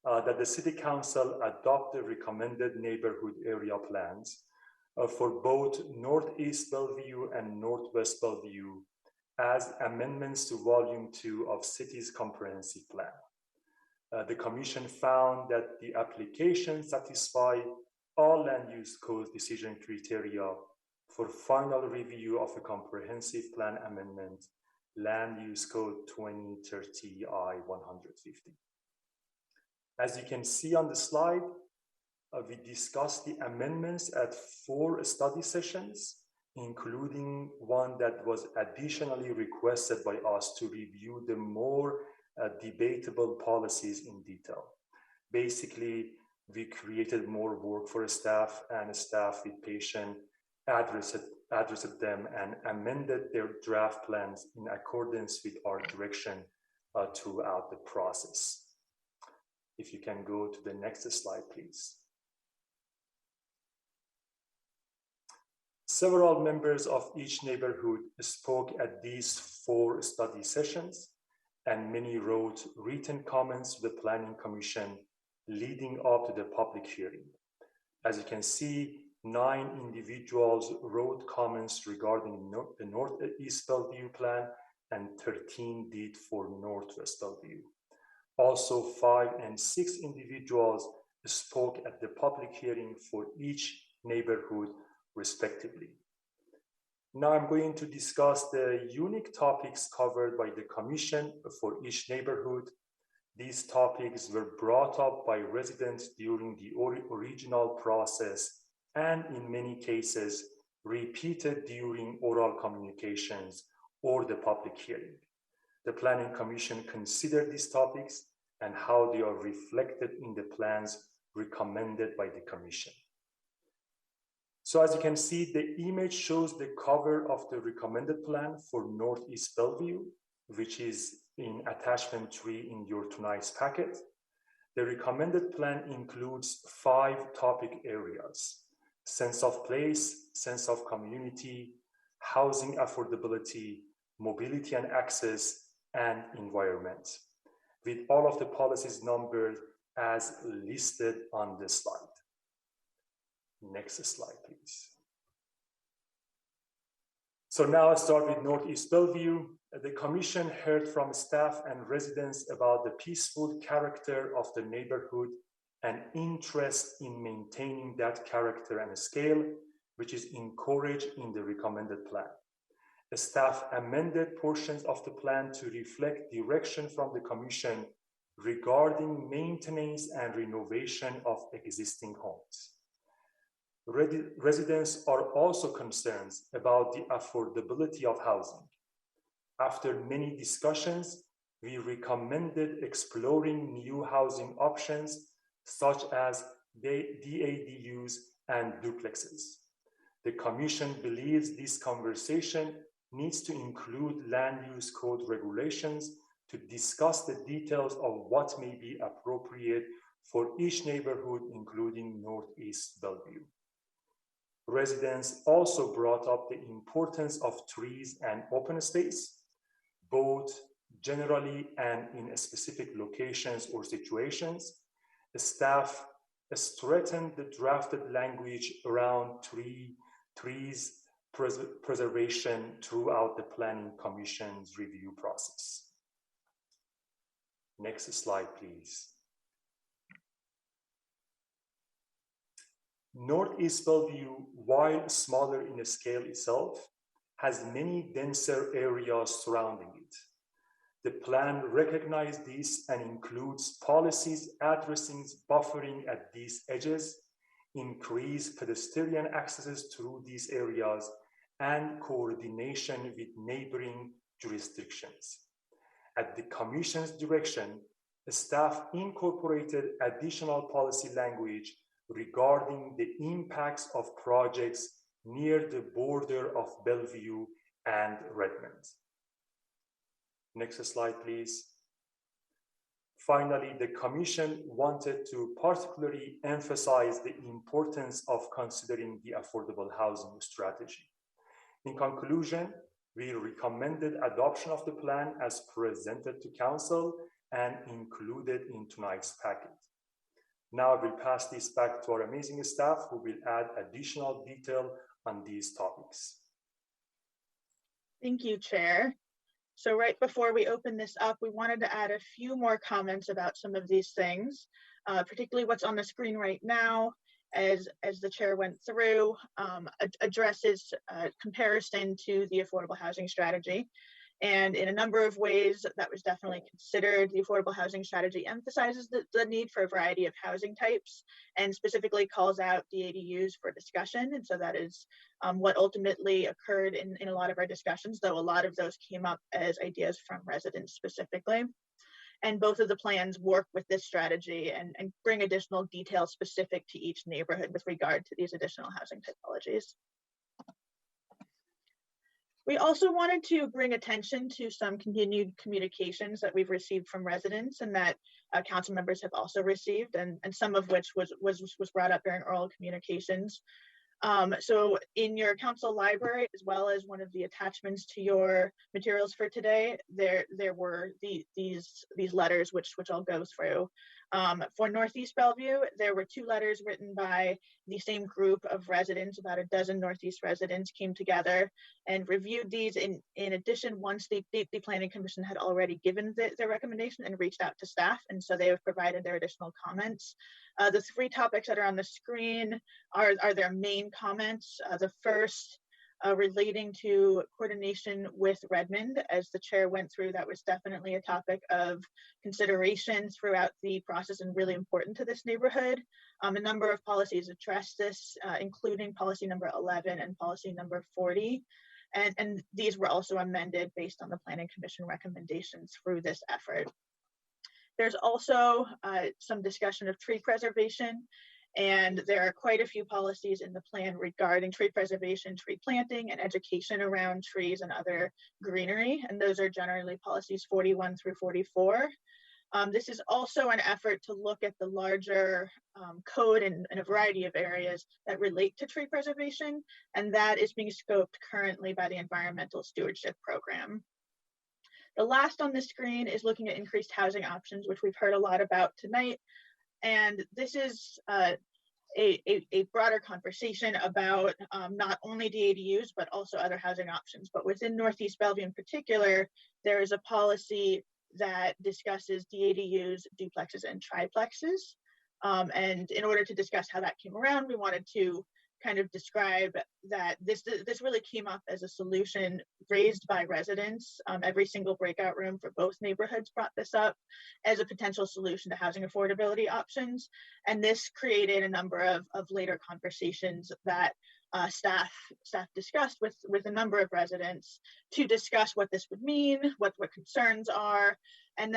that the City Council adopt the recommended neighborhood area plans for both Northeast Bellevue and Northwest Bellevue as amendments to Volume 2 of City's Comprehensive Plan. The Commission found that the application satisfied all land use code decision criteria for final review of a comprehensive plan amendment, Land Use Code 2030 I-150. As you can see on the slide, we discussed the amendments at 4 study sessions, including one that was additionally requested by us to review the more debatable policies in detail. Basically, we created more work for staff, and staff with patient addressed them and amended their draft plans in accordance with our direction throughout the process. If you can go to the next slide, please. Several members of each neighborhood spoke at these 4 study sessions, and many wrote written comments to the Planning Commission leading up to the public hearing. As you can see, 9 individuals wrote comments regarding the Northeast Bellevue plan and 13 did for Northwest Bellevue. Also, 5 and 6 individuals spoke at the public hearing for each neighborhood respectively. Now I'm going to discuss the unique topics covered by the Commission for each neighborhood. These topics were brought up by residents during the original process and in many cases repeated during oral communications or the public hearing. The Planning Commission considered these topics and how they are reflected in the plans recommended by the Commission. So as you can see, the image shows the cover of the recommended plan for Northeast Bellevue, which is in attachment 3 in your tonight's packet. The recommended plan includes 5 topic areas: sense of place, sense of community, housing affordability, mobility and access, and environment, with all of the policies numbered as listed on the slide. Next slide, please. So now I start with Northeast Bellevue. The Commission heard from staff and residents about the peaceful character of the neighborhood and interest in maintaining that character and scale, which is encouraged in the recommended plan. The staff amended portions of the plan to reflect direction from the Commission regarding maintenance and renovation of existing homes. Residents are also concerned about the affordability of housing. After many discussions, we recommended exploring new housing options such as DADUs and duplexes. The Commission believes this conversation needs to include land use code regulations to discuss the details of what may be appropriate for each neighborhood, including Northeast Bellevue. Residents also brought up the importance of trees and open space, both generally and in specific locations or situations. The staff strengthened the drafted language around trees preservation throughout the Planning Commission's review process. Next slide, please. Northeast Bellevue, while smaller in scale itself, has many denser areas surrounding it. The plan recognizes this and includes policies addressing buffering at these edges, increase pedestrian accesses through these areas, and coordination with neighboring jurisdictions. At the Commission's direction, the staff incorporated additional policy language regarding the impacts of projects near the border of Bellevue and Redmond. Next slide, please. Finally, the Commission wanted to particularly emphasize the importance of considering the affordable housing strategy. In conclusion, we recommended adoption of the plan as presented to Council and included in tonight's packet. Now I will pass this back to our amazing staff who will add additional detail on these topics. Thank you, Chair. So right before we open this up, we wanted to add a few more comments about some of these things, particularly what's on the screen right now, as the Chair went through, addresses comparison to the affordable housing strategy. And in a number of ways, that was definitely considered. The affordable housing strategy emphasizes the need for a variety of housing types and specifically calls out DADUs for discussion. And so that is what ultimately occurred in a lot of our discussions, though a lot of those came up as ideas from residents specifically. And both of the plans work with this strategy and bring additional details specific to each neighborhood with regard to these additional housing typologies. We also wanted to bring attention to some continued communications that we've received from residents and that council members have also received, and some of which was brought up during oral communications. So in your council library, as well as one of the attachments to your materials for today, there were these letters which I'll go through. For Northeast Bellevue, there were 2 letters written by the same group of residents. About a dozen Northeast residents came together and reviewed these. In addition, once the Planning Commission had already given their recommendation and reached out to staff, and so they have provided their additional comments. The 3 topics that are on the screen are their main comments. The first, relating to coordination with Redmond. As the chair went through, that was definitely a topic of consideration throughout the process and really important to this neighborhood. A number of policies address this, including policy number 11 and policy number 40. And these were also amended based on the Planning Commission recommendations through this effort. There's also some discussion of tree preservation. And there are quite a few policies in the plan regarding tree preservation, tree planting, and education around trees and other greenery. And those are generally policies 41 through 44. This is also an effort to look at the larger code in a variety of areas that relate to tree preservation. And that is being scoped currently by the Environmental Stewardship Program. The last on the screen is looking at increased housing options, which we've heard a lot about tonight. And this is a broader conversation about not only DADUs, but also other housing options. But within Northeast Bellevue in particular, there is a policy that discusses DADUs, duplexes, and triplexes. And in order to discuss how that came around, we wanted to kind of describe that this really came up as a solution raised by residents. Every single breakout room for both neighborhoods brought this up as a potential solution to housing affordability options. And this created a number of later conversations that staff discussed with a number of residents to discuss what this would mean, what concerns are. And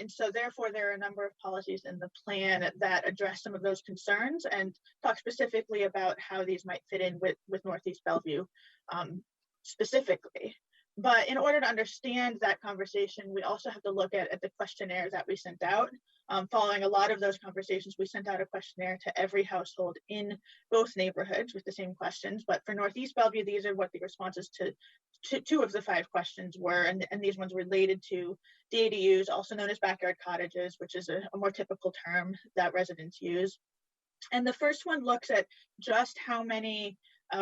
so therefore there are a number of policies in the plan that address some of those concerns and talk specifically about how these might fit in with Northeast Bellevue specifically. But in order to understand that conversation, we also have to look at the questionnaire that we sent out. Following a lot of those conversations, we sent out a questionnaire to every household in both neighborhoods with the same questions. But for Northeast Bellevue, these are what the responses to 2 of the 5 questions were. And these ones related to DADUs, also known as backyard cottages, which is a more typical term that residents use. And the first one looks at just how many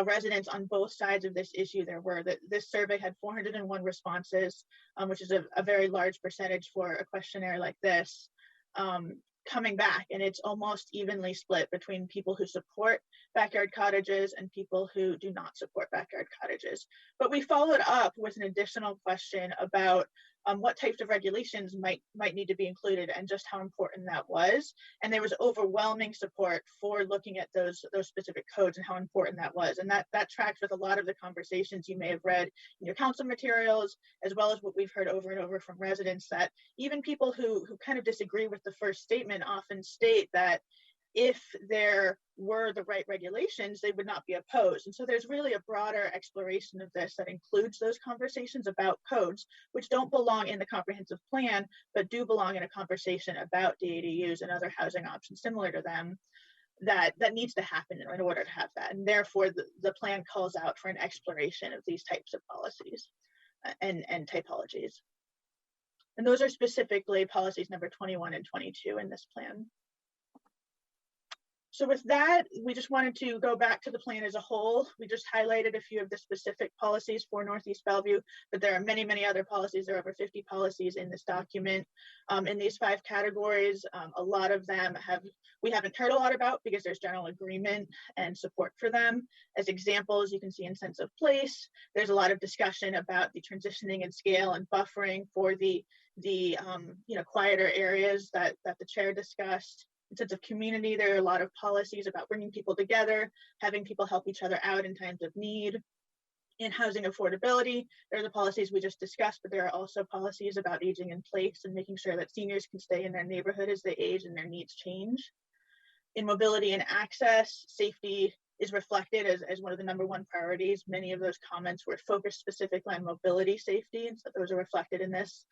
residents on both sides of this issue there were. This survey had 401 responses, which is a very large percentage for a questionnaire like this, coming back. And it's almost evenly split between people who support backyard cottages and people who do not support backyard cottages. But we followed up with an additional question about what types of regulations might need to be included and just how important that was. And there was overwhelming support for looking at those specific codes and how important that was. And that tracks with a lot of the conversations you may have read in your council materials, as well as what we've heard over and over from residents, that even people who kind of disagree with the first statement often state that if there were the right regulations, they would not be opposed. And so there's really a broader exploration of this that includes those conversations about codes, which don't belong in the comprehensive plan, but do belong in a conversation about DADUs and other housing options similar to them that needs to happen in order to have that. And therefore, the plan calls out for an exploration of these types of policies and typologies. And those are specifically policies number 21 and 22 in this plan. So with that, we just wanted to go back to the plan as a whole. We just highlighted a few of the specific policies for Northeast Bellevue, but there are many, many other policies. There are over 50 policies in this document. In these 5 categories, a lot of them we haven't heard a lot about because there's general agreement and support for them. As examples, you can see in sense of place, there's a lot of discussion about the transitioning and scale and buffering for the quieter areas that the chair discussed. In sense of community, there are a lot of policies about bringing people together, having people help each other out in times of need. In housing affordability, there are the policies we just discussed, but there are also policies about aging in place and making sure that seniors can stay in their neighborhood as they age and their needs change. In mobility and access, safety is reflected as one of the #1 priorities. Many of those comments were focused specifically on mobility safety, and so those are reflected in this.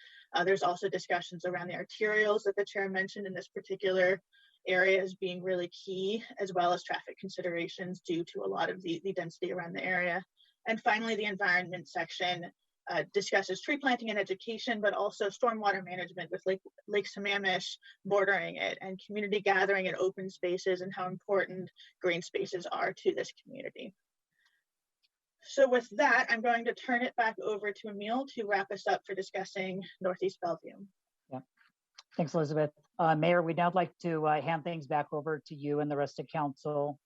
There's also discussions around the arterials that the chair mentioned in this particular area as being really key, as well as traffic considerations due to a lot of the density around the area. And finally, the environment section discusses tree planting and education, but also stormwater management with Lake Sammamish bordering it, and community gathering in open spaces and how important green spaces are to this community. So with that, I'm going to turn it back over to Emil to wrap us up for discussing Northeast Bellevue. Yeah, thanks, Elizabeth. Mayor, we'd now like to hand things back over to you and the rest of council.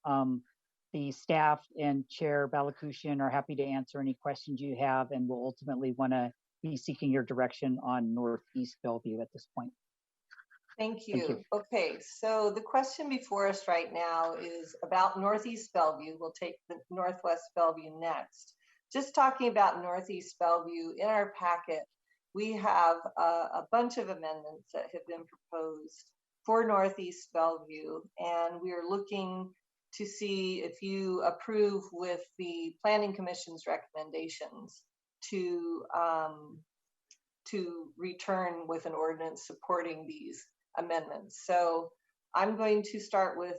The staff and Chair Balakushian are happy to answer any questions you have, and will ultimately want to be seeking your direction on Northeast Bellevue at this point. Thank you. Okay, so the question before us right now is about Northeast Bellevue. We'll take the Northwest Bellevue next. Just talking about Northeast Bellevue, in our packet, we have a bunch of amendments that have been proposed for Northeast Bellevue, and we are looking to see if you approve with the Planning Commission's recommendations to return with an ordinance supporting these amendments. So I'm going to start with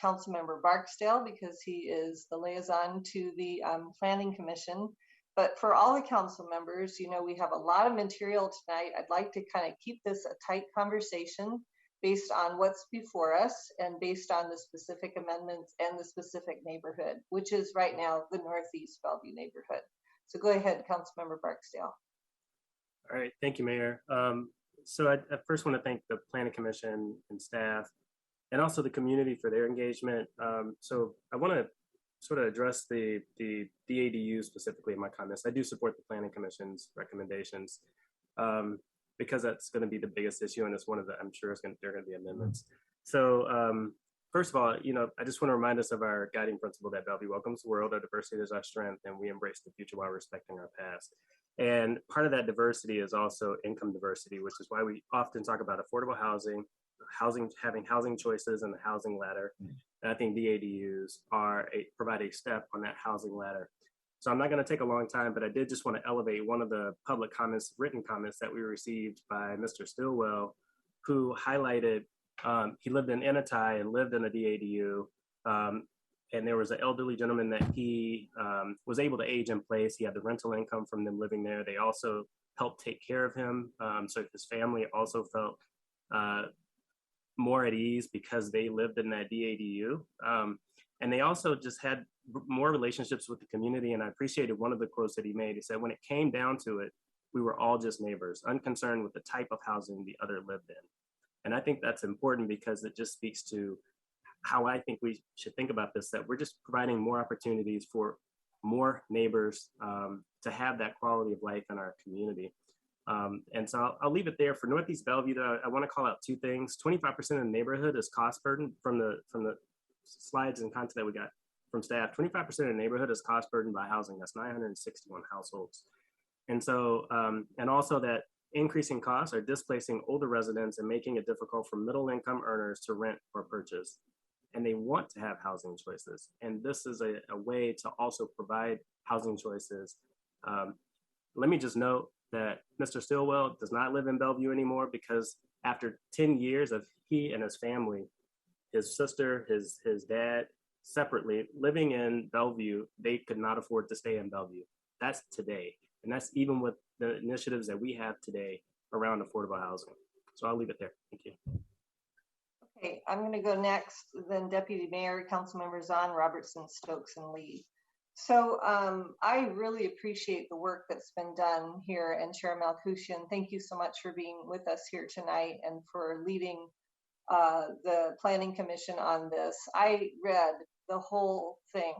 Councilmember Barksdale, because he is the liaison to the Planning Commission. But for all the council members, you know, we have a lot of material tonight. I'd like to kind of keep this a tight conversation based on what's before us and based on the specific amendments and the specific neighborhood, which is right now the Northeast Bellevue neighborhood. So go ahead, Councilmember Barksdale. All right, thank you, Mayor. So I first want to thank the Planning Commission and staff, and also the community for their engagement. So I want to sort of address the DADU specifically in my comments. I do support the Planning Commission's recommendations because that's going to be the biggest issue, and it's one of the, I'm sure there are going to be amendments. So first of all, you know, I just want to remind us of our guiding principle that Bellevue welcomes the world, our diversity is our strength, and we embrace the future while respecting our past. And part of that diversity is also income diversity, which is why we often talk about affordable housing, having housing choices and the housing ladder. And I think DADUs provide a step on that housing ladder. So I'm not going to take a long time, but I did just want to elevate one of the public comments, written comments that we received by Mr. Stillwell, who highlighted he lived in Enitai and lived in a DADU. And there was an elderly gentleman that he was able to age in place. He had the rental income from them living there. They also helped take care of him. So his family also felt more at ease because they lived in that DADU. And they also just had more relationships with the community. And I appreciated one of the quotes that he made. He said, when it came down to it, we were all just neighbors, unconcerned with the type of housing the other lived in. And I think that's important because it just speaks to how I think we should think about this, that we're just providing more opportunities for more neighbors to have that quality of life in our community. And so I'll leave it there. For Northeast Bellevue, though, I want to call out two things. 25% of the neighborhood is cost burden. From the slides and content that we got from staff, 25% of the neighborhood is cost burdened by housing. That's 961 households. And so, and also that increasing costs are displacing older residents and making it difficult for middle income earners to rent or purchase. And they want to have housing choices. And this is a way to also provide housing choices. Let me just note that Mr. Stillwell does not live in Bellevue anymore because after 10 years of he and his family, his sister, his dad, separately living in Bellevue, they could not afford to stay in Bellevue. That's today. And that's even with the initiatives that we have today around affordable housing. So I'll leave it there. Thank you. Okay, I'm going to go next, then Deputy Mayor, Council Members on Robertson, Stokes, and Lee. So I really appreciate the work that's been done here, and Chair Malkushian, thank you so much for being with us here tonight and for leading the Planning Commission on this. I read the whole thing,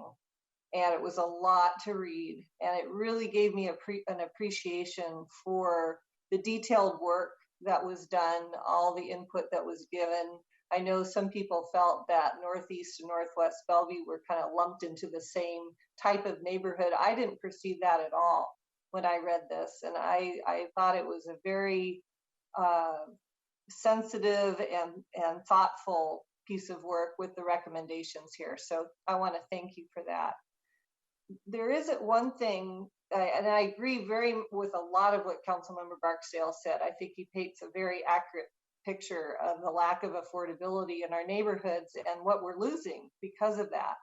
and it was a lot to read, and it really gave me an appreciation for the detailed work that was done, all the input that was given. I know some people felt that Northeast and Northwest Bellevue were kind of lumped into the same type of neighborhood. I didn't perceive that at all when I read this. And I thought it was a very sensitive and thoughtful piece of work with the recommendations here. So I want to thank you for that. There isn't one thing, and I agree with a lot of what Councilmember Barksdale said. I think he paints a very accurate picture of the lack of affordability in our neighborhoods and what we're losing because of that.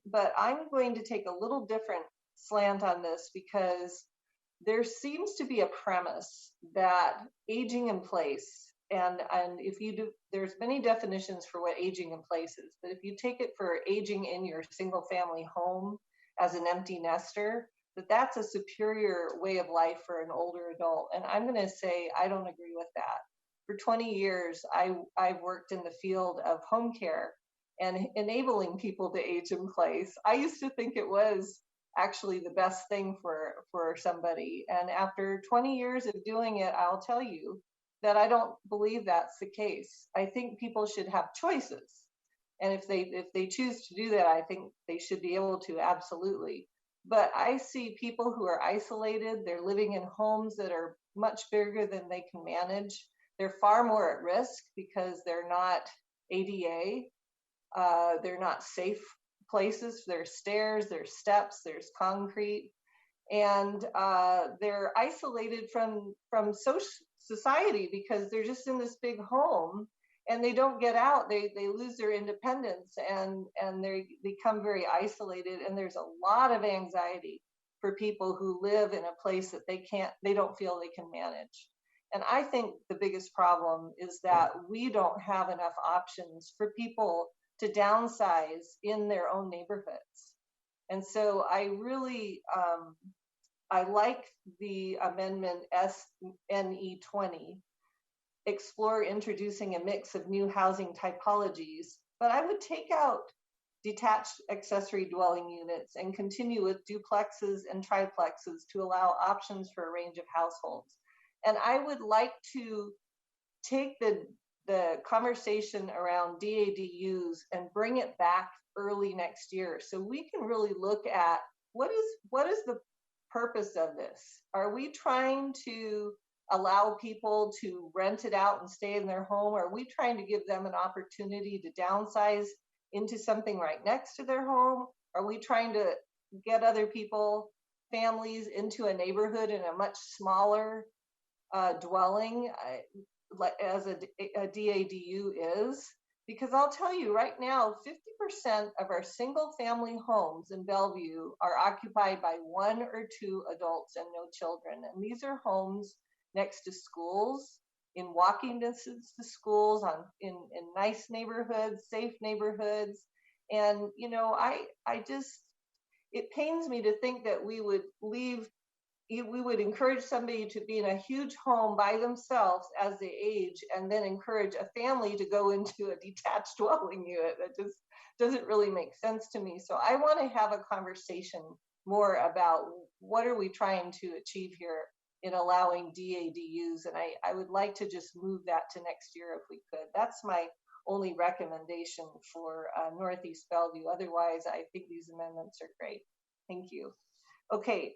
But I'm going to take a little different slant on this because there seems to be a premise that aging in place, and if you do, there's many definitions for what aging in place is, but if you take it for aging in your single family home as an empty nester, that's a superior way of life for an older adult. And I'm going to say I don't agree with that. For 20 years, I've worked in the field of home care and enabling people to age in place. I used to think it was actually the best thing for somebody. And after 20 years of doing it, I'll tell you that I don't believe that's the case. I think people should have choices. And if they choose to do that, I think they should be able to, absolutely. But I see people who are isolated, they're living in homes that are much bigger than they can manage. They're far more at risk because they're not ADA, they're not safe places. There's stairs, there's steps, there's concrete, and they're isolated from society because they're just in this big home and they don't get out. They lose their independence and they become very isolated. And there's a lot of anxiety for people who live in a place that they don't feel they can manage. And I think the biggest problem is that we don't have enough options for people to downsize in their own neighborhoods. And so I really, I like the amendment SNE20, explore introducing a mix of new housing typologies, but I would take out detached accessory dwelling units and continue with duplexes and triplexes to allow options for a range of households. And I would like to take the conversation around DADUs and bring it back early next year so we can really look at what is the purpose of this. Are we trying to allow people to rent it out and stay in their home? Are we trying to give them an opportunity to downsize into something right next to their home? Are we trying to get other people, families, into a neighborhood in a much smaller dwelling as a DADU is? Because I'll tell you right now, 50% of our single family homes in Bellevue are occupied by 1 or 2 adults and no children. And these are homes next to schools, in walking distance to schools, in nice neighborhoods, safe neighborhoods. And, you know, it pains me to think that we would encourage somebody to be in a huge home by themselves as they age and then encourage a family to go into a detached dwelling unit. That just doesn't really make sense to me. So I want to have a conversation more about what are we trying to achieve here in allowing DADUs. And I would like to just move that to next year if we could. That's my only recommendation for Northeast Bellevue. Otherwise, I think these amendments are great. Thank you. Okay,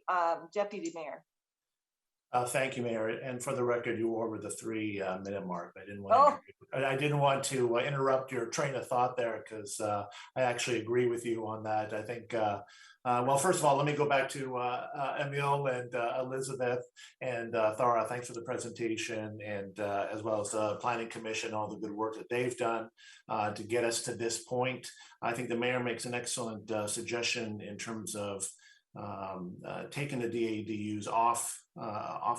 Deputy Mayor. Thank you, Mayor. And for the record, you were over the 3-minute mark. I didn't want to interrupt your train of thought there because I actually agree with you on that. I think, well, first of all, let me go back to Emil and Elizabeth and Thara. Thanks for the presentation, and as well as the Planning Commission, all the good work that they've done to get us to this point. I think the mayor makes an excellent suggestion in terms of taking the DADUs off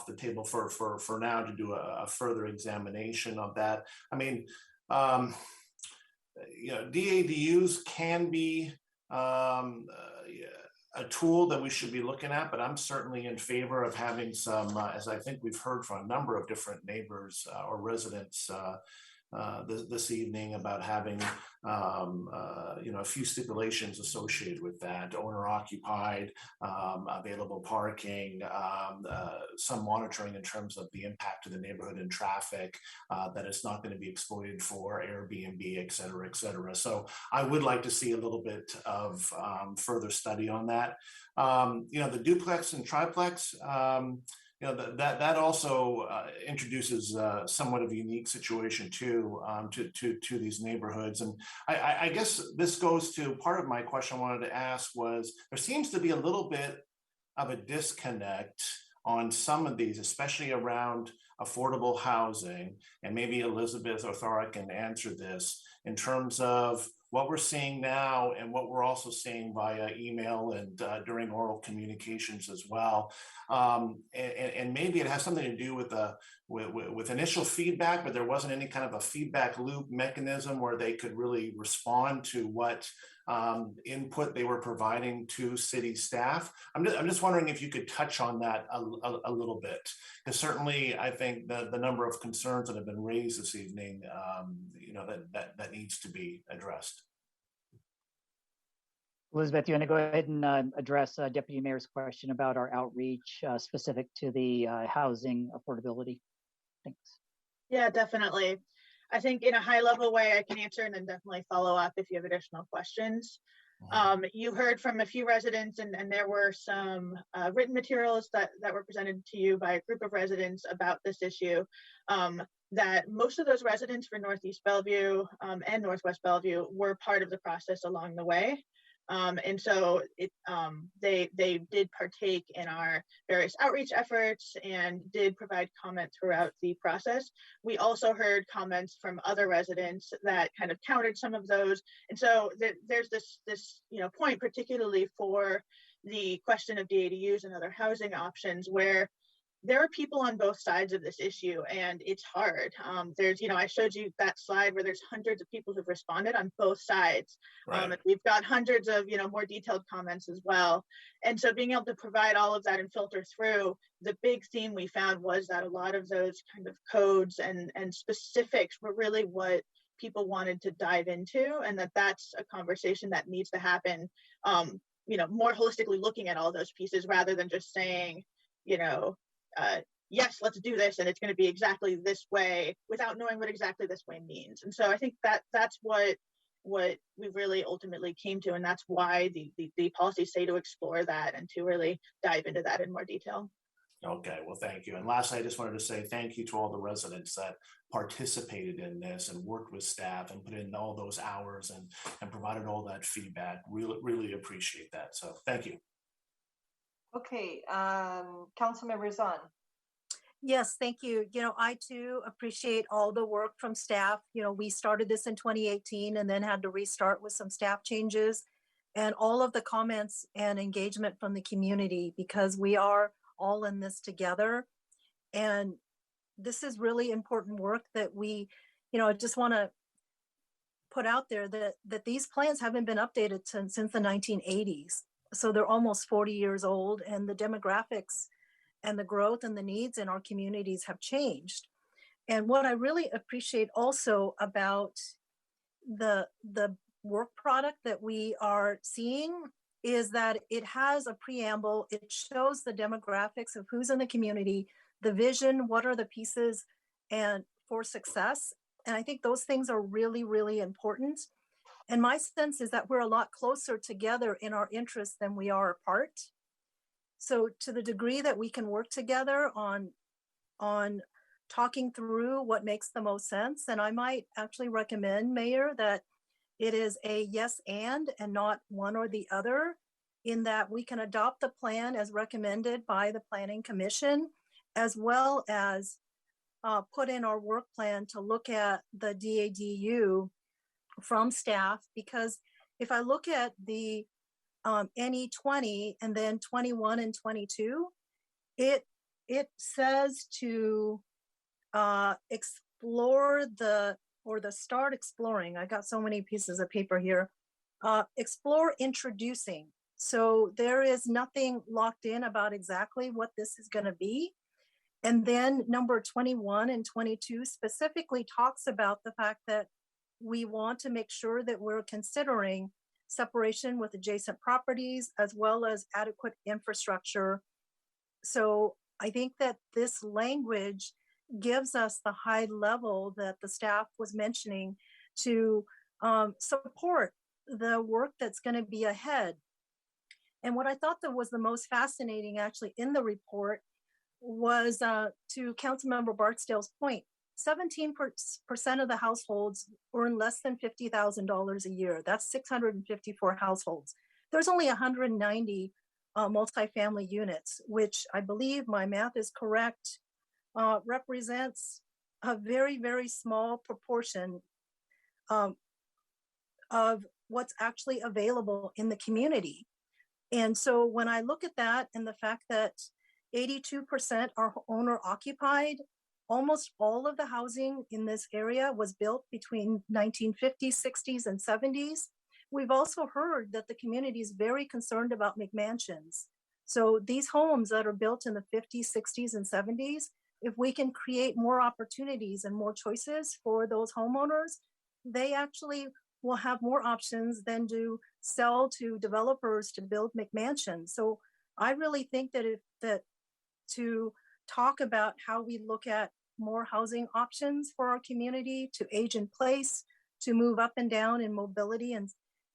the table for now to do a further examination of that. I mean, you know, DADUs can be a tool that we should be looking at, but I'm certainly in favor of having some, as I think we've heard from a number of different neighbors or residents this evening, about having you know, a few stipulations associated with that: owner occupied, available parking, some monitoring in terms of the impact to the neighborhood and traffic, that it's not going to be exploited for Airbnb, et cetera, et cetera. So I would like to see a little bit of further study on that. You know, the duplex and triplex, you know, that also introduces somewhat of a unique situation too, to these neighborhoods. And I guess this goes to part of my question I wanted to ask was, there seems to be a little bit of a disconnect on some of these, especially around affordable housing. And maybe Elizabeth or Thara can answer this in terms of what we're seeing now and what we're also seeing via email and during oral communications as well. And maybe it has something to do with initial feedback, but there wasn't any kind of a feedback loop mechanism where they could really respond to what input they were providing to city staff. I'm just wondering if you could touch on that a little bit, because certainly I think the number of concerns that have been raised this evening, that needs to be addressed. Elizabeth, you want to go ahead and address Deputy Mayor's question about our outreach specific to the housing affordability? Thanks. Yeah, definitely. I think in a high level way, I can answer and then definitely follow up if you have additional questions. You heard from a few residents and there were some written materials that were presented to you by a group of residents about this issue. That most of those residents for Northeast Bellevue and Northwest Bellevue were part of the process along the way. And so they did partake in our various outreach efforts and did provide comment throughout the process. We also heard comments from other residents that kind of countered some of those. And so there's this point, particularly for the question of DADUs and other housing options, where there are people on both sides of this issue and it's hard. There's, I showed you that slide where there's hundreds of people who've responded on both sides. Right. And we've got hundreds of, more detailed comments as well. And so being able to provide all of that and filter through, the big theme we found was that a lot of those kind of codes and specifics were really what people wanted to dive into, and that's a conversation that needs to happen, more holistically looking at all those pieces rather than just saying, yes, let's do this, and it's going to be exactly this way without knowing what exactly this way means. And so I think that's what we really ultimately came to, and that's why the policies say to explore that and to really dive into that in more detail. Okay, well, thank you. And lastly, I just wanted to say thank you to all the residents that participated in this and worked with staff and put in all those hours and provided all that feedback. Really appreciate that. So thank you. Okay, Councilmember Zahn. Yes, thank you. I too appreciate all the work from staff. We started this in 2018 and then had to restart with some staff changes, and all of the comments and engagement from the community, because we are all in this together. And this is really important work that we, I just want to put out there that these plans haven't been updated since the 1980s. So they're almost 40 years old, and the demographics and the growth and the needs in our communities have changed. And what I really appreciate also about the work product that we are seeing is that it has a preamble. It shows the demographics of who's in the community, the vision, what are the pieces and for success. And I think those things are really, really important. And my sense is that we're a lot closer together in our interests than we are apart. So to the degree that we can work together on talking through what makes the most sense, and I might actually recommend, Mayor, that it is a yes and not one or the other, in that we can adopt the plan as recommended by the Planning Commission, as well as put in our work plan to look at the DADU from staff. Because if I look at the NE 20 and then 21 and 22, it says to explore start exploring. I got so many pieces of paper here. Explore introducing. So there is nothing locked in about exactly what this is going to be. And then number 21 and 22 specifically talks about the fact that we want to make sure that we're considering separation with adjacent properties as well as adequate infrastructure. So I think that this language gives us the high level that the staff was mentioning to support the work that's going to be ahead. And what I thought that was the most fascinating actually in the report was to Councilmember Barksdale's point, 17% of the households earn less than $50,000 a year. That's 654 households. There's only 190 multifamily units, which I believe my math is correct, represents a very, very small proportion of what's actually available in the community. And so when I look at that and the fact that 82% are owner occupied, almost all of the housing in this area was built between 1950s, 60s, and 70s. We've also heard that the community is very concerned about McMansions. So these homes that are built in the 50s, 60s, and 70s, if we can create more opportunities and more choices for those homeowners, they actually will have more options than to sell to developers to build McMansions. So I really think that to talk about how we look at more housing options for our community, to age in place, to move up and down in mobility, and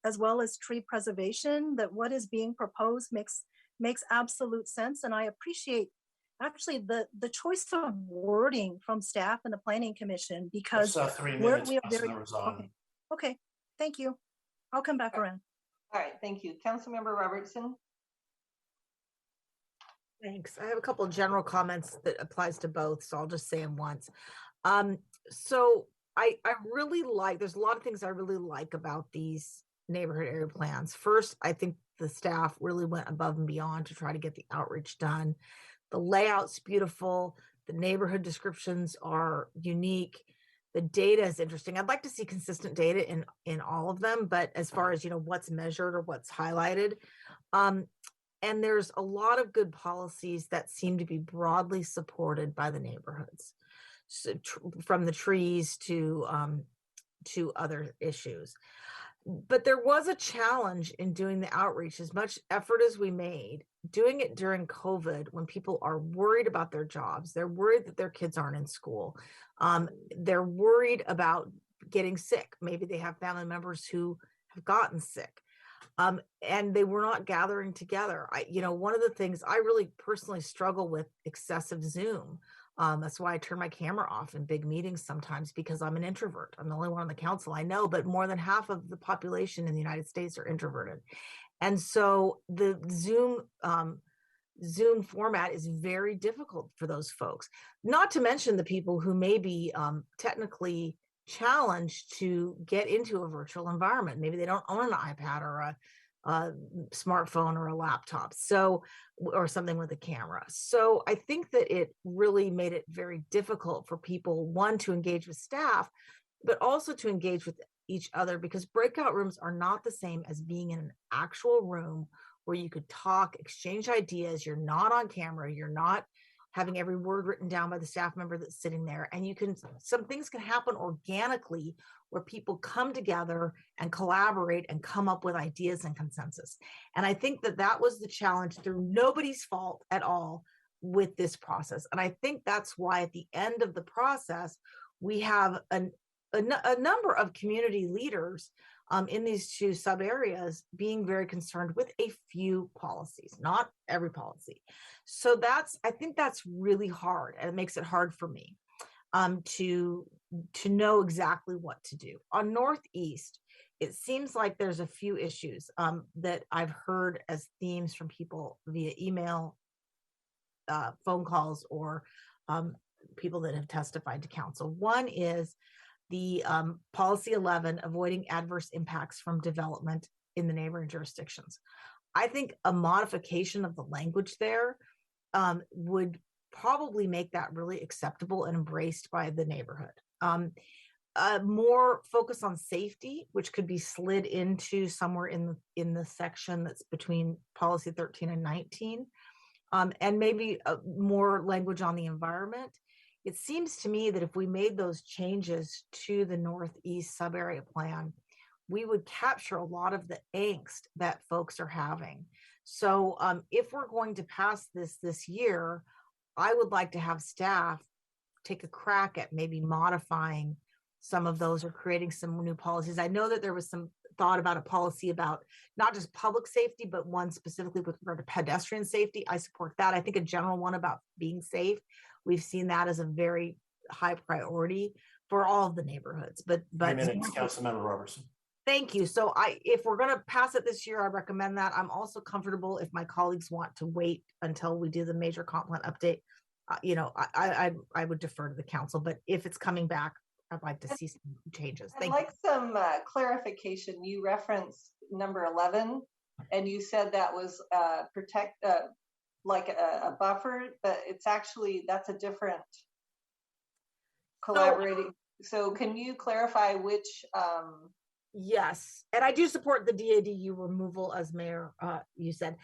as well as tree preservation, that what is being proposed makes absolute sense. And I appreciate actually the choice of wording from staff and the Planning Commission, because That's 3 minutes, we are very, okay, thank you. I'll come back around. All right, thank you. Councilmember Robertson. Thanks. I have a couple of general comments that applies to both, so I'll just say them once. So I really like, there's a lot of things I really like about these neighborhood area plans. First, I think the staff really went above and beyond to try to get the outreach done. The layout's beautiful. The neighborhood descriptions are unique. The data is interesting. I'd like to see consistent data in all of them, but as far as, what's measured or what's highlighted, and there's a lot of good policies that seem to be broadly supported by the neighborhoods, so from the trees to other issues. But there was a challenge in doing the outreach. As much effort as we made, doing it during COVID, when people are worried about their jobs, they're worried that their kids aren't in school, they're worried about getting sick. Maybe they have family members who have gotten sick. And they were not gathering together. One of the things I really personally struggle with, excessive Zoom. That's why I turn my camera off in big meetings sometimes, because I'm an introvert. I'm the only one on the council, I know, but more than half of the population in the United States are introverted. And so the Zoom format is very difficult for those folks, not to mention the people who may be technically challenged to get into a virtual environment. Maybe they don't own an iPad or a smartphone or a laptop, or something with a camera. So I think that it really made it very difficult for people, one, to engage with staff, but also to engage with each other, because breakout rooms are not the same as being in an actual room where you could talk, exchange ideas. You're not on camera. You're not having every word written down by the staff member that's sitting there. And some things can happen organically where people come together and collaborate and come up with ideas and consensus. And I think that was the challenge, through nobody's fault at all with this process. And I think that's why at the end of the process, we have a number of community leaders in these two sub areas being very concerned with a few policies, not every policy. So I think that's really hard, and it makes it hard for me to know exactly what to do. On Northeast, it seems like there's a few issues that I've heard as themes from people via email, phone calls, or people that have testified to council. One is the policy 11, avoiding adverse impacts from development in the neighboring jurisdictions. I think a modification of the language there would probably make that really acceptable and embraced by the neighborhood. More focus on safety, which could be slid into somewhere in the section that's between policy 13 and 19, and maybe more language on the environment. It seems to me that if we made those changes to the Northeast sub-area plan, we would capture a lot of the angst that folks are having. So if we're going to pass this year, I would like to have staff take a crack at maybe modifying some of those or creating some new policies. I know that there was some thought about a policy about not just public safety, but one specifically with regard to pedestrian safety. I support that. I think a general one about being safe. We've seen that as a very high priority for all of the neighborhoods. But 3 minutes, Councilmember Robertson. Thank you. So if we're going to pass it this year, I recommend that. I'm also comfortable if my colleagues want to wait until we do the major comp plan update. I would defer to the council. But if it's coming back, I'd like to see some changes. I'd like some clarification. You referenced number 11, and you said that was like a buffer, but it's actually, that's a different collaborating. So can you clarify which? Yes, and I do support the DADU removal, as Mayor you said.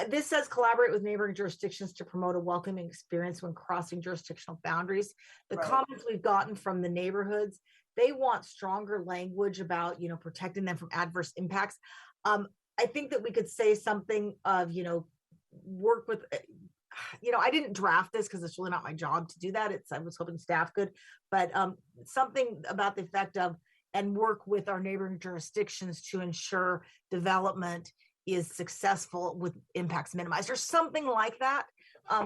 This says collaborate with neighboring jurisdictions to promote a welcoming experience when crossing jurisdictional boundaries. The comments we've gotten from the neighborhoods, they want stronger language about, you know, protecting them from adverse impacts. I think that we could say something of, you know, work with, you know, I didn't draft this because it's really not my job to do that. I was hoping staff could, but something about the effect of, and work with our neighboring jurisdictions to ensure development is successful with impacts minimized, or something like that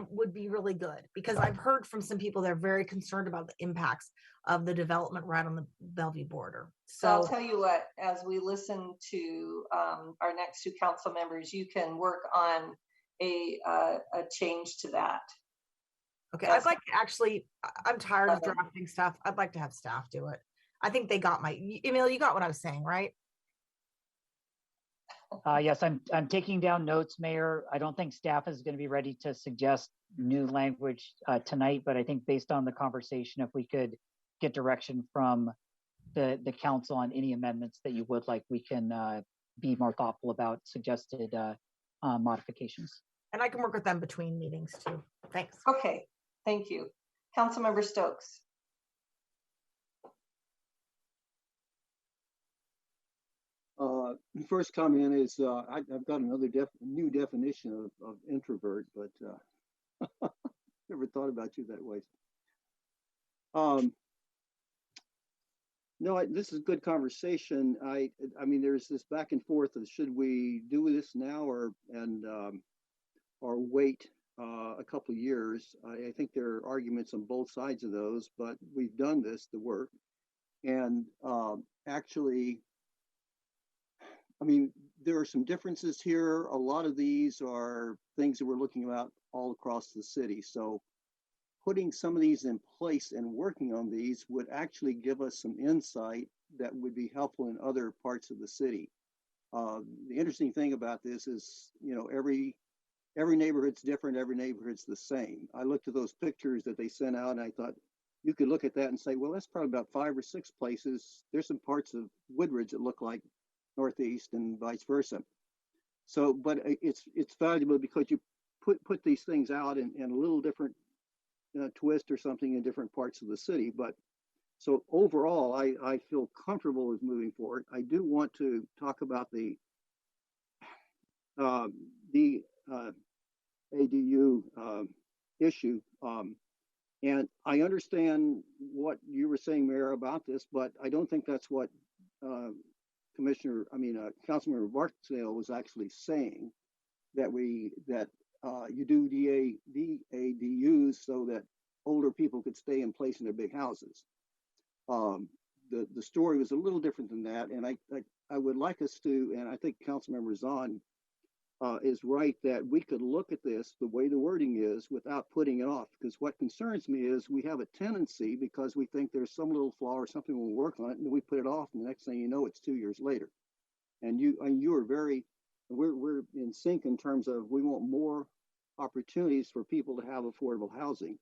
would be really good, because I've heard from some people that are very concerned about the impacts of the development right on the Bellevue border. So I'll tell you what, as we listen to our next two council members, you can work on a change to that. Okay, I'd like to actually, I'm tired of drafting stuff. I'd like to have staff do it. I think they got Emil, you got what I was saying, right? Yes, I'm taking down notes, Mayor. I don't think staff is going to be ready to suggest new language tonight, but I think based on the conversation, if we could get direction from the council on any amendments that you would like, we can be more thoughtful about suggested modifications. And I can work with them between meetings too. Thanks. Okay, thank you. Councilmember Stokes. First comment is I've got another new definition of introvert, but never thought about you that way. No, this is a good conversation. I mean, there's this back and forth of should we do this now or wait a couple of years. I think there are arguments on both sides of those, but we've done the work, and actually, I mean, there are some differences here. A lot of these are things that we're looking at all across the city. So putting some of these in place and working on these would actually give us some insight that would be helpful in other parts of the city. The interesting thing about this is, you know, every neighborhood's different, every neighborhood's the same. I looked at those pictures that they sent out and I thought, you could look at that and say, well, that's probably about 5 or 6 places. There's some parts of Woodridge that look like Northeast and vice versa. So, but it's valuable because you put these things out in a little different twist or something in different parts of the city. But so overall, I feel comfortable with moving forward. I do want to talk about the ADU issue. And I understand what you were saying, Mayor, about this, but I don't think that's what Councilmember Barksdale was actually saying, that you do ADUs so that older people could stay in place in their big houses. The story was a little different than that, and I would like us to, and I think Councilmember Zahn is right, that we could look at this the way the wording is without putting it off, because what concerns me is we have a tendency, because we think there's some little flaw or something, we'll work on it, and we put it off, and the next thing you know, it's 2 years later. And you are we're in sync in terms of we want more opportunities for people to have affordable housing.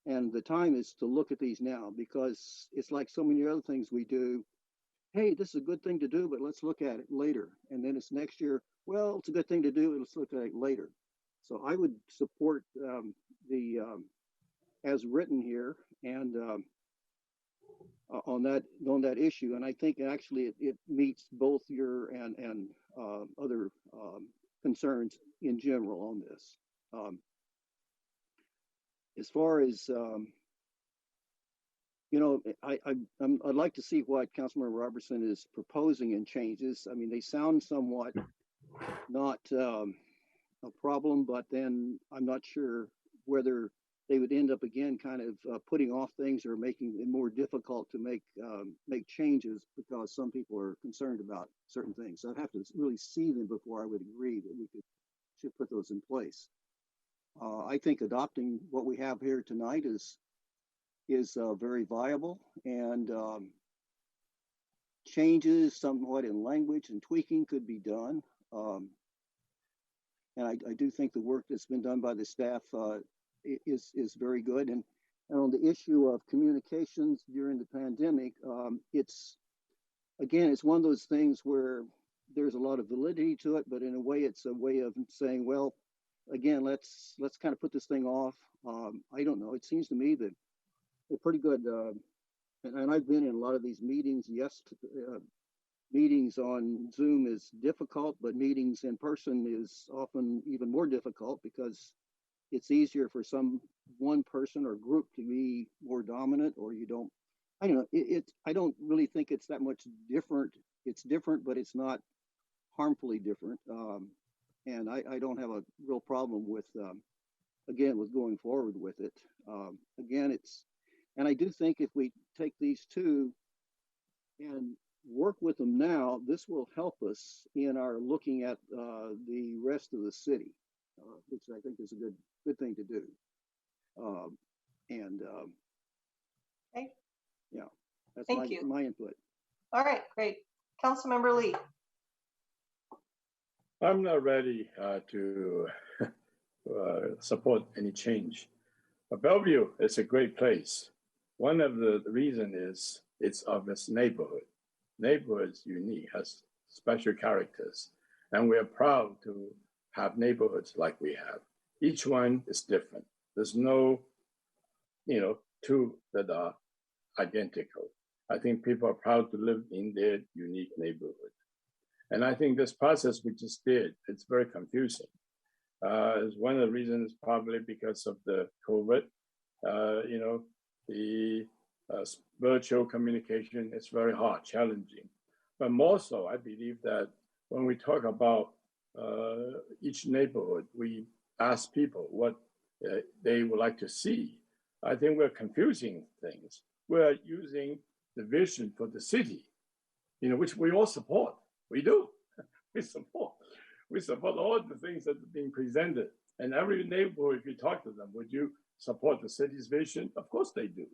And the time is to look at these now, because it's like so many other things we do. Hey, this is a good thing to do, but let's look at it later. And then it's next year, well, it's a good thing to do, let's look at it later. So I would support the as written here and on that issue. And I think actually it meets both your and other concerns in general on this. As far as you know, I'd like to see what Councilmember Robertson is proposing in changes. I mean, they sound somewhat not a problem, but then I'm not sure whether they would end up again kind of putting off things or making it more difficult to make changes because some people are concerned about certain things. So I'd have to really see them before I would agree that we should put those in place. I think adopting what we have here tonight is is very viable, and changes somewhat in language and tweaking could be done. And I do think the work that's been done by the staff is very good. And on the issue of communications during the pandemic, it's one of those things where there's a lot of validity to it, but in a way, it's a way of saying, well, again, let's kind of put this thing off. I don't know. It seems to me that they're pretty good. And I've been in a lot of these meetings. Yes, meetings on Zoom is difficult, but meetings in person is often even more difficult because it's easier for one person or group to be more dominant, or you don't. I don't know. I don't really think it's that much different. It's different, but it's not harmfully different. And I don't have a real problem with, with going forward with it. And I do think if we take these two and work with them now, this will help us in our looking at the rest of the city, which I think is a good thing to do. Okay. Yeah, that's Thank you. my input. All right, great. Councilmember Lee. I'm not ready to support any change. But Bellevue is a great place. One of the reasons is it's of its neighborhood. Neighborhood is unique, has special characters, and we are proud to have neighborhoods like we have. Each one is different. There's no, two that are identical. I think people are proud to live in their unique neighborhood. And I think this process we just did, it's very confusing. It's one of the reasons probably because of the COVID, the virtual communication is very hard, challenging. But more so, I believe that when we talk about each neighborhood, we ask people what they would like to see. I think we're confusing things. We're using the vision for the city, which we all support. We do. We support. We support all the things that are being presented. And every neighborhood, if you talk to them, would you support the city's vision? Of course they do.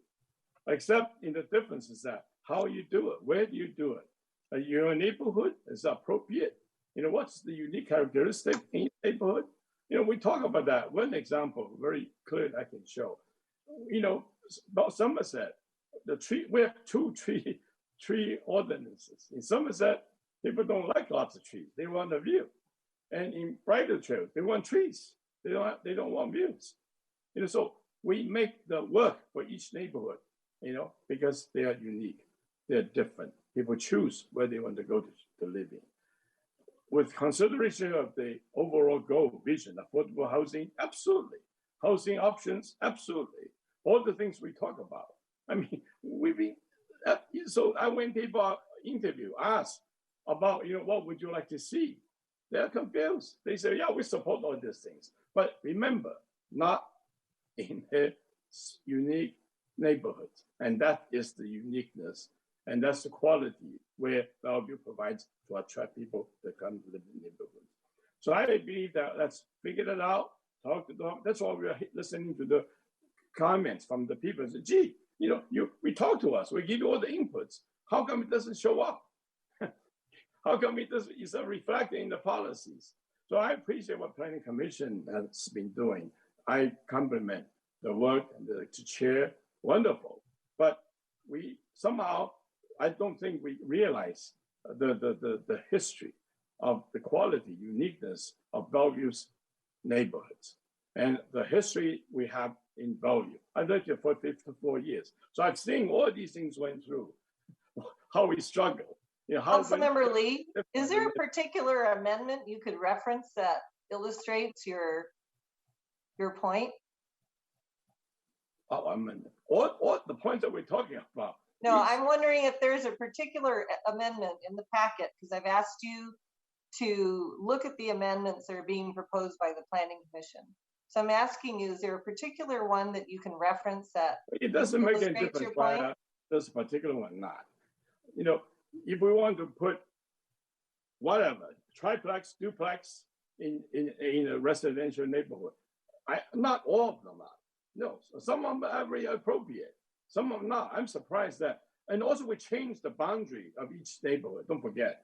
Except in the difference is that how you do it, where do you do it? Your neighborhood is appropriate. What's the unique characteristic in your neighborhood? We talk about that. One example, very clear I can show. About Somerset, we have two tree ordinances. In Somerset, people don't like lots of trees. They want a view. And in Brighter Trail, they want trees. They don't want views. So we make the work for each neighborhood, because they are unique. They're different. People choose where they want to go to live in. With consideration of the overall goal, vision, affordable housing, absolutely. Housing options, absolutely. All the things we talk about. I mean, so when people interview, ask about, what would you like to see? They're confused. They say, yeah, we support all these things. But remember, not in a unique neighborhood. And that is the uniqueness. And that's the quality where Bellevue provides to attract people to come to live in the neighborhood. So I believe that let's figure it out, talk to them. That's why we're listening to the comments from the people. Say, gee, we talk to us, we give you all the inputs. How come it doesn't show up? How come it's reflected in the policies? So I appreciate what Planning Commission has been doing. I compliment the work and the chair, wonderful. But we somehow, I don't think we realize the history of the quality, uniqueness of Bellevue's neighborhoods and the history we have in Bellevue. I've lived here for 54 years. So I've seen all these things went through, how we struggle. Councilmember Lee, is there a particular amendment you could reference that illustrates your point? Oh, amendment. All the points that we're talking about. No, I'm wondering if there's a particular amendment in the packet, because I've asked you to look at the amendments that are being proposed by the Planning Commission. So I'm asking you, is there a particular one that you can reference that it doesn't make any difference why there's a particular one not. If we want to put whatever, triplex, duplex in a residential neighborhood, not all of them are. No, some of them are very appropriate. some of them not. I'm surprised that. And also we changed the boundary of each neighborhood, don't forget.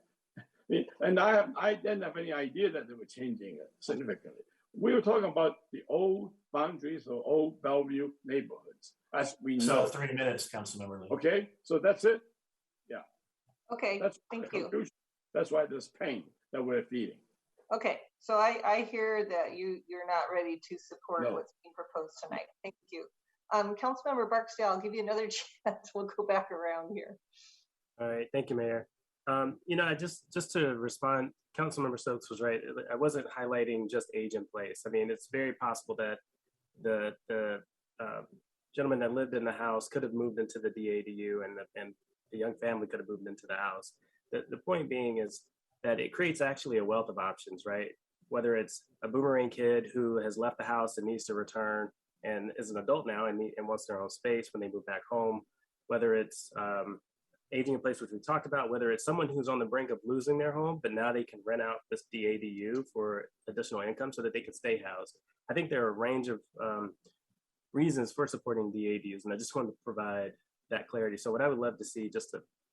And I didn't have any idea that they were changing it significantly. We were talking about the old boundaries of old Bellevue neighborhoods, as we know. So 3 minutes, Councilmember Lee. Okay, so that's it? Yeah. Okay, thank you. That's why there's pain that we're feeling. Okay, so I hear that you're not ready to support what's being proposed tonight. Thank you. Councilmember Barksdale, I'll give you another chance. We'll go back around here. All right, thank you, Mayor. I just to respond, Councilmember Stokes was right. I wasn't highlighting just age in place. I mean, it's very possible that the gentleman that lived in the house could have moved into the DADU, and the young family could have moved into the house. The point being is that it creates actually a wealth of options, right? Whether it's a boomerang kid who has left the house and needs to return and is an adult now and wants their own space when they move back home, whether it's aging in place, which we talked about, whether it's someone who's on the brink of losing their home, but now they can rent out this DADU for additional income so that they can stay housed. I think there are a range of reasons for supporting DADUs, and I just wanted to provide that clarity. So what I would love to see,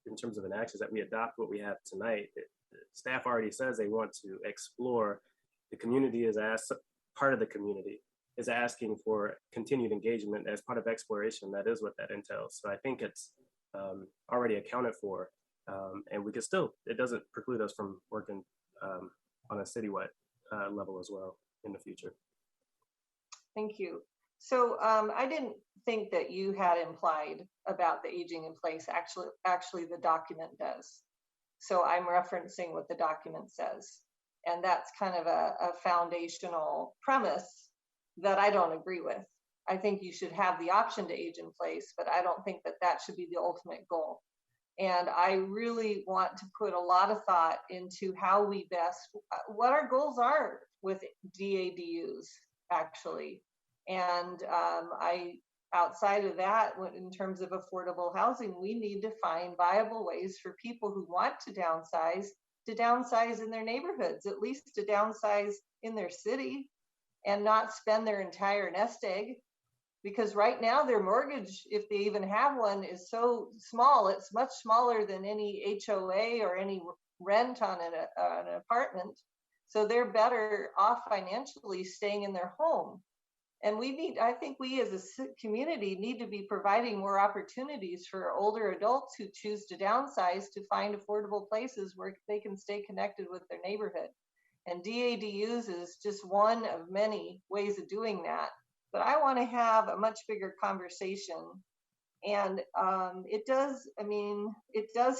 in terms of an action, is that we adopt what we have tonight. Staff already says they want to explore. The community is asked, part of the community is asking for continued engagement as part of exploration. That is what that entails. So I think it's already accounted for, and we can still, it doesn't preclude us from working on a citywide level as well in the future. Thank you. So I didn't think that you had implied about the aging in place. Actually the document does. So I'm referencing what the document says. And that's kind of a foundational premise that I don't agree with. I think you should have the option to age in place, but I don't think that that should be the ultimate goal. And I really want to put a lot of thought into how we best, what our goals are with DADUs, actually. And outside of that, in terms of affordable housing, we need to find viable ways for people who want to downsize in their neighborhoods, at least to downsize in their city and not spend their entire nest egg. Because right now their mortgage, if they even have one, is so small, it's much smaller than any HOA or any rent on an apartment. So they're better off financially staying in their home. And I think we as a community need to be providing more opportunities for older adults who choose to downsize to find affordable places where they can stay connected with their neighborhood. And DADUs is just one of many ways of doing that. But I want to have a much bigger conversation. And it does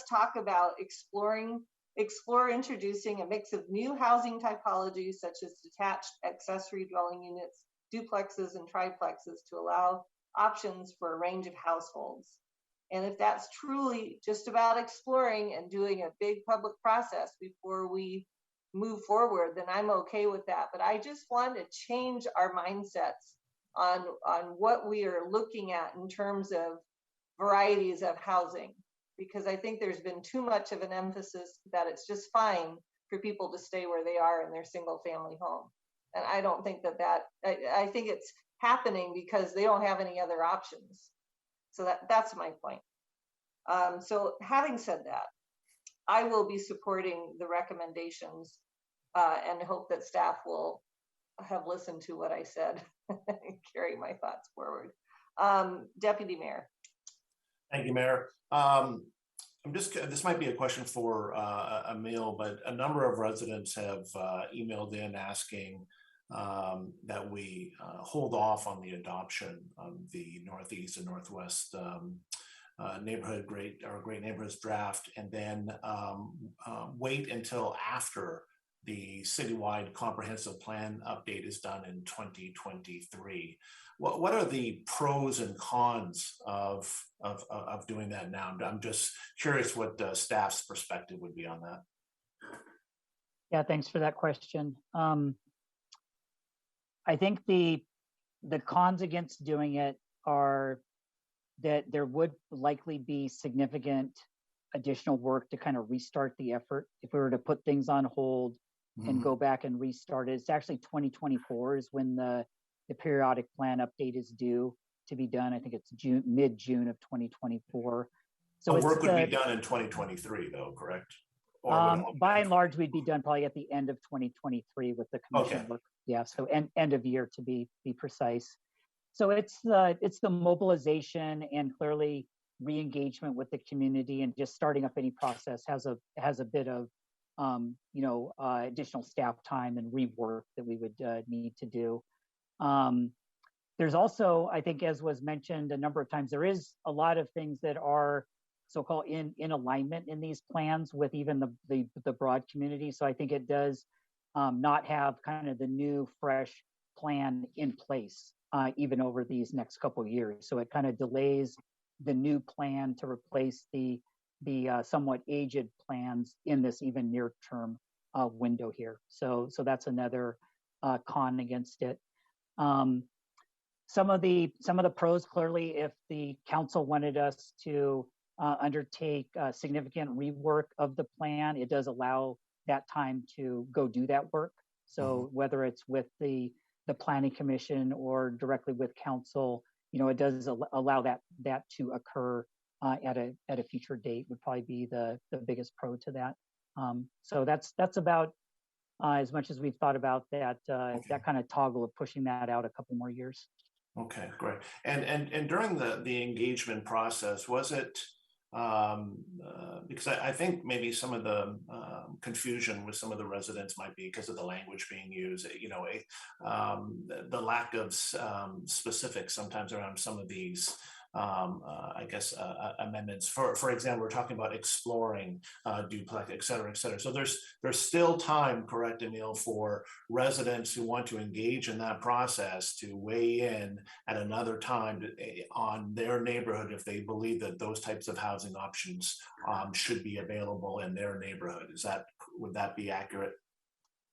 talk about explore introducing a mix of new housing typologies such as detached accessory dwelling units, duplexes and triplexes to allow options for a range of households. And if that's truly just about exploring and doing a big public process before we move forward, then I'm okay with that. But I just want to change our mindsets on what we are looking at in terms of varieties of housing, because I think there's been too much of an emphasis that it's just fine for people to stay where they are in their single family home. And I don't think I think it's happening because they don't have any other options. So that's my point. So having said that, I will be supporting the recommendations and hope that staff will have listened to what I said and carry my thoughts forward. Deputy Mayor. Thank you, Mayor. This might be a question for Emil, but a number of residents have emailed in asking that we hold off on the adoption of the Northeast and Northwest Great Neighborhoods draft, and then wait until after the citywide comprehensive plan update is done in 2023. What are the pros and cons of doing that now? I'm just curious what the staff's perspective would be on that. Yeah, thanks for that question. I think the cons against doing it are that there would likely be significant additional work to kind of restart the effort. If we were to put things on hold and go back and restart it, it's actually 2024 is when the periodic plan update is due. to be done. I think it's mid-June of 2024. So work would be done in 2023 though, correct? By and large, we'd be done probably at the end of 2023 with the commission work. Yeah, so end of year to be precise. So it's the mobilization and clearly re-engagement with the community, and just starting up any process has a bit of additional staff time and rework that we would need to do. There's also, I think, as was mentioned a number of times, there is a lot of things that are so-called in alignment in these plans with even the broad community. So I think it does not have kind of the new fresh plan in place even over these next couple of years. So it kind of delays the new plan to replace the somewhat aged plans in this even near term window here. So that's another con against it. Some of the pros, clearly, if the council wanted us to undertake significant rework of the plan, it does allow that time to go do that work. So whether it's with the planning commission or directly with council, it does allow that to occur at a future date would probably be the biggest pro to that. So that's about as much as we've thought about that that kind of toggle of pushing that out a couple more years. Okay, great. And during the engagement process, was it because I think maybe some of the confusion with some of the residents might be because of the language being used, the lack of specifics sometimes around some of these amendments. For example, we're talking about exploring duplex, et cetera, et cetera. So there's still time, correct, Emil, for residents who want to engage in that process to weigh in at another time on their neighborhood if they believe that those types of housing options should be available in their neighborhood. Would that be accurate?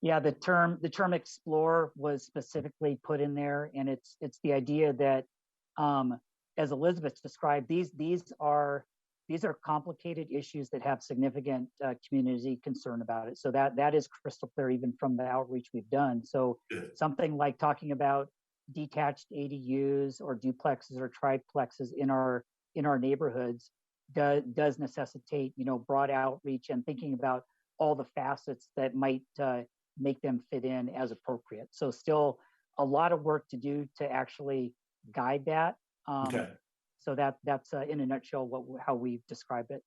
Yeah, the term explore was specifically put in there, and it's the idea that as Elizabeth described, these are complicated issues that have significant community concern about it. So that is crystal clear even from the outreach we've done. So something like talking about detached ADUs or duplexes or triplexes in our neighborhoods does necessitate broad outreach and thinking about all the facets that might make them fit in as appropriate. So still a lot of work to do to actually guide that. So that's in a nutshell how we describe it.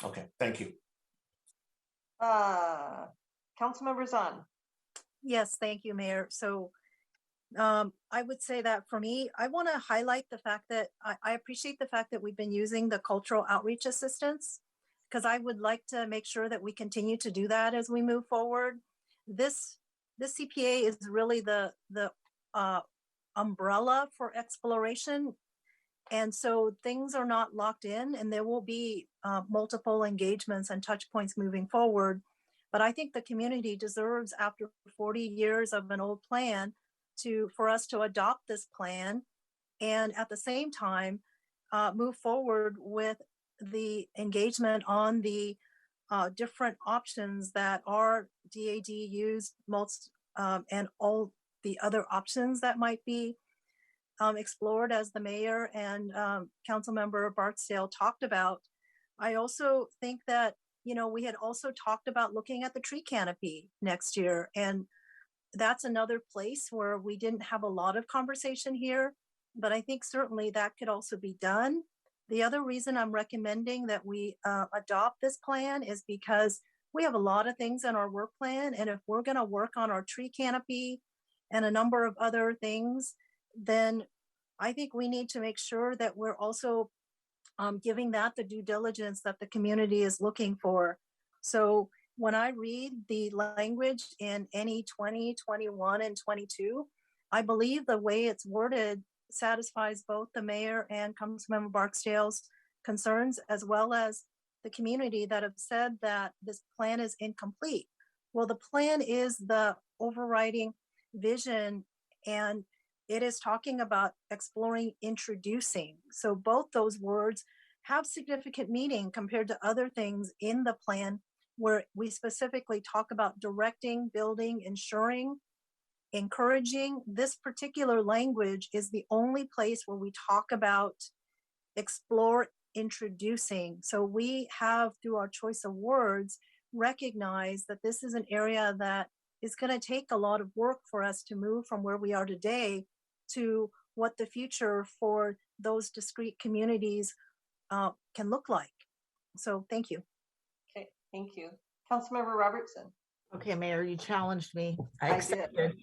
Okay, thank you. Councilmember Zahn. Yes, thank you, Mayor. So I would say that for me, I want to highlight the fact that I appreciate the fact that we've been using the cultural outreach assistance, because I would like to make sure that we continue to do that as we move forward. This CPA is really the umbrella for exploration. And so things are not locked in, and there will be multiple engagements and touch points moving forward. But I think the community deserves, after 40 years of an old plan, for us to adopt this plan and at the same time move forward with the engagement on the different options that are DAD used, and all the other options that might be explored as the mayor and Councilmember Barksdale talked about. I also think that, we had also talked about looking at the tree canopy next year, and that's another place where we didn't have a lot of conversation here, but I think certainly that could also be done. The other reason I'm recommending that we adopt this plan is because we have a lot of things in our work plan, and if we're going to work on our tree canopy and a number of other things, then I think we need to make sure that we're also giving that the due diligence that the community is looking for. So when I read the language in NE 20, 21, and 22, I believe the way it's worded satisfies both the mayor and Councilmember Barksdale's concerns, as well as the community that have said that this plan is incomplete. Well, the plan is the overriding vision, and it is talking about exploring, introducing. So both those words have significant meaning compared to other things in the plan where we specifically talk about directing, building, ensuring. encouraging. This particular language is the only place where we talk about explore introducing. So we have, through our choice of words, recognize that this is an area that is going to take a lot of work for us to move from where we are today to what the future for those discrete communities can look like. So thank you. Okay, thank you. Councilmember Robertson. Okay, Mayor, you challenged me. I I accepted.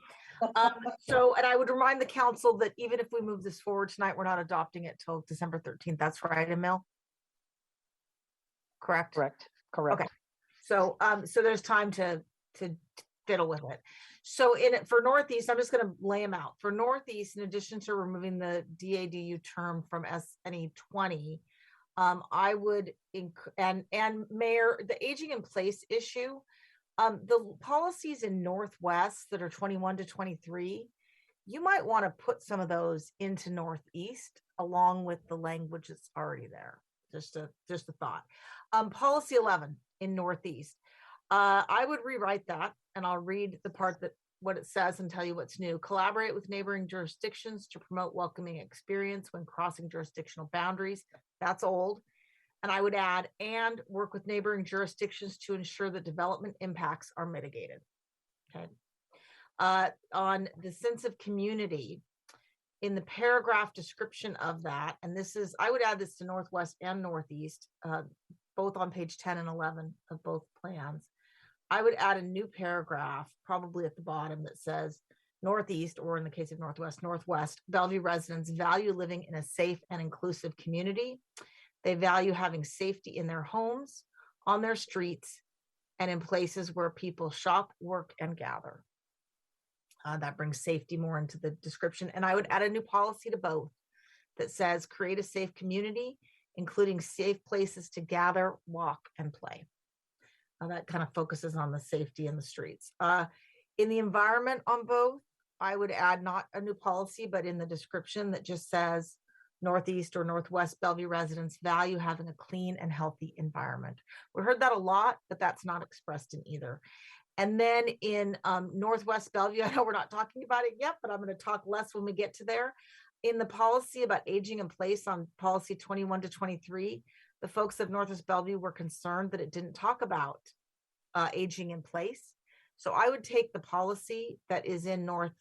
So, and I would remind the council that even if we move this forward tonight, we're not adopting it till December 13th. That's right, Emil? Correct? Correct. Okay. So, so there's time to fiddle with it. So for Northeast, I'm just going to lay them out. For Northeast, in addition to removing the DADU term from SNE 20, I would, and Mayor, the aging in place issue, the policies in Northwest that are 21 to 23, you might want to put some of those into Northeast along with the language that's already there. Just a thought. Policy 11 in Northeast. I would rewrite that, and I'll read the part that what it says and tell you what's new. Collaborate with neighboring jurisdictions to promote welcoming experience when crossing jurisdictional boundaries. That's old. And I would add, and work with neighboring jurisdictions to ensure that development impacts are mitigated. Okay. On the sense of community, in the paragraph description of that, and this is, I would add this to Northwest and Northeast, both on page 10 and 11 of both plans. I would add a new paragraph, probably at the bottom, that says Northeast, or in the case of Northwest, Bellevue residents value living in a safe and inclusive community. They value having safety in their homes, on their streets, and in places where people shop, work, and gather. That brings safety more into the description. And I would add a new policy to both that says create a safe community, including safe places to gather, walk, and play. That kind of focuses on the safety in the streets. In the environment on both, I would add not a new policy, but in the description that just says Northeast or Northwest Bellevue residents value having a clean and healthy environment. We heard that a lot, but that's not expressed in either. And then in Northwest Bellevue, I know we're not talking about it yet, but I'm going to talk less when we get to there. In the policy about aging in place on policy 21 to 23, the folks of Northwest Bellevue were concerned that it didn't talk about aging in place. So I would take the policy that is in North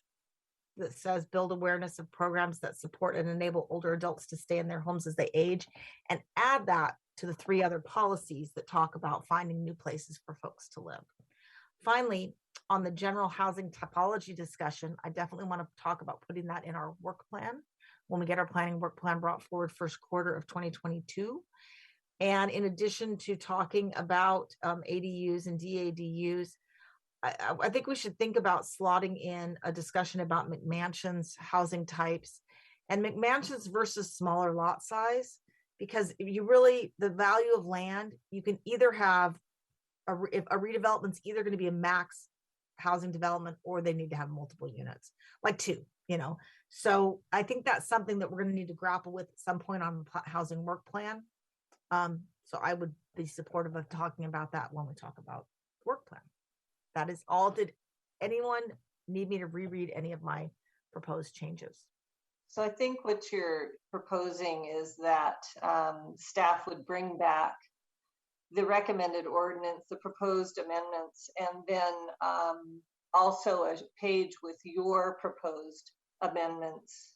that says build awareness of programs that support and enable older adults to stay in their homes as they age, and add that to the 3 other policies that talk about finding new places for folks to live. Finally, on the general housing typology discussion, I definitely want to talk about putting that in our work plan when we get our planning work plan brought forward first quarter of 2022. And in addition to talking about ADUs and DADUs, I think we should think about slotting in a discussion about McMansions, housing types, and McMansions versus smaller lot size, because if you really, the value of land, you can either have if a redevelopment's either going to be a max housing development or they need to have multiple units, like 2, So I think that's something that we're going to need to grapple with at some point on the housing work plan. So I would be supportive of talking about that when we talk about work plan. That is all. Did anyone need me to reread any of my proposed changes? So I think what you're proposing is that staff would bring back the recommended ordinance, the proposed amendments, and then also a page with your proposed amendments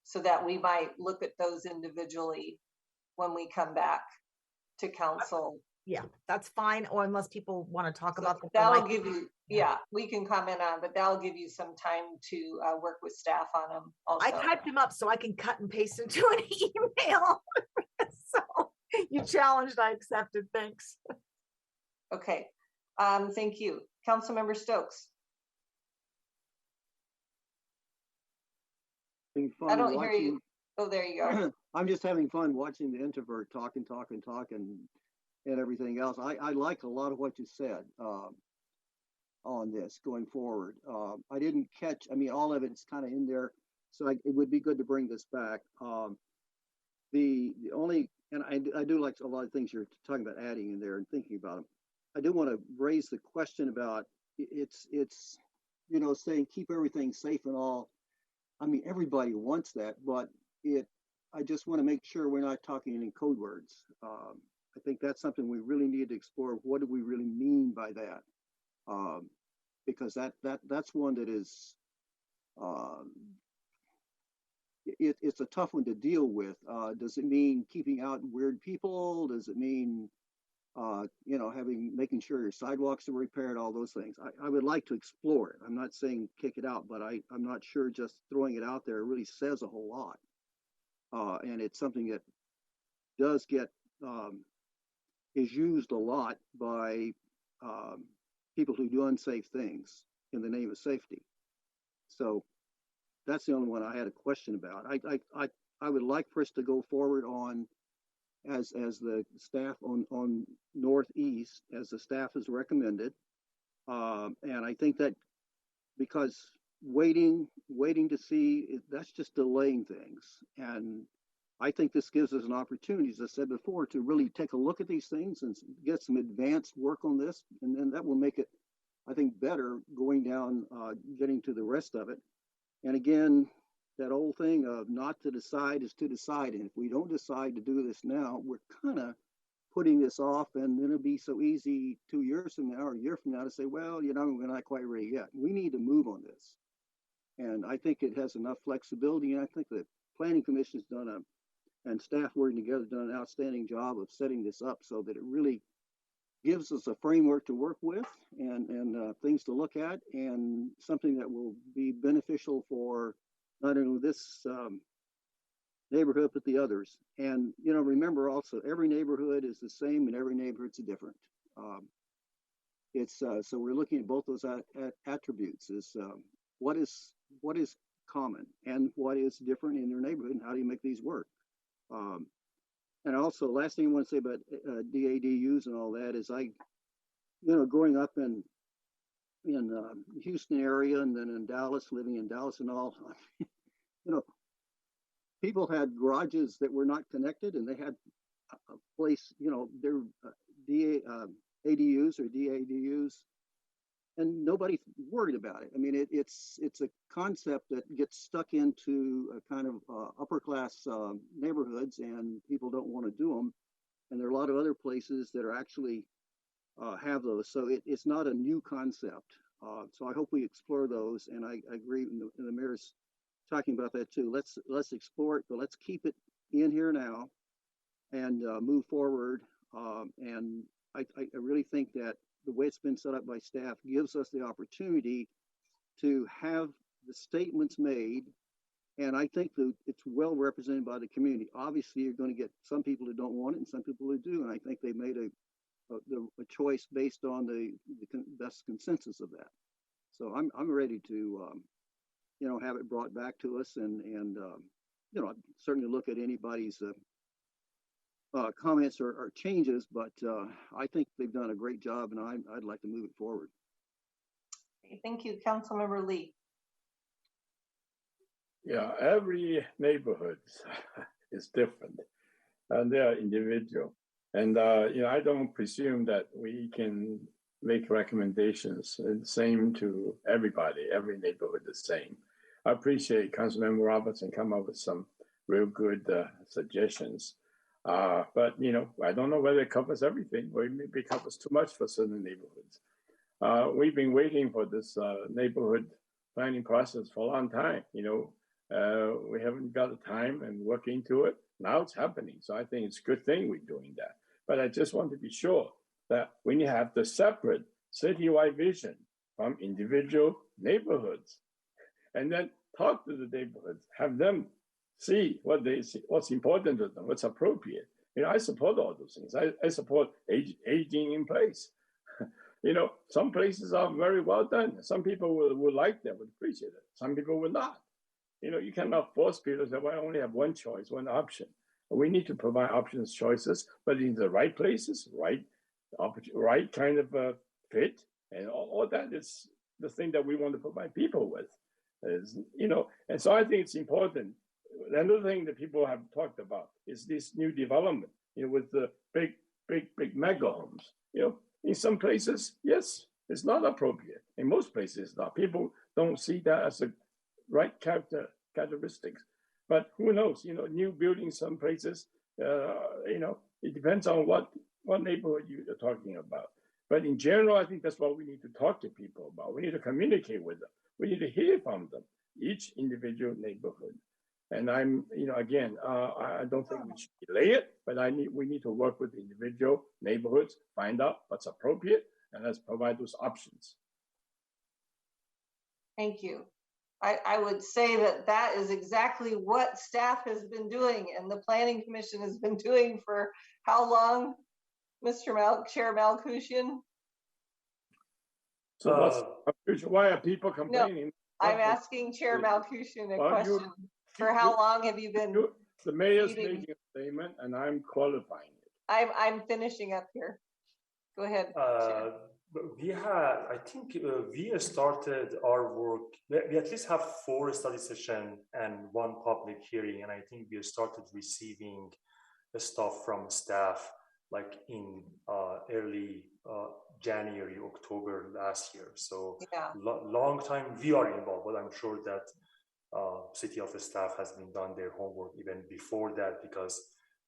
so that we might look at those individually when we come back to council. Yeah, that's fine. Or unless people want to talk about that'll give you, we can comment on, but that'll give you some time to work with staff on them also. I typed them up so I can cut and paste into an email. So you challenged, I accepted. Thanks. Okay, thank you. Councilmember Stokes. I don't hear you. Oh, there you go. I'm just having fun watching the introvert talk and everything else. I like a lot of what you said on this going forward. I didn't catch, all of it's kind of in there, so it would be good to bring this back. The only, and I do like a lot of things you're talking about adding in there and thinking about them. I do want to raise the question about it's you know, saying keep everything safe and all. I mean, everybody wants that, but I just want to make sure we're not talking in code words. I think that's something we really need to explore. What do we really mean by that? Because that's one that is, it's a tough one to deal with. Does it mean keeping out weird people? Does it mean, you know, making sure your sidewalks are repaired, all those things? I would like to explore it. I'm not saying kick it out, but I'm not sure just throwing it out there really says a whole lot. And it's something that does get, is used a lot by people who do unsafe things in the name of safety. So that's the only one I had a question about. I would like for us to go forward on, as the staff on Northeast, as the staff has recommended. And I think that because waiting to see, that's just delaying things. And I think this gives us an opportunity, as I said before, to really take a look at these things and get some advanced work on this. And then that will make it, I think, better going down, getting to the rest of it. And again, that old thing of not to decide is to decide. And if we don't decide to do this now, we're kind of putting this off, and then it'll be so easy 2 years from now or a year from now to say, well, you know, we're not quite ready yet. We need to move on this. And I think it has enough flexibility. And I think the Planning Commission has done and staff working together done an outstanding job of setting this up so that it really gives us a framework to work with and things to look at, and something that will be beneficial for not only this neighborhood, but the others. And, you know, remember also, every neighborhood is the same and every neighborhood's different. So we're looking at both those attributes, is what is common and what is different in your neighborhood, and how do you make these work? And also, last thing I want to say about DADUs and all that is, growing up in the Houston area and then in Dallas, living in Dallas and all, you know, people had garages that were not connected, and they had a place, you know, their ADUs or DADUs, and nobody worried about it. I mean, it's a concept that gets stuck into a kind of upper class neighborhoods, and people don't want to do them. And there are a lot of other places that are actually have those. So it's not a new concept. So I hope we explore those. And I agree, and the mayor's talking about that too. Let's explore it, but let's keep it in here now and move forward. And I really think that the way it's been set up by staff gives us the opportunity to have the statements made. And I think that it's well represented by the community. Obviously, you're going to get some people who don't want it and some people who do. And I think they made a choice based on the best consensus of that. So I'm ready to, have it brought back to us and certainly look at anybody's comments or changes, but I think they've done a great job, and I'd like to move it forward. Thank you, Councilmember Lee. Yeah, every neighborhood is different, and they are individual. And I don't presume that we can make recommendations the same to everybody. Every neighborhood the same. I appreciate Councilmember Robertson come up with some real good suggestions. But I don't know whether it covers everything, or maybe it covers too much for certain neighborhoods. We've been waiting for this neighborhood planning process for a long time. We haven't got the time and work into it. Now it's happening. So I think it's a good thing we're doing that. But I just want to be sure that when you have the separate citywide vision from individual neighborhoods, and then talk to the neighborhoods, have them see what they see, what's important to them, what's appropriate. I support all those things. I support aging in place. Some places are very well done. Some people will like that, would appreciate it. Some people will not. You cannot force people to say, well, I only have one choice, one option. We need to provide options, choices, but in the right places, right kind of fit, and all that is the thing that we want to provide people with. And so I think it's important. Another thing that people have talked about is this new development, with the big mega homes. In some places, yes, it's not appropriate. in most places. People don't see that as a right characteristics. But who knows? New buildings, some places, it depends on what neighborhood you're talking about. But in general, I think that's what we need to talk to people about. We need to communicate with them. We need to hear from them, each individual neighborhood. And again, I don't think we should delay it, but we need to work with individual neighborhoods, find out what's appropriate, and let's provide those options. Thank you. I would say that is exactly what staff has been doing and the Planning Commission has been doing for how long, Chair Malkushian? So why are people complaining? No, I'm asking Chair Malkushian a question. For how long have you been? The mayor's making a statement and I'm qualifying it. I'm finishing up here. Go ahead. I think we started our work. We at least have 4 study sessions and 1 public hearing, and I think we started receiving the stuff from staff like in early January, October last year. So yeah, long time we are involved, but I'm sure that city office staff has been done their homework even before that, because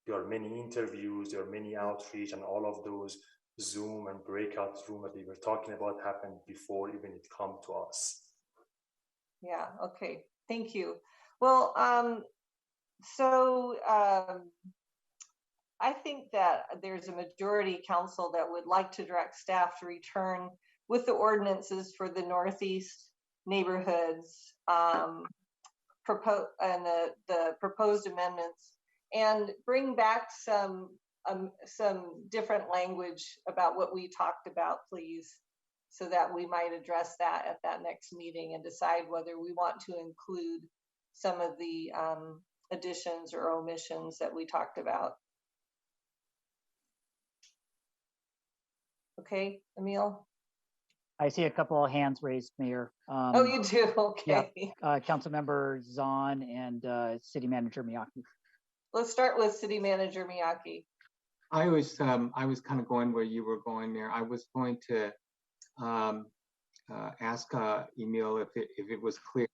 there are many interviews, there are many outreach, and all of those Zoom and breakout room that we were talking about happened before even it come to us. Yeah, okay, thank you. Well, I think that there's a majority council that would like to direct staff to return with the ordinances for the Northeast neighborhoods and the proposed amendments, and bring back some different language about what we talked about, please, so that we might address that at that next meeting and decide whether we want to include some of the additions or omissions that we talked about. Okay, Emil? I see a couple of hands raised, Mayor. Oh, you do? Okay. Yeah, Councilmember Zahn and City Manager Miyake. Let's start with City Manager Miyake. I was kind of going where you were going there. I was going to ask Emil if it was clear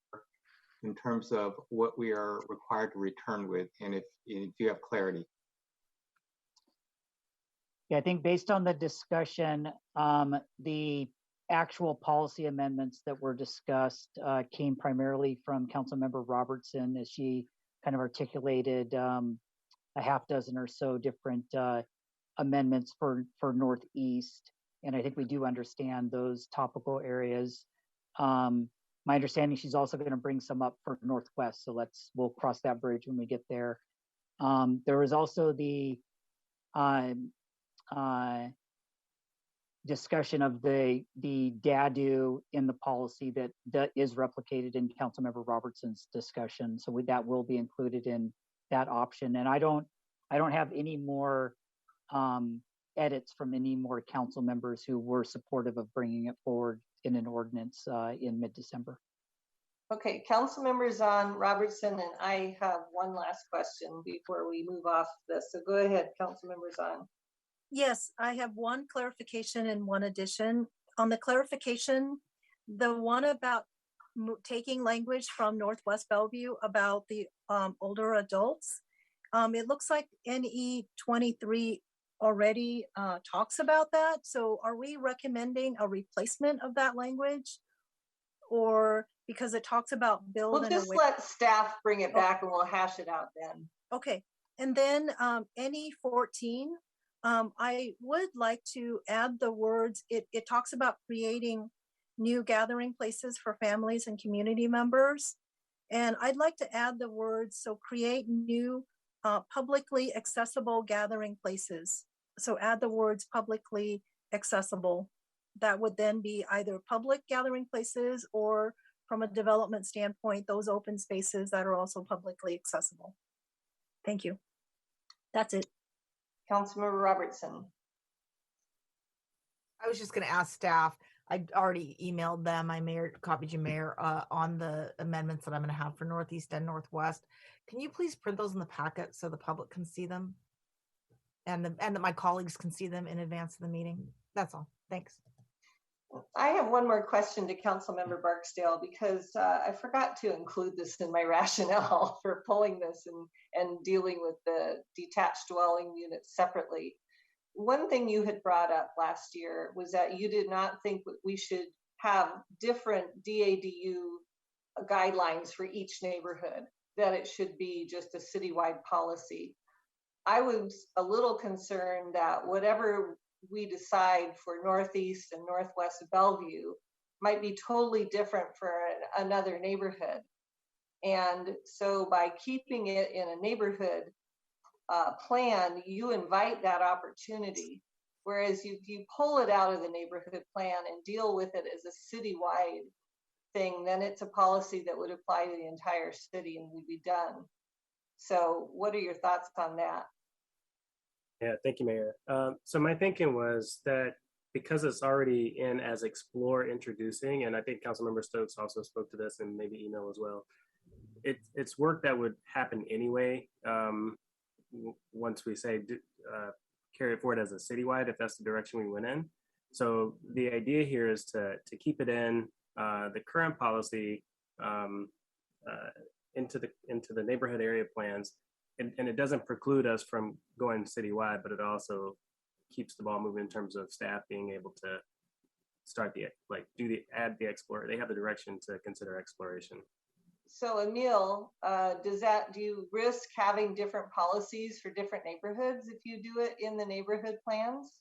in terms of what we are required to return with, and if you have clarity. Yeah, I think based on the discussion, the actual policy amendments that were discussed came primarily from Councilmember Robertson, as she kind of articulated a half dozen or so different amendments for Northeast. And I think we do understand those topical areas. My understanding, she's also going to bring some up for Northwest. So we'll cross that bridge when we get there. There was also the discussion of the DADU in the policy that is replicated in Councilmember Robertson's discussion. So that will be included in that option. And I don't have any more edits from any more council members who were supportive of bringing it forward in an ordinance in mid-December. Okay, council members on Robertson, and I have one last question before we move off this. So go ahead, council members on. Yes, I have one clarification and one addition. On the clarification, the one about taking language from Northwest Bellevue about the older adults, it looks like NE 23 already talks about that. So are we recommending a replacement of that language? Or because it talks about build we'll just let staff bring it back and we'll hash it out then. Okay, and then NE 14, I would like to add the words, it talks about creating new gathering places for families and community members. And I'd like to add the words, so create new publicly accessible gathering places. So add the words publicly accessible. That would then be either public gathering places or from a development standpoint, those open spaces that are also publicly accessible. Thank you. That's it. Councilmember Robertson. I was just going to ask staff. I already emailed them. I copied you, Mayor, on the amendments that I'm going to have for Northeast and Northwest. Can you please print those in the packet so the public can see them, and that my colleagues can see them in advance of the meeting? That's all. Thanks. I have one more question to Councilmember Barksdale, because I forgot to include this in my rationale for pulling this and dealing with the detached dwelling units separately. One thing you had brought up last year was that you did not think that we should have different DADU guidelines for each neighborhood, that it should be just a citywide policy. I was a little concerned that whatever we decide for Northeast and Northwest Bellevue might be totally different for another neighborhood. And so by keeping it in a neighborhood plan, you invite that opportunity. Whereas if you pull it out of the neighborhood plan and deal with it as a citywide thing, then it's a policy that would apply to the entire city and we'd be done. So what are your thoughts on that? Yeah, thank you, Mayor. So my thinking was that because it's already in as explore introducing, and I think Councilmember Stokes also spoke to this and maybe email as well, it's work that would happen anyway once we say carry it forward as a citywide, if that's the direction we went in. So the idea here is to keep it in the current policy into the neighborhood area plans. And it doesn't preclude us from going citywide, but it also keeps the ball moving in terms of staff being able to start add the explore. They have the direction to consider exploration. So Emil, do you risk having different policies for different neighborhoods if you do it in the neighborhood plans?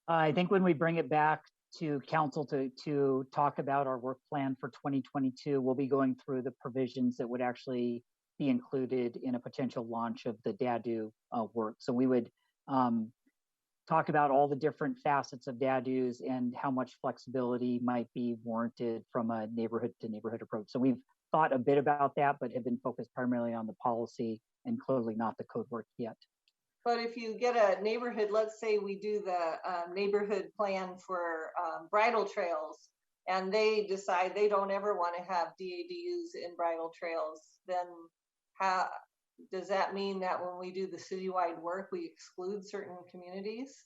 I think when we bring it back to council to talk about our work plan for 2022, we'll be going through the provisions that would actually be included in a potential launch of the DADU work. So we would talk about all the different facets of DADUs and how much flexibility might be warranted from a neighborhood to neighborhood approach. So we've thought a bit about that, but have been focused primarily on the policy and clearly not the code work yet. But if you get a neighborhood, let's say we do the neighborhood plan for bridle trails, and they decide they don't ever want to have DADUs in bridle trails, then how does that mean that when we do the citywide work, we exclude certain communities?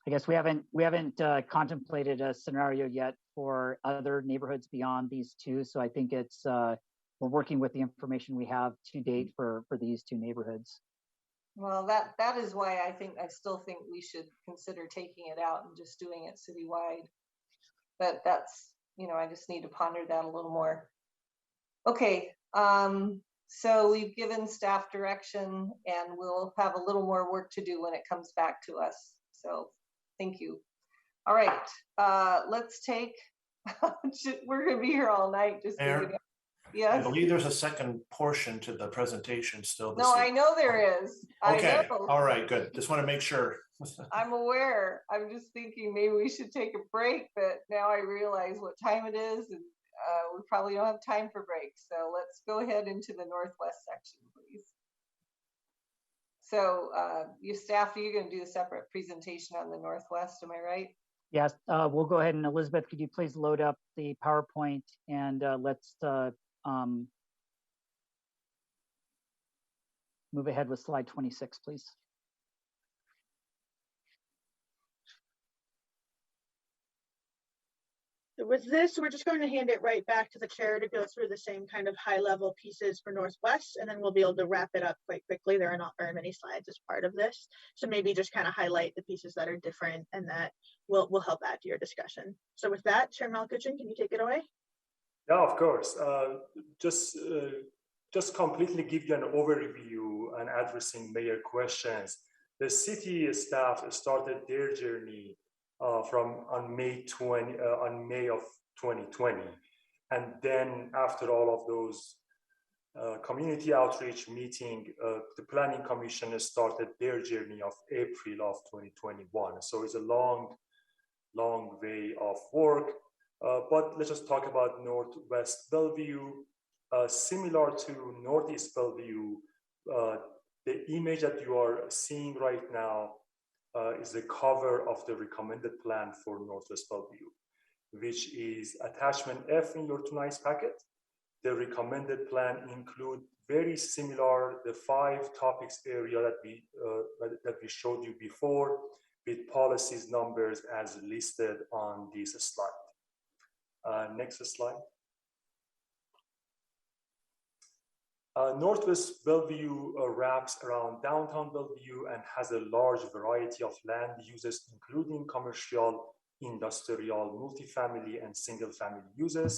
I guess we haven't contemplated a scenario yet for other neighborhoods beyond these two. So I think it's we're working with the information we have to date for these two neighborhoods. Well, that is why I still think we should consider taking it out and just doing it citywide. But that's, I just need to ponder that a little more. Okay, so we've given staff direction and we'll have a little more work to do when it comes back to us. So thank you. All right, let's take, we're gonna be here all night. Just yes. I believe there's a second portion to the presentation still. No, I know there is. Okay, all right, good. Just want to make sure. I'm aware. I'm just thinking maybe we should take a break, but now I realize what time it is and we probably don't have time for breaks. So let's go ahead into the Northwest section, please. So you staff, you're going to do a separate presentation on the Northwest, am I right? Yes, we'll go ahead and Elizabeth, could you please load up the PowerPoint and let's move ahead with slide 26, please. With this, we're just going to hand it right back to the chair to go through the same kind of high level pieces for Northwest, and then we'll be able to wrap it up quite quickly. There are not very many slides as part of this. So maybe just kind of highlight the pieces that are different and that will help add to your discussion. So with that, Chair Malkuchin, can you take it away? Yeah, of course. Just completely give you an overview and addressing mayor questions. The city staff started their journey on May of 2020, and then after all of those community outreach meeting, the Planning Commission has started their journey of April of 2021. So it's a long way of work. But let's just talk about Northwest Bellevue. Similar to Northeast Bellevue, the image that you are seeing right now is the cover of the recommended plan for Northwest Bellevue, which is attachment F in your tonight's packet. The recommended plan include very similar, the 5 topics area that we showed you before, with policies numbers as listed on this slide. Next slide. Northwest Bellevue wraps around downtown Bellevue and has a large variety of land uses, including commercial, industrial, multifamily, and single-family uses.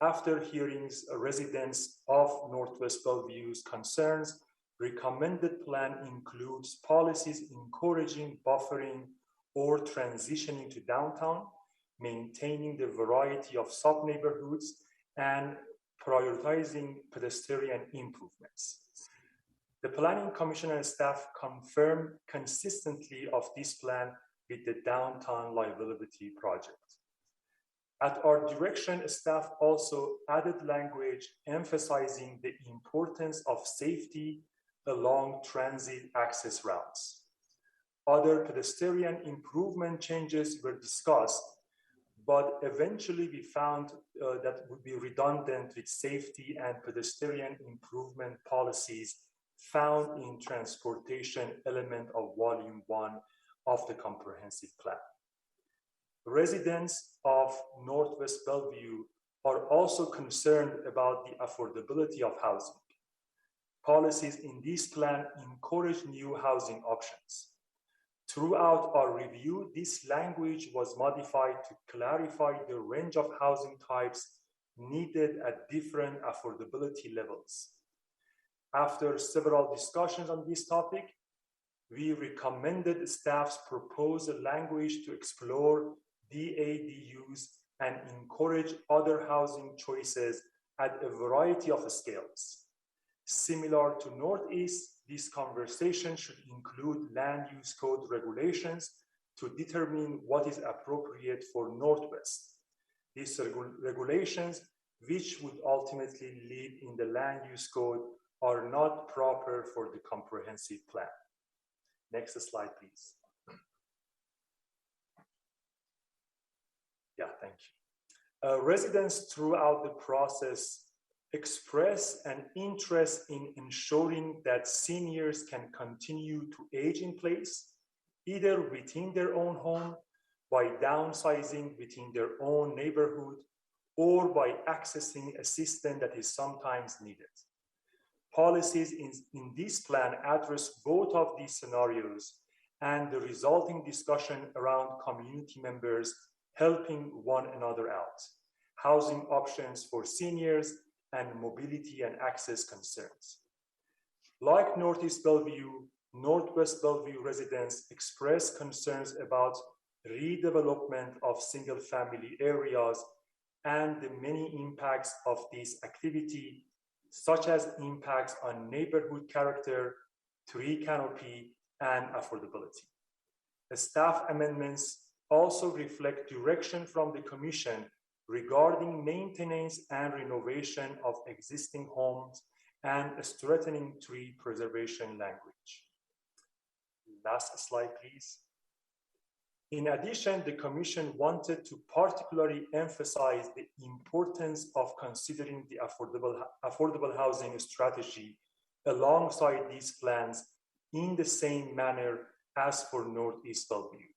After hearings, residents of Northwest Bellevue's concerns, recommended plan includes policies encouraging buffering or transitioning to downtown, maintaining the variety of sub-neighborhoods, and prioritizing pedestrian improvements. The Planning Commission and staff confirmed consistently of this plan with the Downtown Livability Project. At our direction, staff also added language emphasizing the importance of safety along transit access routes. Other pedestrian improvement changes were discussed, but eventually we found that would be redundant with safety and pedestrian improvement policies found in transportation element of Volume 1 of the comprehensive plan. Residents of Northwest Bellevue are also concerned about the affordability of housing. Policies in this plan encourage new housing options. Throughout our review, this language was modified to clarify the range of housing types needed at different affordability levels. After several discussions on this topic, we recommended staff's proposed language to explore DADUs and encourage other housing choices at a variety of scales. Similar to Northeast, this conversation should include land use code regulations to determine what is appropriate for Northwest. These regulations, which would ultimately lead in the land use code, are not proper for the comprehensive plan. Next slide, please. Yeah, thank you. Residents throughout the process express an interest in ensuring that seniors can continue to age in place, either within their own home, by downsizing within their own neighborhood, or by accessing assistance that is sometimes needed. Policies in this plan address both of these scenarios, and the resulting discussion around community members helping one another out, housing options for seniors, and mobility and access concerns. Like Northeast Bellevue, Northwest Bellevue residents express concerns about redevelopment of single-family areas and the many impacts of this activity, such as impacts on neighborhood character, tree canopy, and affordability. The staff amendments also reflect direction from the Commission regarding maintenance and renovation of existing homes and strengthening tree preservation language. Last slide, please. In addition, the Commission wanted to particularly emphasize the importance of considering the affordable housing strategy alongside these plans in the same manner as for Northeast Bellevue.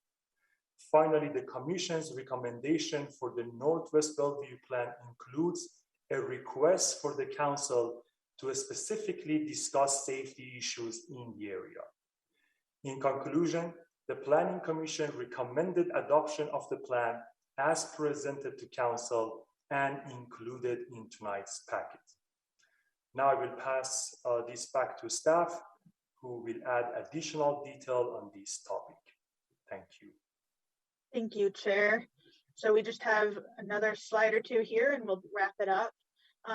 Finally, the Commission's recommendation for the Northwest Bellevue plan includes a request for the Council to specifically discuss safety issues in the area. In conclusion, the Planning Commission recommended adoption of the plan as presented to Council and included in tonight's packet. Now I will pass this back to staff, who will add additional detail on this topic. Thank you. Thank you, Chair. So we just have another slide or two here and we'll wrap it up.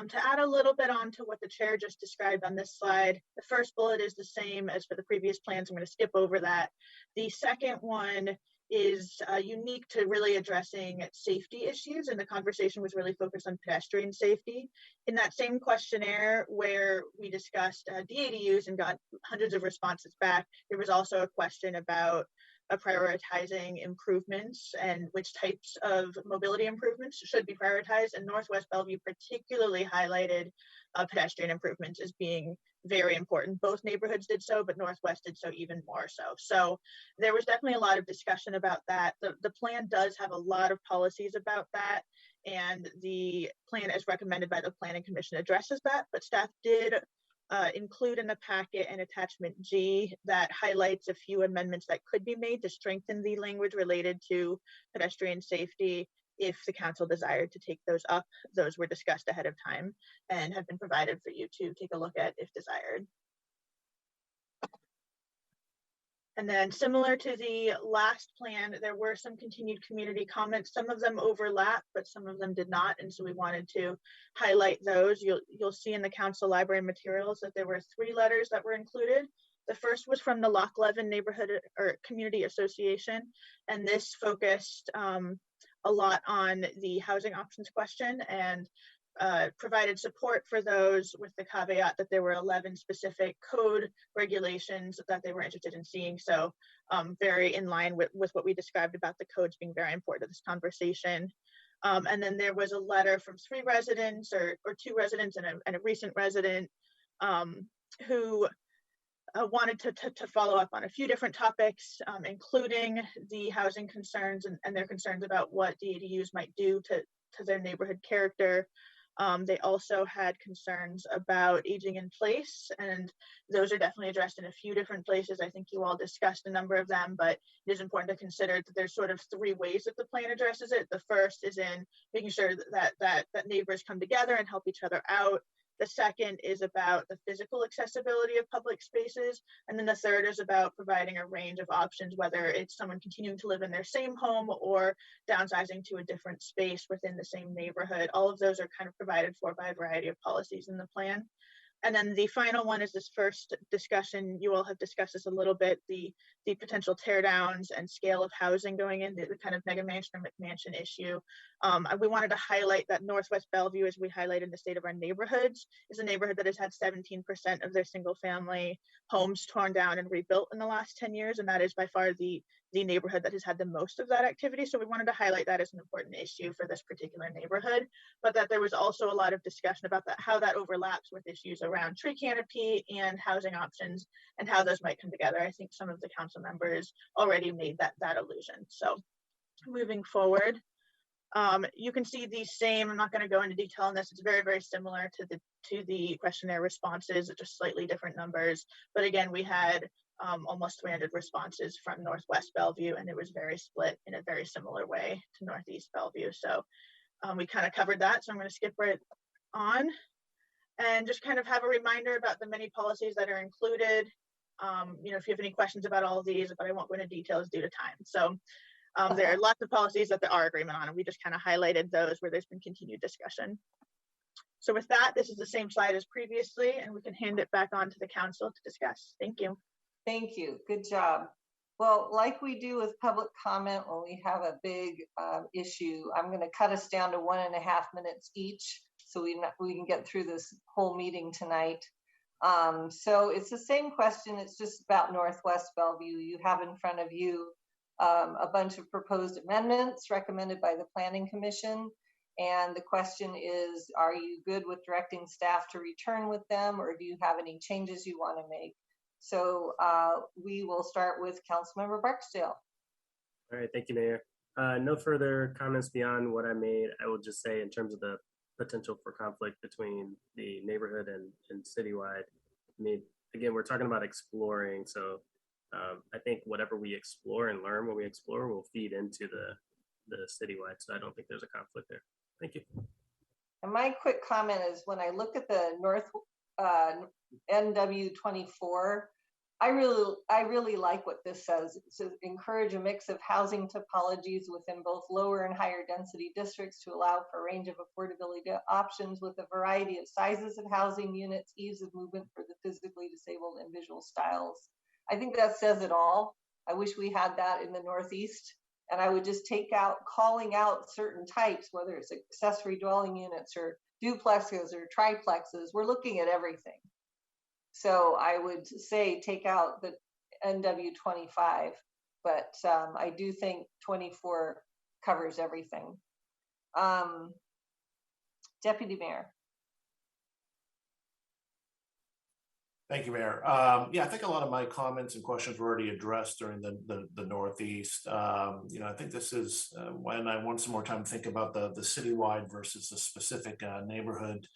To add a little bit on to what the Chair just described on this slide, the first bullet is the same as for the previous plans. I'm going to skip over that. The second one is unique to really addressing safety issues, and the conversation was really focused on pedestrian safety. In that same questionnaire where we discussed DADUs and got hundreds of responses back, there was also a question about prioritizing improvements and which types of mobility improvements should be prioritized. And Northwest Bellevue particularly highlighted pedestrian improvements as being very important. Both neighborhoods did so, but Northwest did so even more so. So there was definitely a lot of discussion about that. The plan does have a lot of policies about that, and the plan as recommended by the Planning Commission addresses that, but staff did include in the packet an attachment G that highlights a few amendments that could be made to strengthen the language related to pedestrian safety if the council desired to take those up. Those were discussed ahead of time and have been provided for you to take a look at if desired. And then similar to the last plan, there were some continued community comments. Some of them overlap, but some of them did not. And so we wanted to highlight those. You'll see in the council library materials that there were 3 letters that were included. The first was from the Loch Levin Neighborhood or Community Association. And this focused a lot on the housing options question and provided support for those with the caveat that there were 11 specific code regulations that they were interested in seeing. So very in line with what we described about the codes being very important to this conversation. And then there was a letter from 3 residents or 2 residents and a recent resident who wanted to follow up on a few different topics, including the housing concerns and their concerns about what the ADUs might do to their neighborhood character. They also had concerns about aging in place, and those are definitely addressed in a few different places. I think you all discussed a number of them, but it is important to consider that there's sort of 3 ways that the plan addresses it. The first is in making sure that neighbors come together and help each other out. The second is about the physical accessibility of public spaces. And then the third is about providing a range of options, whether it's someone continuing to live in their same home or downsizing to a different space within the same neighborhood. All of those are kind of provided for by a variety of policies in the plan. And then the final one is this first discussion. You all have discussed this a little bit, the potential tear downs and scale of housing going in, the kind of mega mansion or McMansion issue. We wanted to highlight that Northwest Bellevue, as we highlight in the state of our neighborhoods, is a neighborhood that has had 17% of their single family homes torn down and rebuilt in the last 10 years. And that is by far the neighborhood that has had the most of that activity. So we wanted to highlight that as an important issue for this particular neighborhood, but that there was also a lot of discussion about that, how that overlaps with issues around tree canopy and housing options and how those might come together. I think some of the council members already made that allusion. So moving forward, you can see these same, I'm not going to go into detail on this, it's very, very similar to the questionnaire responses, just slightly different numbers. But again, we had almost 300 responses from Northwest Bellevue, and it was very split in a very similar way to Northeast Bellevue. So we kind of covered that. So I'm going to skip right on and just kind of have a reminder about the many policies that are included. If you have any questions about all of these, but I won't go into details due to time. So there are lots of policies that there are agreement on, and we just kind of highlighted those where there's been continued discussion. So with that, this is the same slide as previously, and we can hand it back on to the council to discuss. Thank you. Thank you. Good job. Well, like we do with public comment when we have a big issue, I'm going to cut us down to 1.5 minutes each so we can get through this whole meeting tonight. So it's the same question. It's just about Northwest Bellevue. You have in front of you a bunch of proposed amendments recommended by the Planning Commission. And the question is, are you good with directing staff to return with them, or do you have any changes you want to make? So we will start with Councilmember Barksdale. All right, thank you, Mayor. No further comments beyond what I made. I will just say in terms of the potential for conflict between the neighborhood and citywide, I mean, again, we're talking about exploring. So I think whatever we explore and learn when we explore will feed into the citywide. So I don't think there's a conflict there. Thank you. And my quick comment is when I look at the North NW24, I really like what this says. It says encourage a mix of housing topologies within both lower and higher density districts to allow for a range of affordability options with a variety of sizes of housing units, ease of movement for the physically disabled, and visual styles. I think that says it all. I wish we had that in the Northeast, and I would just take out calling out certain types, whether it's accessory dwelling units or duplexes or triplexes. We're looking at everything. So I would say take out the NW25. but I do think 24 covers everything. Deputy Mayor. Thank you, Mayor. Yeah, I think a lot of my comments and questions were already addressed during the Northeast. I think this is when I want some more time to think about the citywide versus the specific neighborhood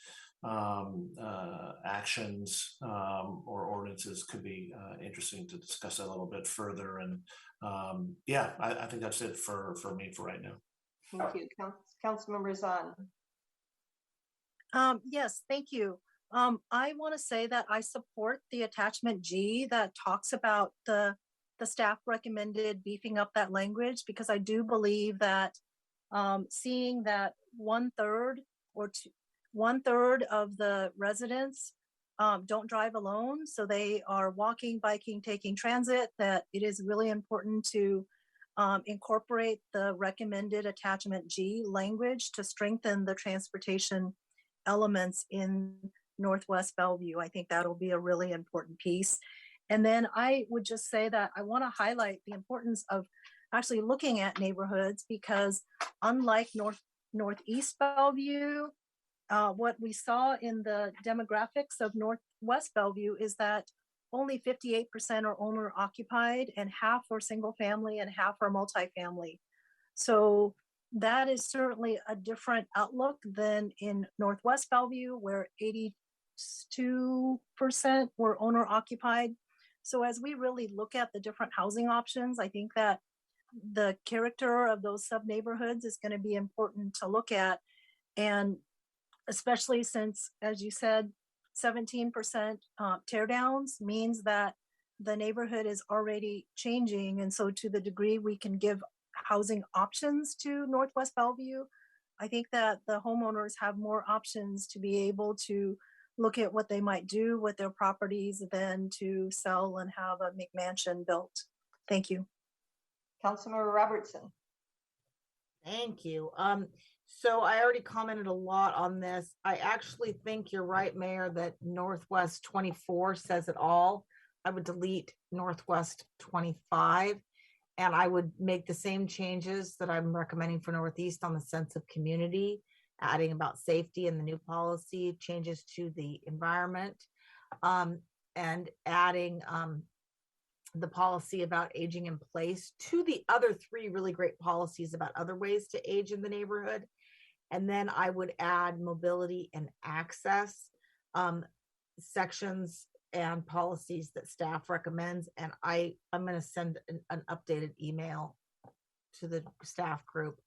actions or ordinances could be interesting to discuss a little bit further. And yeah, I think that's it for me for right now. Thank you. Councilmember Zahn. Yes, thank you. I want to say that I support the attachment G that talks about the staff recommended beefing up that language, because I do believe that seeing that 1/3 or 1/3 of the residents don't drive alone, so they are walking, biking, taking transit, that it is really important to incorporate the recommended attachment G language to strengthen the transportation elements in Northwest Bellevue. I think that'll be a really important piece. And then I would just say that I want to highlight the importance of actually looking at neighborhoods, because unlike Northeast Bellevue, what we saw in the demographics of Northwest Bellevue is that only 58% are owner occupied, and half are single family and half are multifamily. So that is certainly a different outlook than in Northwest Bellevue, where 82% were owner occupied. So as we really look at the different housing options, I think that the character of those sub neighborhoods is going to be important to look at. And especially since, as you said, 17% tear downs means that the neighborhood is already changing. And so to the degree we can give housing options to Northwest Bellevue, I think that the homeowners have more options to be able to look at what they might do with their properties than to sell and have a McMansion built. Thank you. Councilmember Robertson. Thank you. So I already commented a lot on this. I actually think you're right, Mayor, that Northwest 24 says it all. I would delete Northwest 25, and I would make the same changes that I'm recommending for Northeast on the sense of community, adding about safety in the new policy, changes to the environment, and adding the policy about aging in place to the other 3 really great policies about other ways to age in the neighborhood. And then I would add mobility and access sections and policies that staff recommends. And I'm going to send an updated email to the staff group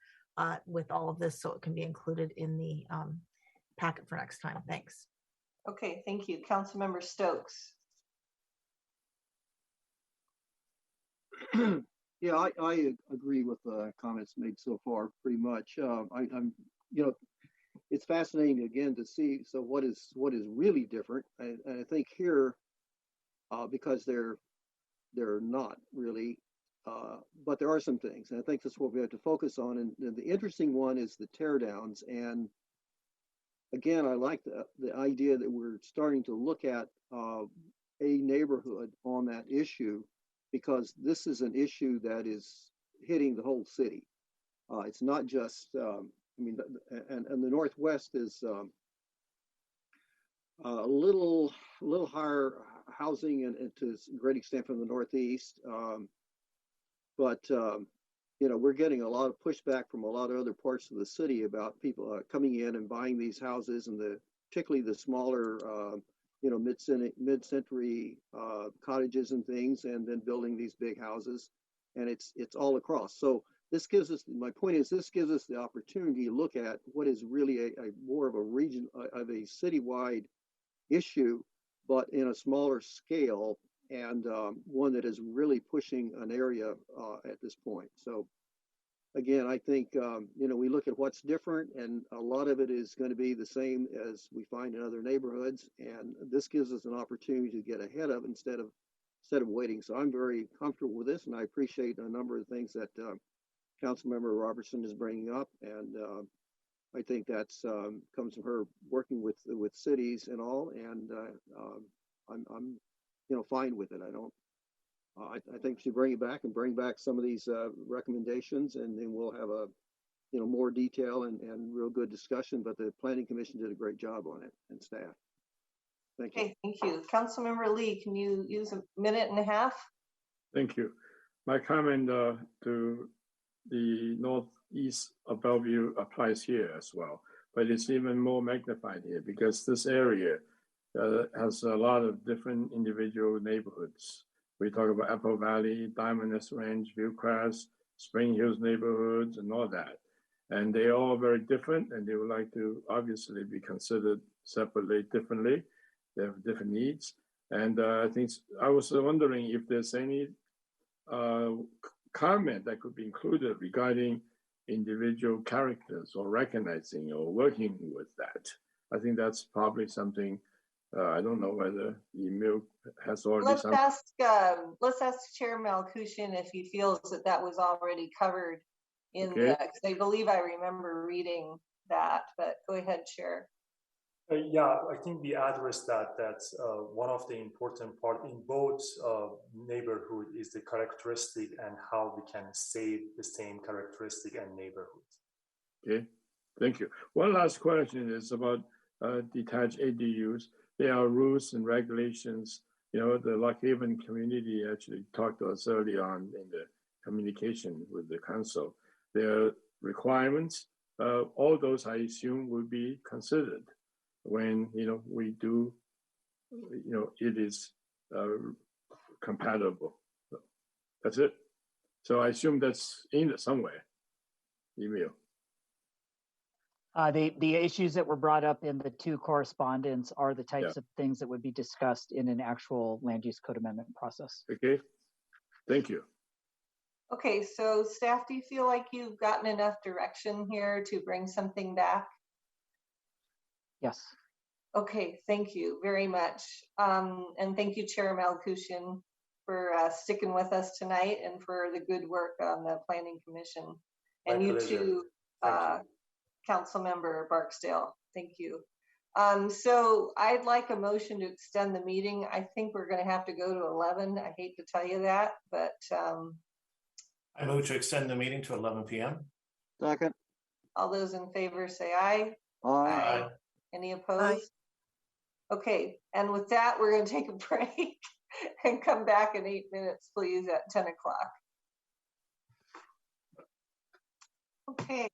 with all of this, so it can be included in the packet for next time. Thanks. Okay, thank you. Councilmember Stokes. Yeah, I agree with the comments made so far pretty much. I'm it's fascinating again to see. So what is really different? And I think here, because they're not really, but there are some things, and I think that's what we have to focus on. And the interesting one is the teardowns. And again, I like the idea that we're starting to look at a neighborhood on that issue, because this is an issue that is hitting the whole city. It's not just, and the Northwest is a little higher housing and to a great extent from the Northeast. But we're getting a lot of pushback from a lot of other parts of the city about people coming in and buying these houses, and particularly the smaller, mid-century cottages and things, and then building these big houses, and it's all across. So this gives us, my point is, this gives us the opportunity to look at what is really a more of a region of a citywide issue, but in a smaller scale, and one that is really pushing an area at this point. So again, I think, we look at what's different, and a lot of it is going to be the same as we find in other neighborhoods. And this gives us an opportunity to get ahead of instead of waiting. So I'm very comfortable with this, and I appreciate a number of things that Councilmember Robertson is bringing up. And I think that's comes from her working with cities and all. And I'm fine with it. I think we should bring it back and bring back some of these recommendations, and then we'll have a more detail and real good discussion. But the Planning Commission did a great job on it, and staff. Thank you. Okay, thank you. Councilmember Lee, can you use a minute and a half? Thank you. My comment to the northeast of Bellevue applies here as well, but it's even more magnified here because this area has a lot of different individual neighborhoods. We talk about Apple Valley, Diamond S Ranch, Viewcrest, Spring Hills neighborhoods, and all that. And they're all very different, and they would like to obviously be considered separately, differently. They have different needs. And I think I was wondering if there's any comment that could be included regarding individual characters or recognizing or working with that. I think that's probably something, I don't know whether email has already. Let's ask Chair Malkushian if he feels that was already covered in Okay. I believe I remember reading that, but go ahead, Chair. Yeah, I think we addressed that. That's one of the important part in both neighborhood is the characteristic and how we can save the same characteristic and neighborhood. Okay, thank you. One last question is about detached ADUs. There are rules and regulations. The Lock Haven community actually talked to us early on in the communication with the council. There are requirements. All those, I assume, will be considered when we do, it is compatible. So that's it. So I assume that's in it somewhere. Email. The issues that were brought up in the two correspondence are the types of things that would be discussed in an actual land use code amendment process. Okay, thank you. Okay, so staff, do you feel like you've gotten enough direction here to bring something back? Yes. Okay, thank you very much. And thank you, Chair Malkushian, for sticking with us tonight and for the good work on the Planning Commission. And My you pleasure. too, Councilmember Barksdale. Thank you. So I'd like a motion to extend the meeting. I think we're going to have to go to 11. I hate to tell you that, but I move to extend the meeting to 11 p.m. Second. all those in favor say aye. Aye. Any opposed? Okay, and with that, we're going to take a break and come back in 8 minutes, please, at 10 o'clock. Okay,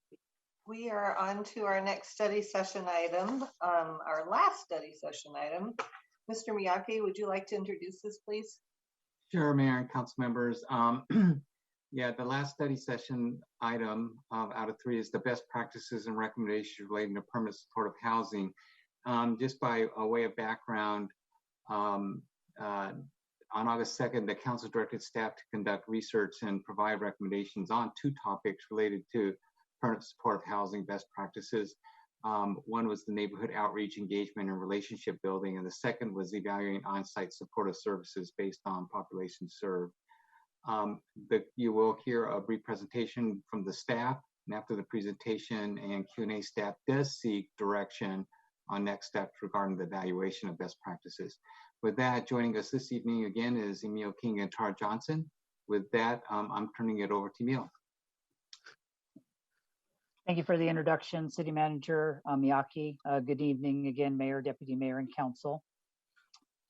we are on to our next study session item, our last study session item. Mr. Miyake, would you like to introduce this, please? Sure, Mayor and council members. Yeah, the last study session item out of 3 is the best practices and recommendations relating to permanent supportive housing. Just by a way of background, on August 2nd, the council directed staff to conduct research and provide recommendations on 2 topics related to permanent supportive housing best practices. One was the neighborhood outreach, engagement, and relationship building, and the second was evaluating on-site supportive services based on population served. You will hear a brief presentation from the staff, and after the presentation and Q&A, staff does seek direction on next steps regarding the evaluation of best practices. With that, joining us this evening again is Emil King and Tara Johnson. With that, I'm turning it over to Emil. Thank you for the introduction, City Manager Miyake. Good evening again, Mayor, Deputy Mayor, and Council.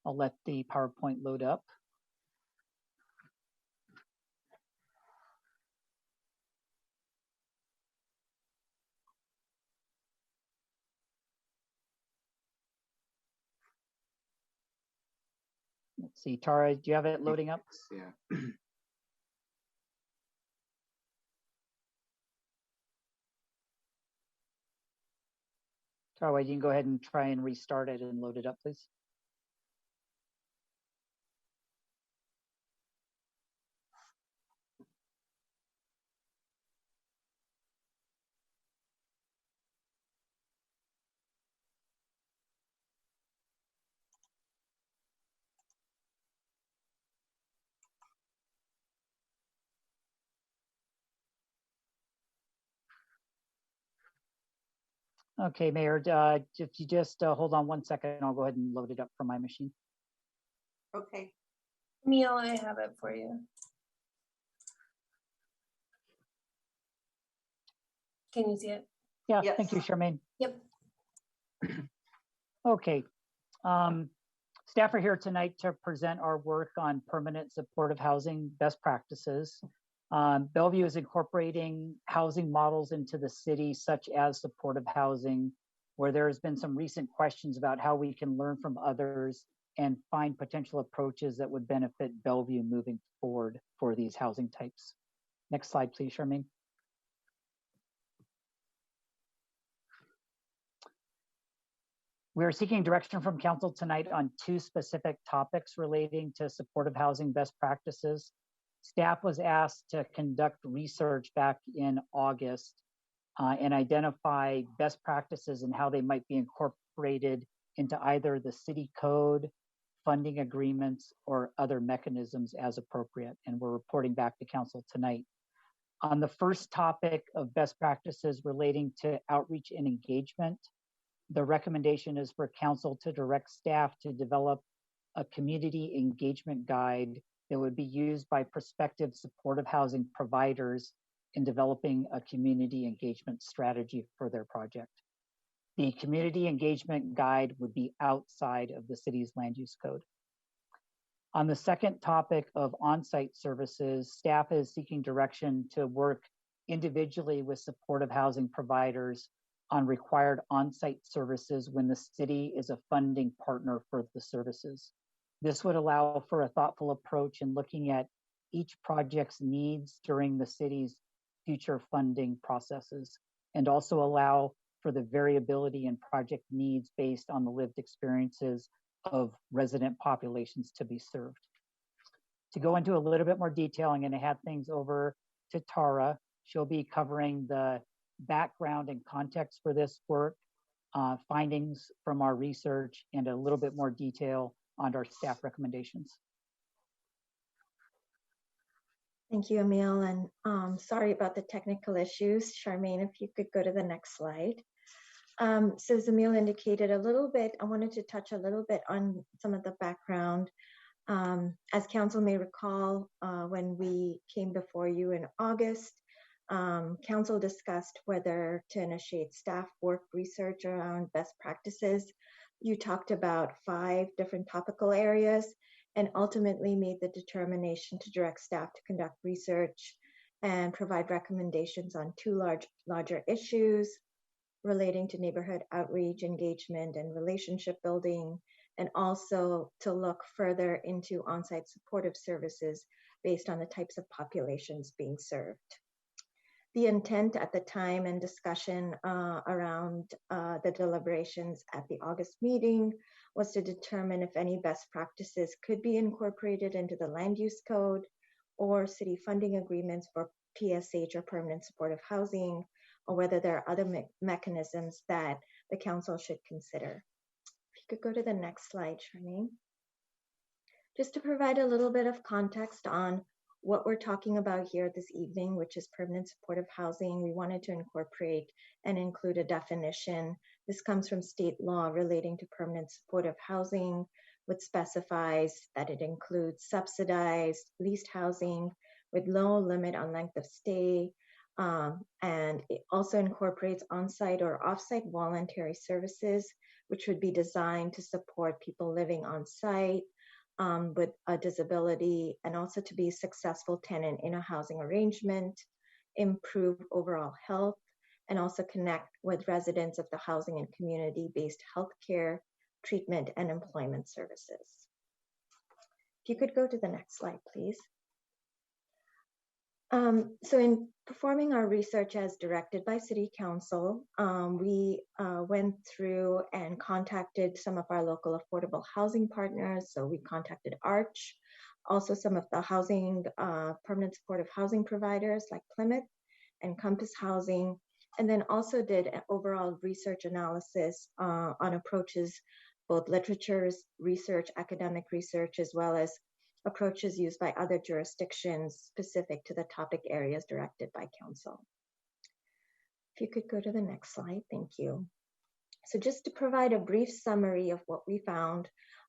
I'll let the PowerPoint load up. Let's see, Tara, do you have it loading up? Yeah. Tara, you can go ahead and try and restart it and load it up, please. Okay, Mayor, if you just hold on 1 second, I'll go ahead and load it up from my machine. Okay. Neil, I have it for you. Can you see it? Yeah, Yes. thank you, Charmaine. Yep. Okay. Staff are here tonight to present our work on permanent supportive housing best practices. Bellevue is incorporating housing models into the city, such as supportive housing, where there has been some recent questions about how we can learn from others and find potential approaches that would benefit Bellevue moving forward for these housing types. Next slide, please, Charmaine. We are seeking direction from Council tonight on 2 specific topics relating to supportive housing best practices. Staff was asked to conduct research back in August and identify best practices and how they might be incorporated into either the city code, funding agreements, or other mechanisms as appropriate. And we're reporting back to Council tonight. On the first topic of best practices relating to outreach and engagement, the recommendation is for Council to direct staff to develop a community engagement guide that would be used by prospective supportive housing providers in developing a community engagement strategy for their project. The community engagement guide would be outside of the city's land use code. On the second topic of on-site services, staff is seeking direction to work individually with supportive housing providers on required on-site services when the city is a funding partner for the services. This would allow for a thoughtful approach in looking at each project's needs during the city's future funding processes, and also allow for the variability in project needs based on the lived experiences of resident populations to be served. To go into a little bit more detail, I'm going to hand things over to Tara. She'll be covering the background and context for this work, findings from our research, and a little bit more detail on our staff recommendations. Thank you, Emil, and sorry about the technical issues. Charmaine, if you could go to the next slide. So as Emil indicated a little bit, I wanted to touch a little bit on some of the background. As Council may recall, when we came before you in August, Council discussed whether to initiate staff work research around best practices. You talked about 5 different topical areas and ultimately made the determination to direct staff to conduct research and provide recommendations on 2 larger issues relating to neighborhood outreach, engagement, and relationship building, and also to look further into on-site supportive services based on the types of populations being served. The intent at the time and discussion around the deliberations at the August meeting was to determine if any best practices could be incorporated into the land use code or city funding agreements for PSH or permanent supportive housing, or whether there are other mechanisms that the Council should consider. If you could go to the next slide, Charmaine. Just to provide a little bit of context on what we're talking about here this evening, which is permanent supportive housing, we wanted to incorporate and include a definition. This comes from state law relating to permanent supportive housing, which specifies that it includes subsidized leased housing with low limit on length of stay, and it also incorporates on-site or off-site voluntary services, which would be designed to support people living on-site with a disability, and also to be a successful tenant in a housing arrangement, improve overall health, and also connect with residents of the housing and community-based healthcare, treatment, and employment services. If you could go to the next slide, please. So in performing our research as directed by City Council, we went through and contacted some of our local affordable housing partners. So we contacted Arch, also some of the housing, permanent supportive housing providers like Plymouth and Compass Housing, and then also did an overall research analysis on approaches, both literature research, academic research, as well as approaches used by other jurisdictions specific to the topic areas directed by Council. If you could go to the next slide, thank you. So just to provide a brief summary of what we found,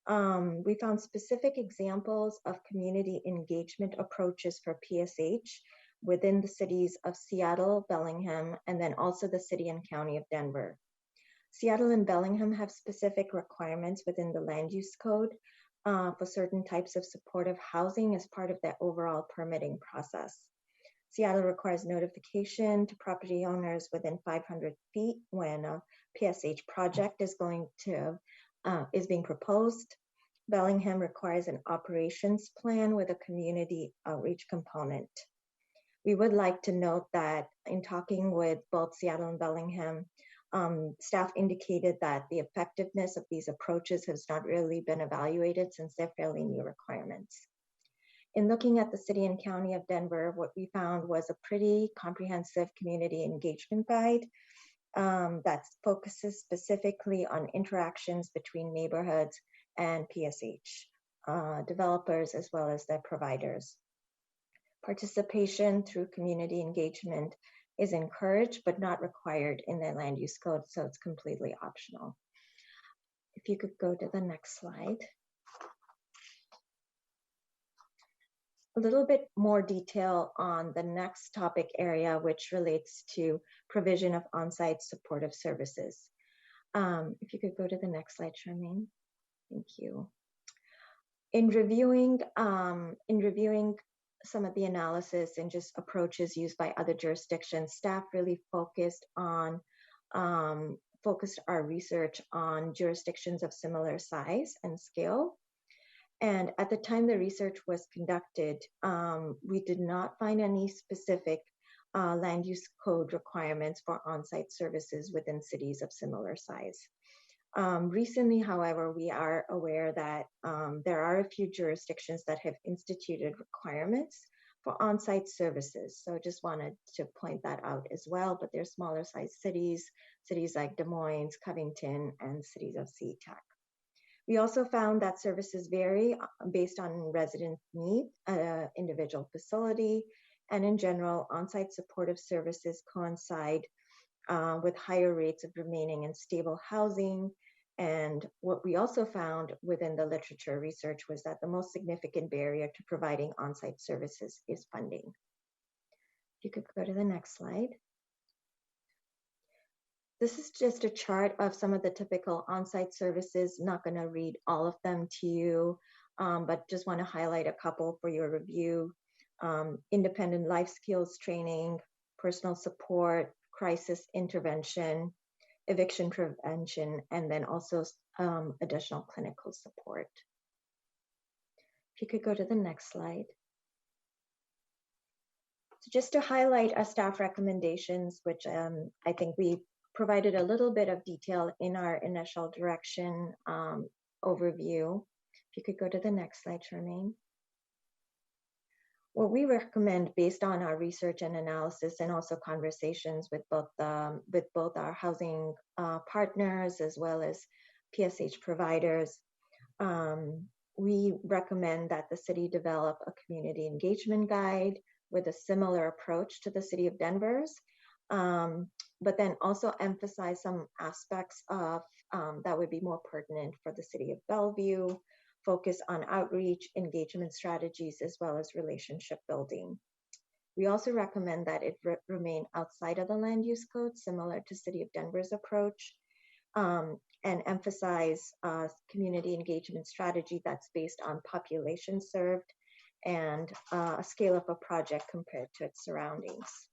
We found specific examples of community engagement approaches for PSH within the cities of Seattle, Bellingham, and then also the city and county of Denver. Seattle and Bellingham have specific requirements within the land use code for certain types of supportive housing as part of their overall permitting process. Seattle requires notification to property owners within 500 feet when a PSH project is being proposed. Bellingham requires an operations plan with a community outreach component. We would like to note that in talking with both Seattle and Bellingham, staff indicated that the effectiveness of these approaches has not really been evaluated since they're fairly new requirements. In looking at the city and county of Denver, what we found was a pretty comprehensive community engagement guide that focuses specifically on interactions between neighborhoods and PSH developers as well as their providers. Participation through community engagement is encouraged but not required in the land use code, so it's completely optional. If you could go to the next slide. A little bit more detail on the next topic area, which relates to provision of on-site supportive services. If you could go to the next slide, Charmaine. Thank you. In reviewing some of the analysis and just approaches used by other jurisdictions, staff really focused our research on jurisdictions of similar size and scale. And at the time the research was conducted, we did not find any specific land use code requirements for on-site services within cities of similar size. Recently, however, we are aware that there are a few jurisdictions that have instituted requirements for on-site services. So I just wanted to point that out as well, but they're smaller size cities like Des Moines, Covington, and cities of SeaTac. We also found that services vary based on resident need, individual facility, and in general, on-site supportive services coincide with higher rates of remaining in stable housing. And what we also found within the literature research was that the most significant barrier to providing on-site services is funding. If you could go to the next slide. This is just a chart of some of the typical on-site services. Not going to read all of them to you, but just want to highlight a couple for your review. Independent life skills training, personal support, crisis intervention, eviction prevention, and then also additional clinical support. If you could go to the next slide. So just to highlight our staff recommendations, which I think we provided a little bit of detail in our initial direction overview. If you could go to the next slide, Charmaine. What we recommend based on our research and analysis and also conversations with both our housing partners as well as PSH providers, we recommend that the city develop a community engagement guide with a similar approach to the city of Denver's, but then also emphasize some aspects of that would be more pertinent for the city of Bellevue, focus on outreach, engagement strategies, as well as relationship building. We also recommend that it remain outside of the land use code, similar to City of Denver's approach, and emphasize community engagement strategy that's based on population served and a scale of a project compared to its surroundings.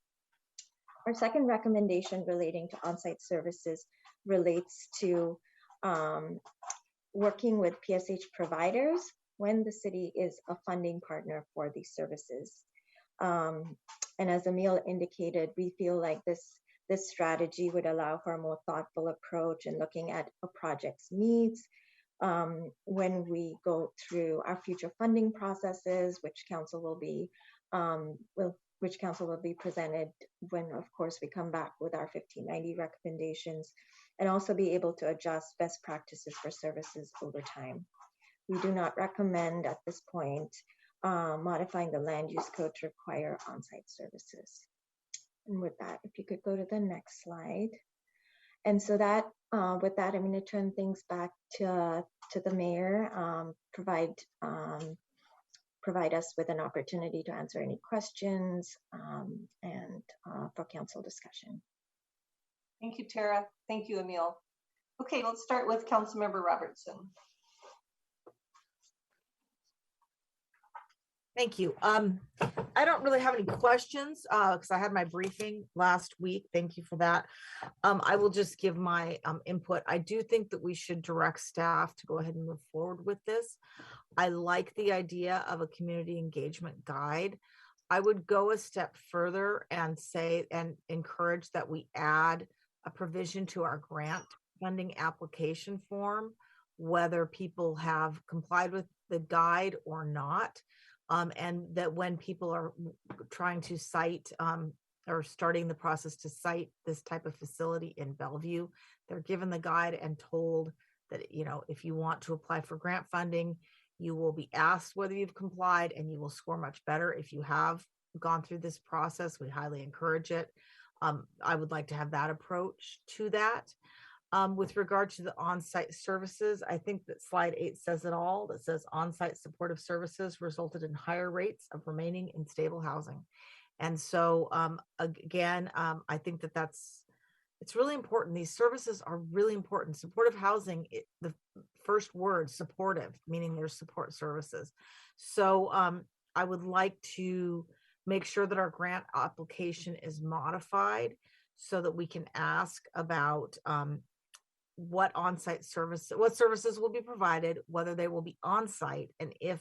Our second recommendation relating to on-site services relates to working with PSH providers when the city is a funding partner for these services. And as Emil indicated, we feel like this strategy would allow for a more thoughtful approach in looking at a project's needs when we go through our future funding processes, which council will be presented when, of course, we come back with our 1590 recommendations, and also be able to adjust best practices for services over time. We do not recommend at this point modifying the land use code to require on-site services. And with that, if you could go to the next slide. And so that, with that, I'm going to turn things back to the mayor, provide us with an opportunity to answer any questions and for council discussion. Thank you, Tara. Thank you, Emil. Okay, let's start with Councilmember Robertson. Thank you. I don't really have any questions because I had my briefing last week. Thank you for that. I will just give my input. I do think that we should direct staff to go ahead and move forward with this. I like the idea of a community engagement guide. I would go a step further and say and encourage that we add a provision to our grant funding application form, whether people have complied with the guide or not. And that when people are trying to cite or starting the process to cite this type of facility in Bellevue, they're given the guide and told that, you know, if you want to apply for grant funding, you will be asked whether you've complied and you will score much better if you have gone through this process. We highly encourage it. I would like to have that approach to that. With regard to the on-site services, I think that slide 8 says it all. That says on-site supportive services resulted in higher rates of remaining in stable housing. And so again, I think that it's really important. These services are really important. Supportive housing, the first word, supportive, meaning there's support services. So I would like to make sure that our grant application is modified so that we can ask about what on-site service, what services will be provided, whether they will be on-site, and if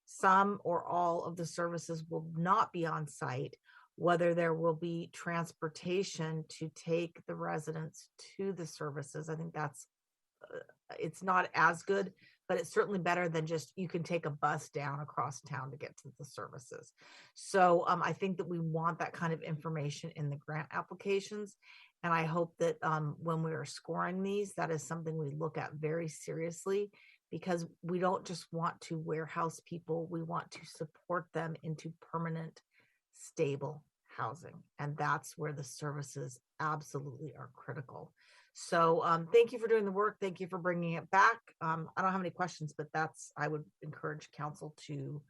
some or all of the services will not be on-site, whether there will be transportation to take the residents to the services. I think that's, it's not as good, but it's certainly better than just you can take a bus down across town to get to the services. So I think that we want that kind of information in the grant applications. And I hope that when we are scoring these, that is something we look at very seriously, because we don't just want to warehouse people, we want to support them into permanent, stable housing. And that's where the services absolutely are critical. So thank you for doing the work. Thank you for bringing it back. I don't have any questions, but I would encourage council to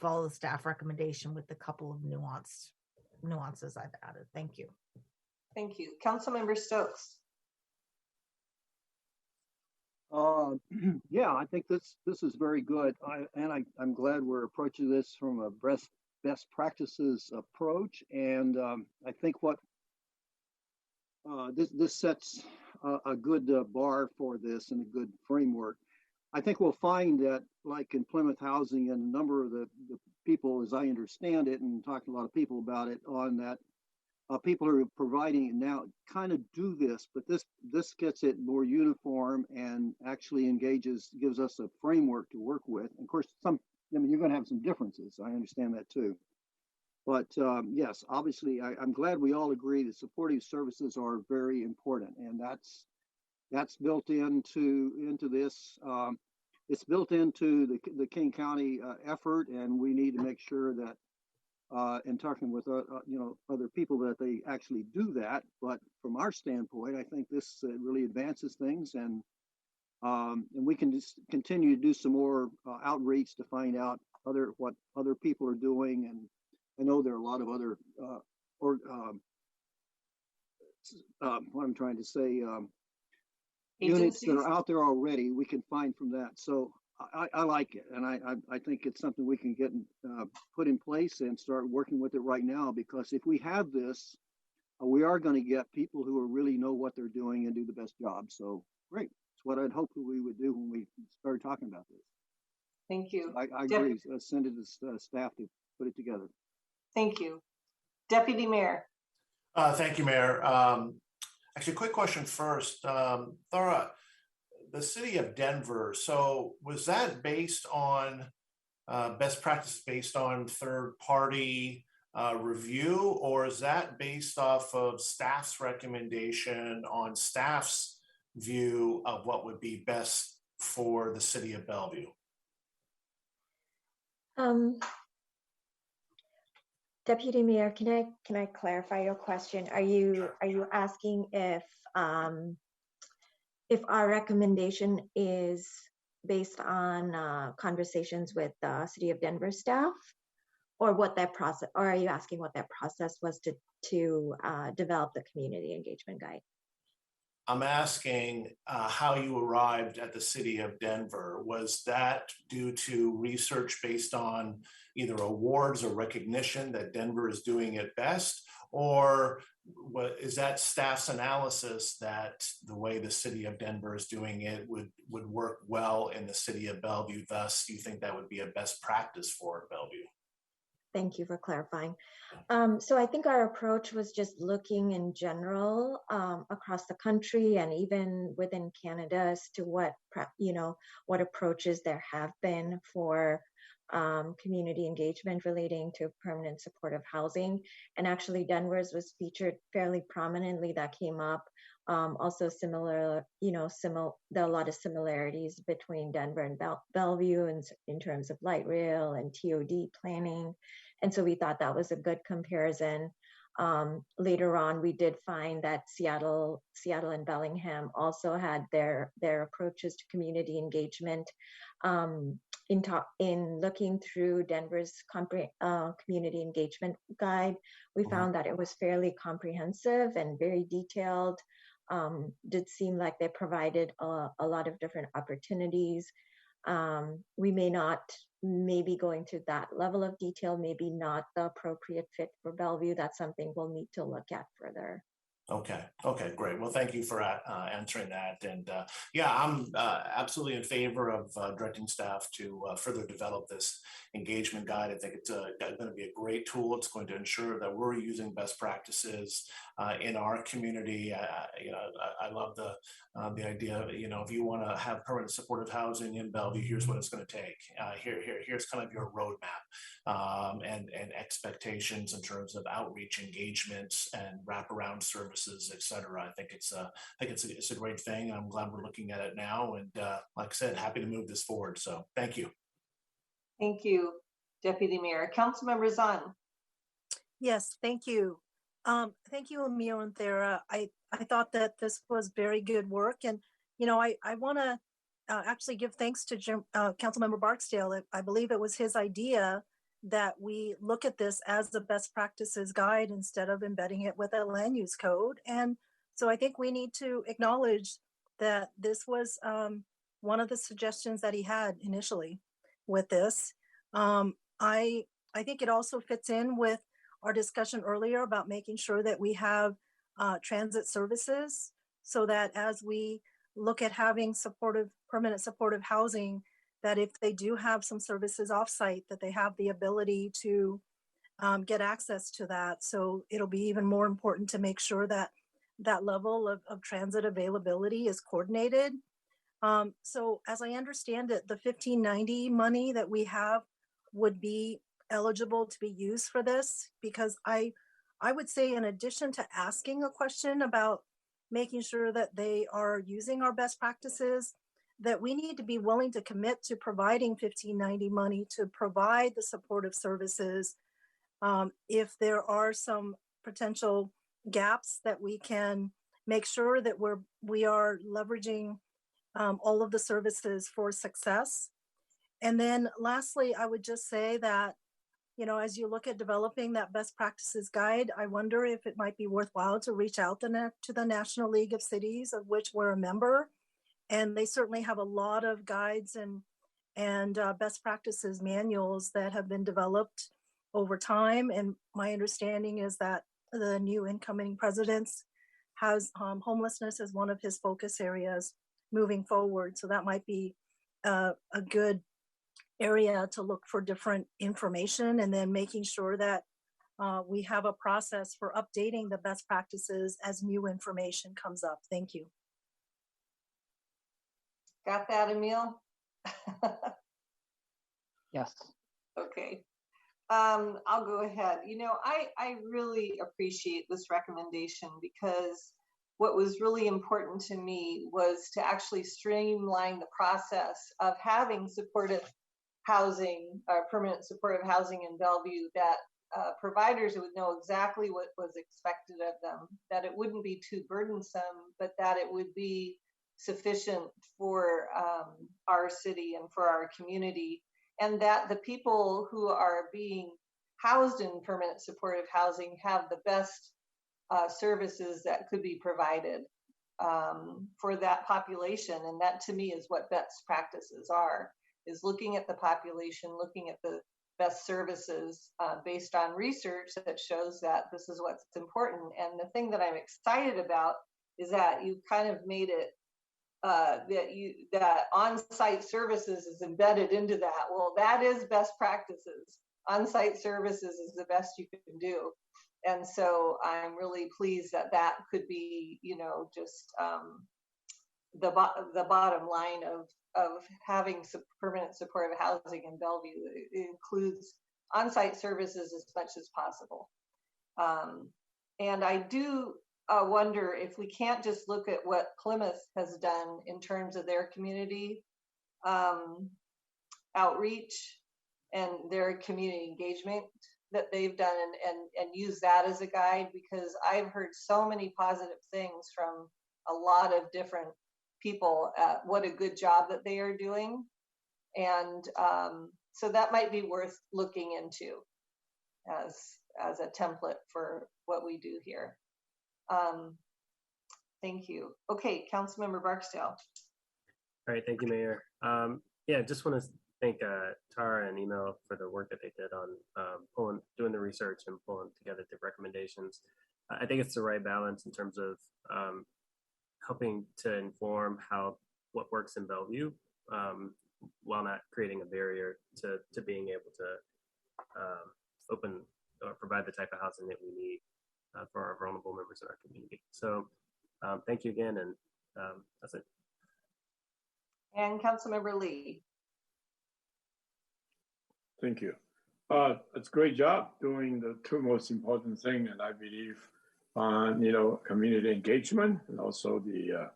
follow the staff recommendation with a couple of nuances I've added. Thank you. Thank you. Councilmember Stokes. Yeah, I think this is very good. I'm glad we're approaching this from a best practices approach. And I think what this sets a good bar for this and a good framework. I think we'll find that, like in Plymouth Housing and a number of the people, as I understand it, and talked to a lot of people about it, on that people who are providing it now kind of do this, but this gets it more uniform and actually gives us a framework to work with. And of course, you're going to have some differences. I understand that too. But yes, obviously, I'm glad we all agree that supportive services are very important, and that's built into this. It's built into the King County effort, and we need to make sure that in talking with other people that they actually do that. But from our standpoint, I think this really advances things, and we can just continue to do some more outreach to find out what other people are doing. And I know there are a lot of other what I'm trying to say, units that are out there already. We can find from that. So I like it, and I think it's something we can get put in place and start working with it right now, because if we have this, we are going to get people who really know what they're doing and do the best job. So great. It's what I'd hoped we would do when we started talking about this. Thank you. I agree. Send it to staff to put it together. Thank you. Deputy Mayor. Thank you, Mayor. Actually, quick question first. Thora, the city of Denver, so was that based on best practice based on third-party review, or is that based off of staff's recommendation on staff's view of what would be best for the city of Bellevue? Deputy Mayor, can I clarify your question? Are you asking if our recommendation is based on conversations with the City of Denver staff, or what that process, or are you asking what that process was to develop the community engagement guide? I'm asking how you arrived at the City of Denver. Was that due to research based on either awards or recognition that Denver is doing it best? Or is that staff's analysis that the way the City of Denver is doing it would work well in the City of Bellevue? Thus, you think that would be a best practice for Bellevue? Thank you for clarifying. So I think our approach was just looking in general across the country and even within Canada as to what approaches there have been for community engagement relating to permanent supportive housing. And actually Denver's was featured fairly prominently. That came up. Also similar, there are a lot of similarities between Denver and Bellevue in terms of light rail and TOD planning. And so we thought that was a good comparison. Later on, we did find that Seattle and Bellingham also had their approaches to community engagement. In looking through Denver's community engagement guide, we found that it was fairly comprehensive and very detailed. Did seem like they provided a lot of different opportunities. We may not, maybe going to that level of detail, maybe not the appropriate fit for Bellevue. That's something we'll need to look at further. Okay, great. Well, thank you for answering that. And yeah, I'm absolutely in favor of directing staff to further develop this engagement guide. I think it's going to be a great tool. It's going to ensure that we're using best practices in our community. I love the idea of, if you want to have permanent supportive housing in Bellevue, here's what it's going to take. Here's kind of your roadmap and expectations in terms of outreach engagements and wraparound services, et cetera. I think it's a great thing. I'm glad we're looking at it now. And like I said, happy to move this forward. So thank you. Thank you, Deputy Mayor. Councilmember Zahn. Yes, thank you. Thank you, Emil and Thera. I thought that this was very good work. And, I want to actually give thanks to Councilmember Barksdale. I believe it was his idea that we look at this as the best practices guide instead of embedding it with a land use code. And so I think we need to acknowledge that this was one of the suggestions that he had initially with this. I think it also fits in with our discussion earlier about making sure that we have transit services so that as we look at having permanent supportive housing, that if they do have some services offsite, that they have the ability to get access to that. So it'll be even more important to make sure that that level of transit availability is coordinated. So as I understand it, the 1590 money that we have would be eligible to be used for this, because I would say, in addition to asking a question about making sure that they are using our best practices, that we need to be willing to commit to providing 1590 money to provide the supportive services. If there are some potential gaps, that we can make sure that we are leveraging all of the services for success. And then lastly, I would just say that, as you look at developing that best practices guide, I wonder if it might be worthwhile to reach out to the National League of Cities, of which we're a member. And they certainly have a lot of guides and best practices manuals that have been developed over time. And my understanding is that the new incoming president has homelessness as one of his focus areas moving forward. So that might be a good area to look for different information, and then making sure that we have a process for updating the best practices as new information comes up. Thank you. Got that, Emil? Yes. Okay. I'll go ahead. I really appreciate this recommendation, because what was really important to me was to actually streamline the process of having supportive housing or permanent supportive housing in Bellevue that providers would know exactly what was expected of them, that it wouldn't be too burdensome, but that it would be sufficient for our city and for our community, and that the people who are being housed in permanent supportive housing have the best services that could be provided for that population. And that to me is what best practices are, is looking at the population, looking at the best services based on research that shows that this is what's important. And the thing that I'm excited about is that you kind of made it that on-site services is embedded into that. Well, that is best practices. On-site services is the best you can do. And so I'm really pleased that that could be, you know, just the bottom line of having permanent supportive housing in Bellevue. It includes on-site services as much as possible. And I do wonder if we can't just look at what Plymouth has done in terms of their community outreach and their community engagement that they've done, and use that as a guide, because I've heard so many positive things from a lot of different people at what a good job that they are doing. And so that might be worth looking into as a template for what we do here. Thank you. Okay, Councilmember Barksdale. All right, thank you, Mayor. Yeah, just want to thank Tara and Email for the work that they did on doing the research and pulling together the recommendations. I think it's the right balance in terms of helping to inform what works in Bellevue while not creating a barrier to being able to open or provide the type of housing that we need for our vulnerable members in our community. So thank you again, and that's it. And Councilmember Lee. Thank you. It's a great job doing the two most important things, and I believe on community engagement and also the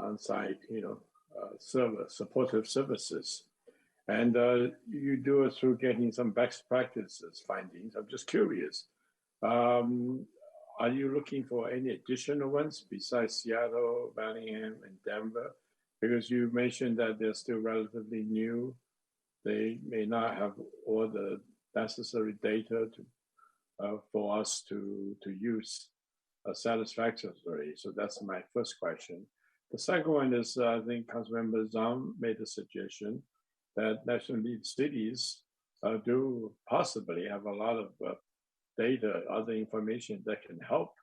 on-site supportive services. And you do it through getting some best practices findings. I'm just curious. Are you looking for any additional ones besides Seattle, Bellingham, and Denver? Because you mentioned that they're still relatively new. They may not have all the necessary data for us to use satisfactorily. So that's my first question. The second one is, I think Councilmember Zhang made a suggestion that national lead cities do possibly have a lot of data, other information that can help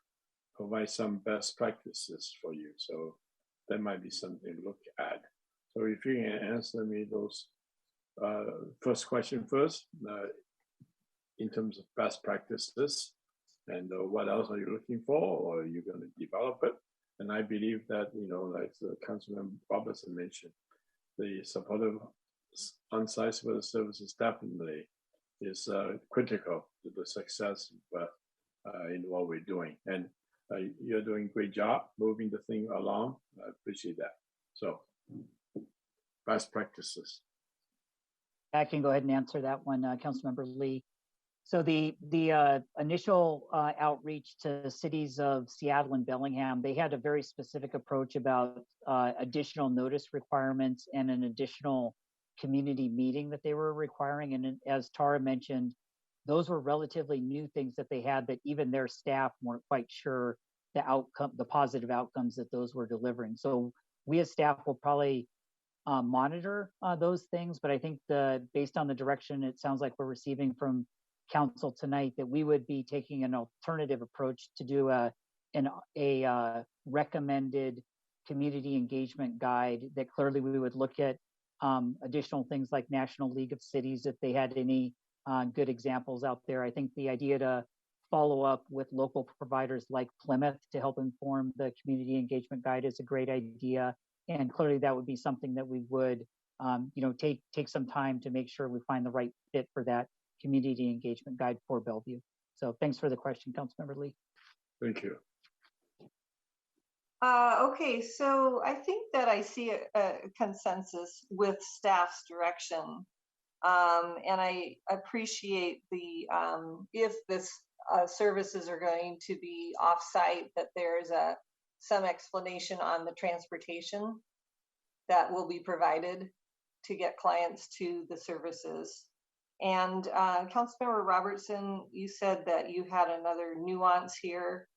provide some best practices for you. So that might be something to look at. So if you can answer me those first question first, in terms of best practices, and what else are you looking for, or are you going to develop it? And I believe that, like Councilman Robertson mentioned, the supportive on-site services definitely is critical to the success in what we're doing. And you're doing a great job moving the thing along. I appreciate that. So, best practices. I can go ahead and answer that one, Councilmember Lee. So the initial outreach to cities of Seattle and Bellingham, they had a very specific approach about additional notice requirements and an additional community meeting that they were requiring. And as Tara mentioned, those were relatively new things that they had that even their staff weren't quite sure the positive outcomes that those were delivering. So we as staff will probably monitor those things, but I think based on the direction it sounds like we're receiving from Council tonight, that we would be taking an alternative approach to do a recommended community engagement guide that clearly we would look at additional things like National League of Cities if they had any good examples out there. I think the idea to follow up with local providers like Plymouth to help inform the community engagement guide is a great idea. And clearly that would be something that we would take some time to make sure we find the right fit for that community engagement guide for Bellevue. So thanks for the question, Councilmember Lee. Thank you. Okay, so I think that I see a consensus with staff's direction And I appreciate the, if this services are going to be off-site, that there's some explanation on the transportation that will be provided to get clients to the services. And Councilmember Robertson, you said that you had another nuance here.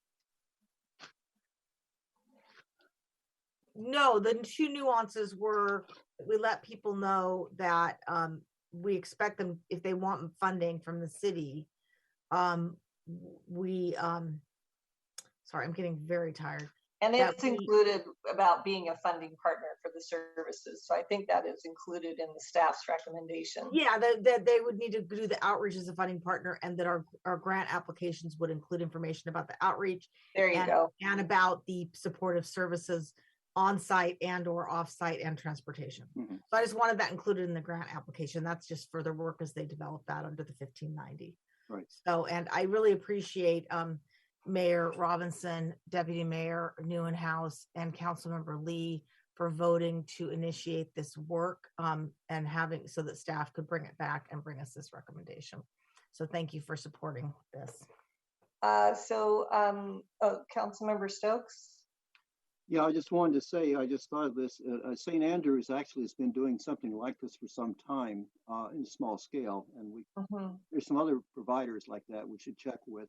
No, the two nuances were we let people know that we expect them, if they want funding from the city, sorry, I'm getting very tired. And it's included about being a funding partner for the services. So I think that is included in the staff's recommendation. Yeah, that they would need to do the outreach as a funding partner, and that our grant applications would include information about the outreach. There you go. And about the supportive services on-site and or off-site and transportation. Mm-hmm. So I just wanted that included in the grant application. That's just further work as they develop that under the 1590. Right. So, and I really appreciate Mayor Robinson, Deputy Mayor Neuenhouse, and Councilmember Lee for voting to initiate this work and having so that staff could bring it back and bring us this recommendation. So thank you for supporting this. Councilmember Stokes. Yeah, I just wanted to say, I just thought of this. St. Andrews actually has been doing something like this for some time in a small scale. And there's some other providers like that we should check with.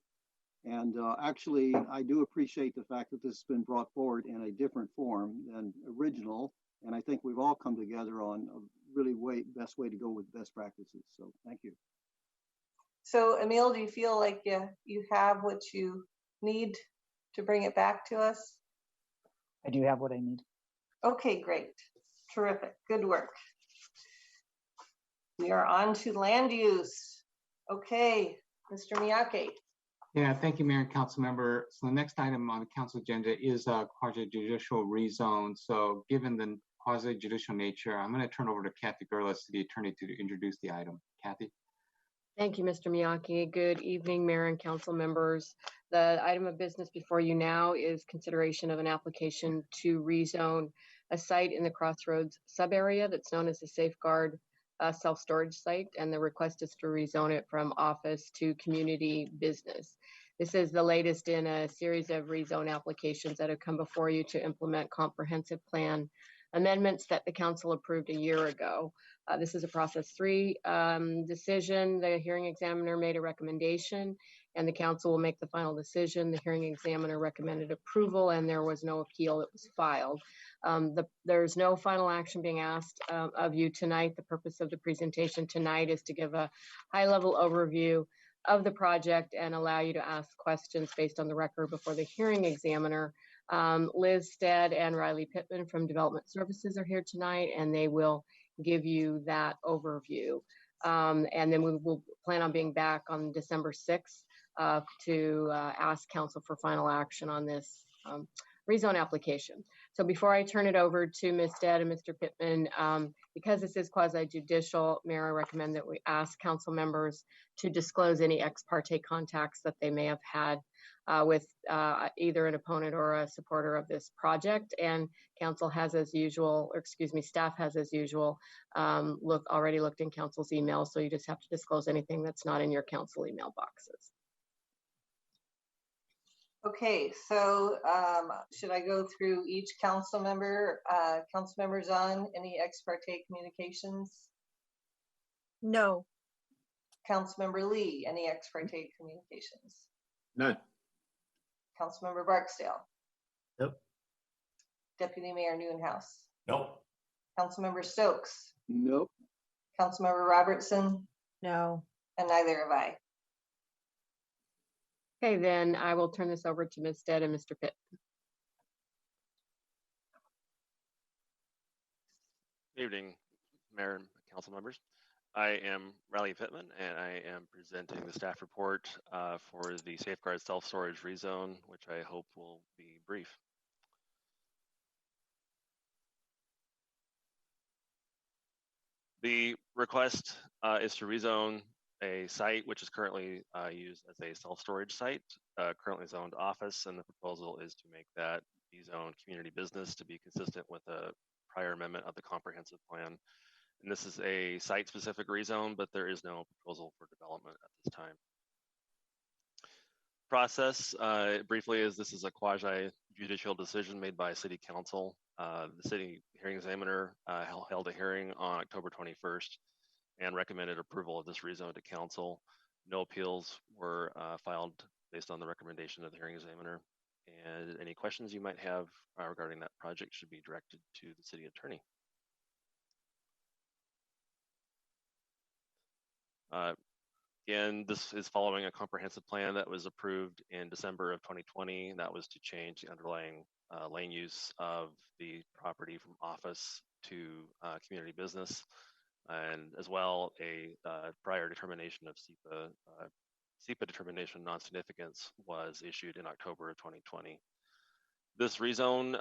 And actually, I do appreciate the fact that this has been brought forward in a different form than original. And I think we've all come together on a really best way to go with best practices. So thank you. So Emil, do you feel like you have what you need to bring it back to us? I do have what I need. Okay, great. Terrific. Good work. We are on to land use. Okay, Mr. Miyake. Yeah, thank you, Mayor and Council Member. So the next item on the council agenda is quasi-judicial rezone. So given the quasi-judicial nature, I'm going to turn over to Kathy Gerlis, City Attorney, to introduce the item. Kathy. Thank you, Mr. Miyake. Good evening, Mayor and Council members. The item of business before you now is consideration of an application to rezone a site in the Crossroads sub-area that's known as the Safeguard self-storage site, and the request is to rezone it from office to community business. This is the latest in a series of rezone applications that have come before you to implement comprehensive plan amendments that the council approved a year ago. This is a process 3 decision. The hearing examiner made a recommendation and the council will make the final decision. The hearing examiner recommended approval and there was no appeal that was filed. There's no final action being asked of you tonight. The purpose of the presentation tonight is to give a high-level overview of the project and allow you to ask questions based on the record before the hearing examiner. Liz Stead and Riley Pittman from Development Services are here tonight and they will give you that overview. And then we will plan on being back on December 6th to ask council for final action on this rezone application. So before I turn it over to Ms. Stead and Mr. Pittman, because this is quasi-judicial, Mayor, I recommend that we ask council members to disclose any ex parte contacts that they may have had with either an opponent or a supporter of this project. And council has as usual, or excuse me, staff has as usual, already looked in council's emails. So you just have to disclose anything that's not in your council email boxes. Okay, so should I go through each council member? Council members on any ex parte communications? No. Councilmember Lee, any ex parte communications? None. Councilmember Barksdale? Nope. Deputy Mayor Neuenhouse? Nope. Councilmember Stokes? Nope. Councilmember Robertson? No. And neither have I. Okay, then I will turn this over to Ms. Stead and Mr. Pitt. Good evening, Mayor and Council members. I am Riley Pittman, and I am presenting the staff report for the Safeguard Self-Storage Rezone, which I hope will be brief. The request is to rezone a site which is currently used as a self-storage site, currently zoned office, and the proposal is to make that be zoned community business to be consistent with a prior amendment of the comprehensive plan And this is a site-specific rezone, but there is no proposal for development at this time. Process, briefly, is this is a quasi-judicial decision made by City Council. The City Hearing Examiner held a hearing on October 21st and recommended approval of this rezone to Council. No appeals were filed based on the recommendation of the Hearing Examiner. And any questions you might have regarding that project should be directed to the City Attorney. And this is following a comprehensive plan that was approved in December of 2020. That was to change the underlying lane use of the property from office to community business, and as well a prior determination of SEPA determination non-significance was issued in October of 2020. This rezone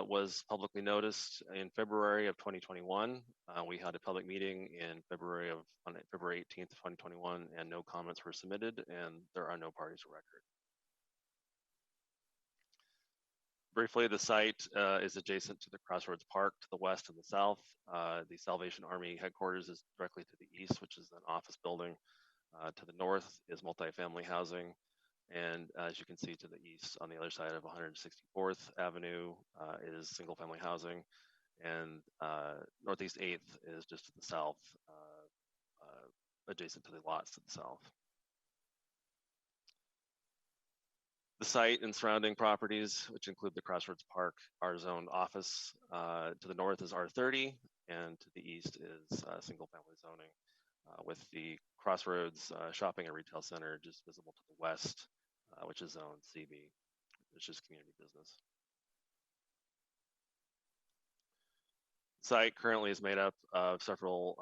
was publicly noticed in February of 2021. We had a public meeting on February 18th, 2021, and no comments were submitted, and there are no parties of record. Briefly, the site is adjacent to the Crossroads Park to the west and the south. The Salvation Army headquarters is directly to the east, which is an office building. To the north is multifamily housing. And as you can see to the east, on the other side of 164th Avenue is single family housing. And Northeast 8th is just to the south, adjacent to the lots to the south. The site and surrounding properties, which include the Crossroads Park, are zoned office. To the north is R30, and to the east is single family zoning, with the Crossroads Shopping and Retail Center just visible to the west, which is zoned CB, which is community business. The site currently is made up of several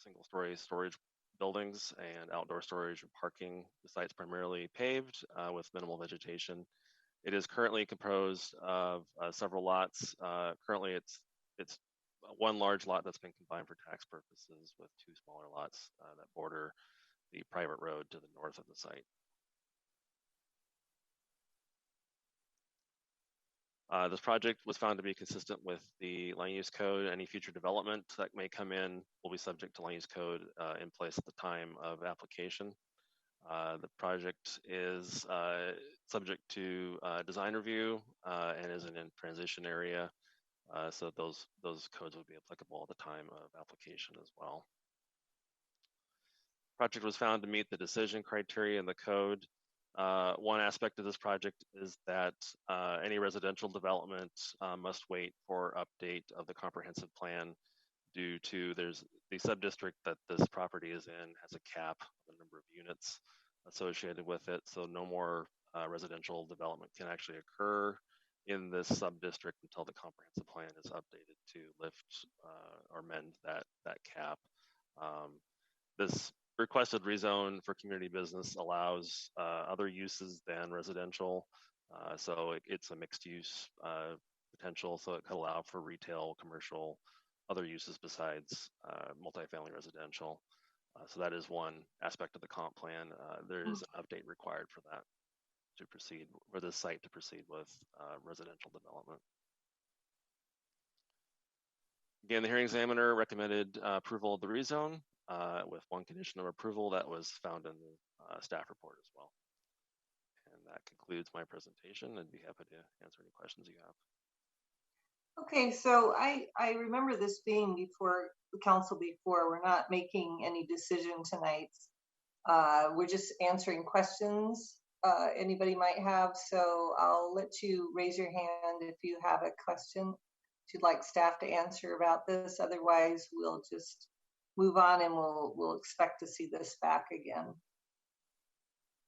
single-story storage buildings and outdoor storage and parking. The site's primarily paved with minimal vegetation. It is currently composed of several lots. Currently, it's one large lot that's been combined for tax purposes with two smaller lots that border the private road to the north of the site. This project was found to be consistent with the land use code. Any future development that may come in will be subject to land use code in place at the time of application. The project is subject to design review and is in a transition area. So those codes would be applicable at the time of application as well. Project was found to meet the decision criteria in the code. One aspect of this project is that any residential development must wait for update of the comprehensive plan due to the sub-district that this property is in has a cap of the number of units associated with it. So no more residential development can actually occur in this sub-district until the comprehensive plan is updated to lift or mend that cap. This requested rezone for community business allows other uses than residential. So it's a mixed use potential, so it could allow for retail, commercial, other uses besides multifamily residential. So that is one aspect of the comp plan. There is an update required for that to proceed, for this site to proceed with residential development. Again, the hearing examiner recommended approval of the rezone with one condition of approval that was found in the staff report as well. And that concludes my presentation. I'd be happy to answer any questions you have. Okay, so I remember this being before the council before. We're not making any decision tonight. We're just answering questions anybody might have. So I'll let you raise your hand if you have a question that you'd like staff to answer about this. Otherwise, we'll just move on and we'll expect to see this back again.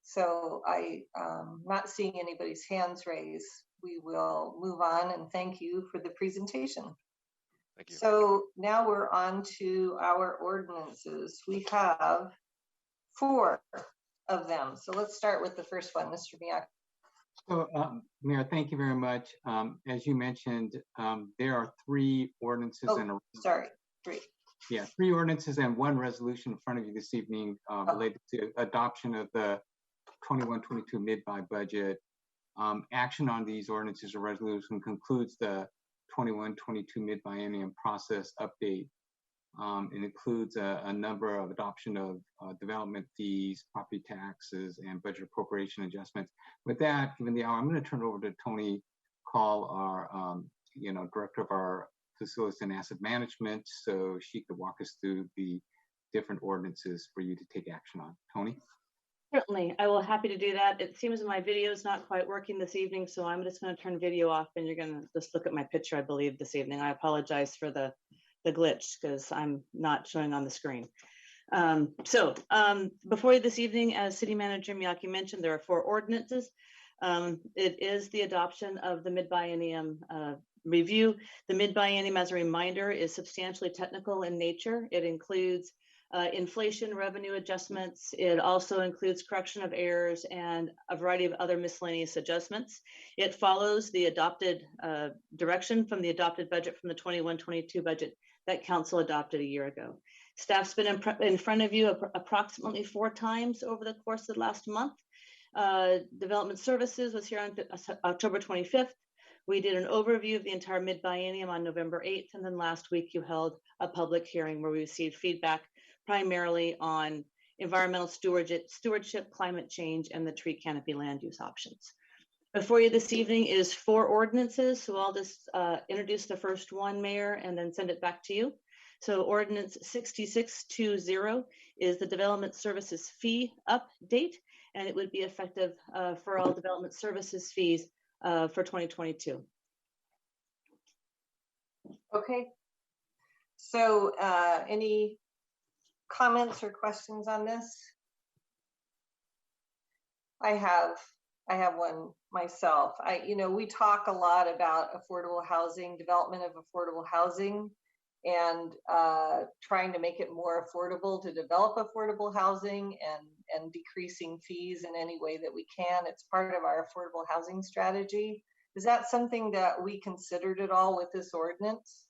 So I'm not seeing anybody's hands raised. We will move on and thank you for the presentation. Thank you. So now we're on to our ordinances. We have 4 of them. So let's start with the first one, Mr. Miyake. So, Mayor, thank you very much. As you mentioned, there are 3 ordinances and 3. Yeah, 3 ordinances and 1 resolution in front of you this evening related to adoption of the 21-22 mid-buy budget. Action on these ordinances or resolution concludes the 21-22 mid-biennium process update. It includes a number of adoption of development fees, property taxes, and budget appropriation adjustments. With that, given the hour, I'm going to turn it over to Tony Call, our director of our facilities and asset management, so she could walk us through the different ordinances for you to take action on. Tony? Certainly, I will happy to do that. It seems my video is not quite working this evening, so I'm just going to turn video off and you're going to just look at my picture, I believe, this evening. I apologize for the glitch because I'm not showing on the screen. Before you this evening, as City Manager Miyake mentioned, there are 4 ordinances. It is the adoption of the mid-biennium review. The mid-biennium, as a reminder, is substantially technical in nature. It includes inflation revenue adjustments. It also includes correction of errors and a variety of other miscellaneous adjustments. It follows the adopted direction from the adopted budget from the 21-22 budget that Council adopted a year ago. Staff's been in front of you approximately 4 times over the course of the last month. Development Services was here on October 25th. We did an overview of the entire mid-biennium on November 8th, and then last week you held a public hearing where we received feedback primarily on environmental stewardship, climate change, and the tree canopy land use options. Before you this evening is 4 ordinances, so I'll just introduce the first one, Mayor, and then send it back to you. So Ordinance 6620 is the Development Services Fee Update, and it would be effective for all development services fees for 2022. Okay. So any comments or questions on this? I have one myself. We talk a lot about affordable housing, development of affordable housing, and trying to make it more affordable to develop affordable housing and decreasing fees in any way that we can. It's part of our affordable housing strategy. Is that something that we considered at all with this ordinance?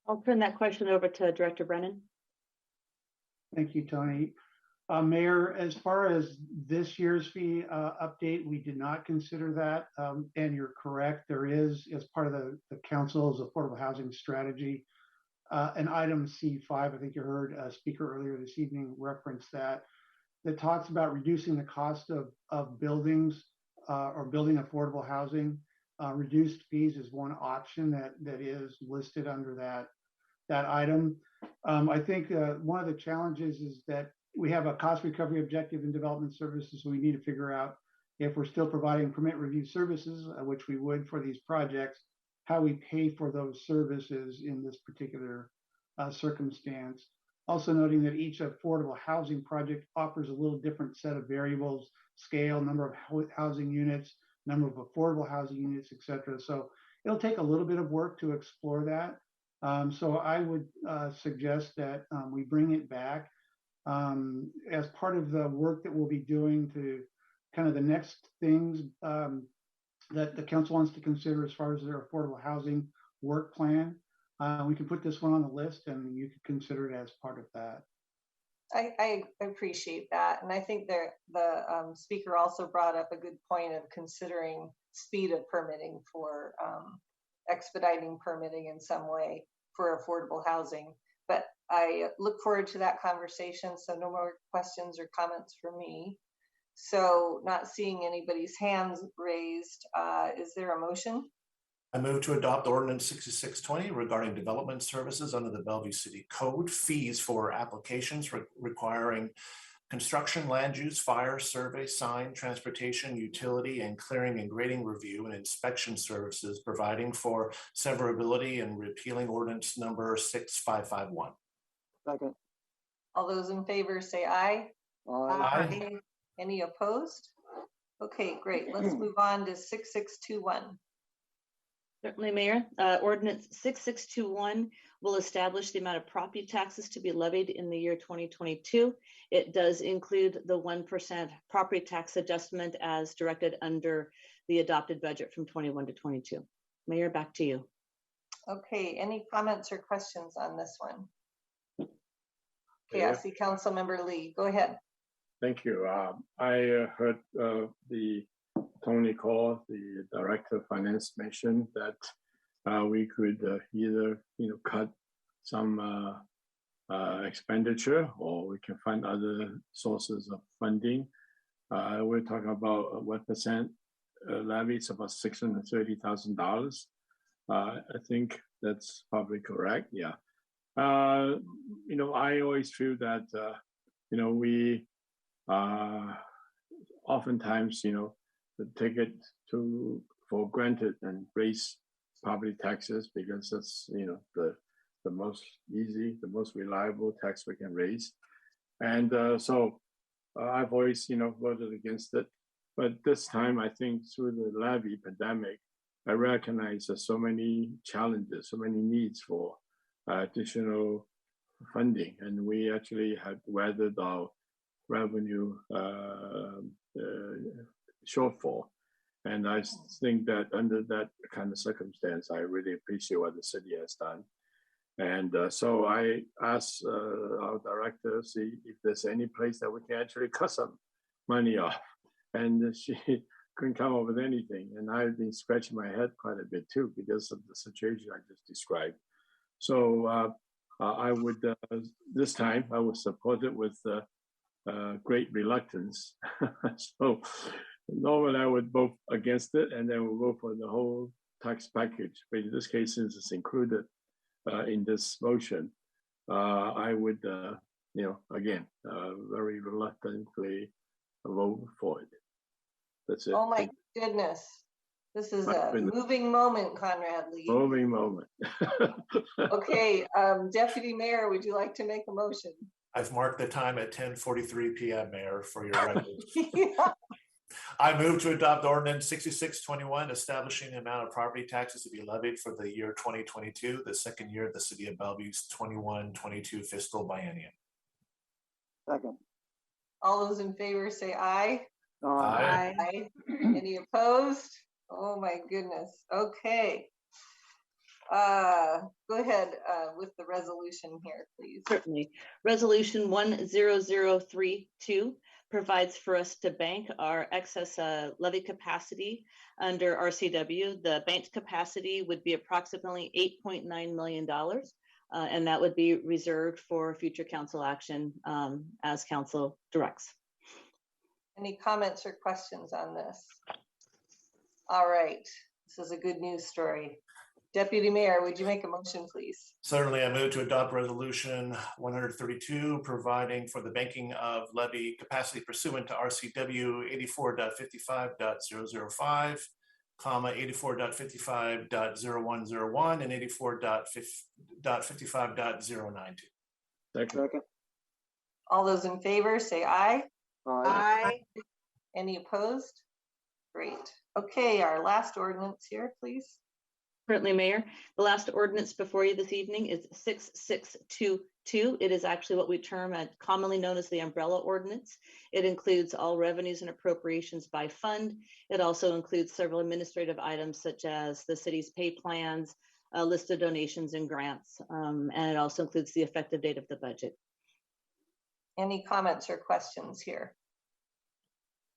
I'll turn that question over to Director Brennan. Thank you, Tony. Mayor, as far as this year's fee update, we did not consider that. And you're correct, there is, as part of the Council's affordable housing strategy, an item C5, I think you heard a speaker earlier this evening reference that talks about reducing the cost of buildings or building affordable housing. Reduced fees is one option that is listed under that item. I think one of the challenges is that we have a cost recovery objective in development services, so we need to figure out if we're still providing permit review services, which we would for these projects, how we pay for those services in this particular circumstance. Also noting that each affordable housing project offers a little different set of variables, scale, number of housing units, number of affordable housing units, et cetera. So it'll take a little bit of work to explore that. So I would suggest that we bring it back as part of the work that we'll be doing to kind of the next things that the Council wants to consider as far as their affordable housing work plan. We can put this one on the list and you could consider it as part of that. I appreciate that. And I think the speaker also brought up a good point of considering speed of permitting for expediting permitting in some way for affordable housing. But I look forward to that conversation. So no more questions or comments for me. So not seeing anybody's hands raised, is there a motion? I move to adopt Ordinance 6620 regarding development services under the Bellevue City Code, fees for applications requiring construction, land use, fire, survey, sign, transportation, utility, and clearing and grading review and inspection services, providing for severability and repealing ordinance number 6551. Second. All those in favor say aye. Aye. Any opposed? Okay, great. Let's move on to 6621. Certainly, Mayor. Ordinance 6621 will establish the amount of property taxes to be levied in the year 2022. It does include the 1% property tax adjustment as directed under the adopted budget from 21 to 22. Mayor, back to you. Okay, any comments or questions on this one? Okay, I see Councilmember Lee. Go ahead. Thank you. I heard the Tony Call, the Director of Finance, mentioned that we could either cut some expenditure, or we can find other sources of funding. We're talking about 1% levy. It's about $630,000. I think that's probably correct. Yeah. You know, I always feel that you know, we oftentimes, you know, take it for granted and raise property taxes because that's, you know, the most easy, the most reliable tax we can raise. And so I've always, you know, voted against it. But this time, I think through the levy pandemic, I recognize there's so many challenges, so many needs for additional funding. And we actually had weathered our revenue shortfall. And I think that under that kind of circumstance, I really appreciate what the city has done. And so I asked our director, see if there's any place that we can actually cut some money off. And she couldn't come up with anything. And I've been scratching my head quite a bit too, because of the situation I just described. So I would, this time, I would support it with great reluctance. So normally I would vote against it and then we'll vote for the whole tax package. But in this case, since it's included in this motion, I would, you know, again, very reluctantly vote for it. That's it. Oh my goodness. This is a moving moment, Conrad Lee. Moving moment. Okay, Deputy Mayor, would you like to make a motion? I've marked the time at 10:43 p.m., Mayor, for your record. Yeah. I move to adopt ordinance 6621, establishing the amount of property taxes to be levied for the year 2022, the second year of the city of Bellevue's 21-22 fiscal biennium. Second. All those in favor say aye. Aye. Aye. Any opposed? Oh my goodness. Okay. Go ahead with the resolution here, please. Certainly. Resolution 10032 provides for us to bank our excess levy capacity under RCW. The banked capacity would be approximately $8.9 million, and that would be reserved for future council action as council directs. Any comments or questions on this? All right, this is a good news story. Deputy Mayor, would you make a motion, please? Certainly, I move to adopt resolution 132, providing for the banking of levy capacity pursuant to RCW 84.55.005, 84.55.0101, and 84.55.092. Second. All those in favor say aye. Aye. Any opposed? Great. Okay, our last ordinance here, please. Currently, Mayor, the last ordinance before you this evening is 6622. It is actually what we term commonly known as the umbrella ordinance. It includes all revenues and appropriations by fund. It also includes several administrative items such as the city's pay plans, a list of donations and grants, and it also includes the effective date of the budget. Any comments or questions here?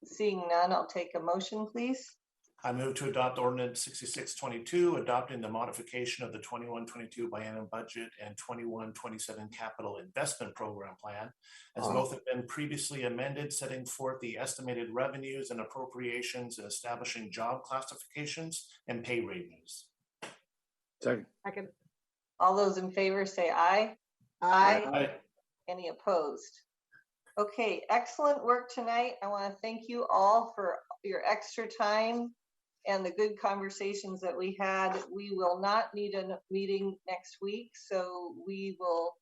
Seeing none, I'll take a motion, please. I move to adopt ordinance 6622, adopting the modification of the 21-22 biennium budget and 21-27 capital investment program plan, as both have been previously amended, setting forth the estimated revenues and appropriations and establishing job classifications and pay revenues. Second. Second. All those in favor say aye. Aye. Any opposed? Okay, excellent work tonight. I want to thank you all for your extra time and the good conversations that we had. We will not need a meeting next week, so we will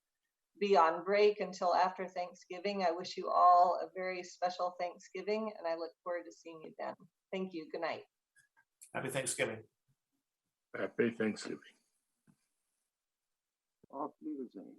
be on break until after Thanksgiving. I wish you all a very special Thanksgiving, and I look forward to seeing you then. Thank you. Good night. Happy Thanksgiving. Happy Thanksgiving. Auf Wiedersehen.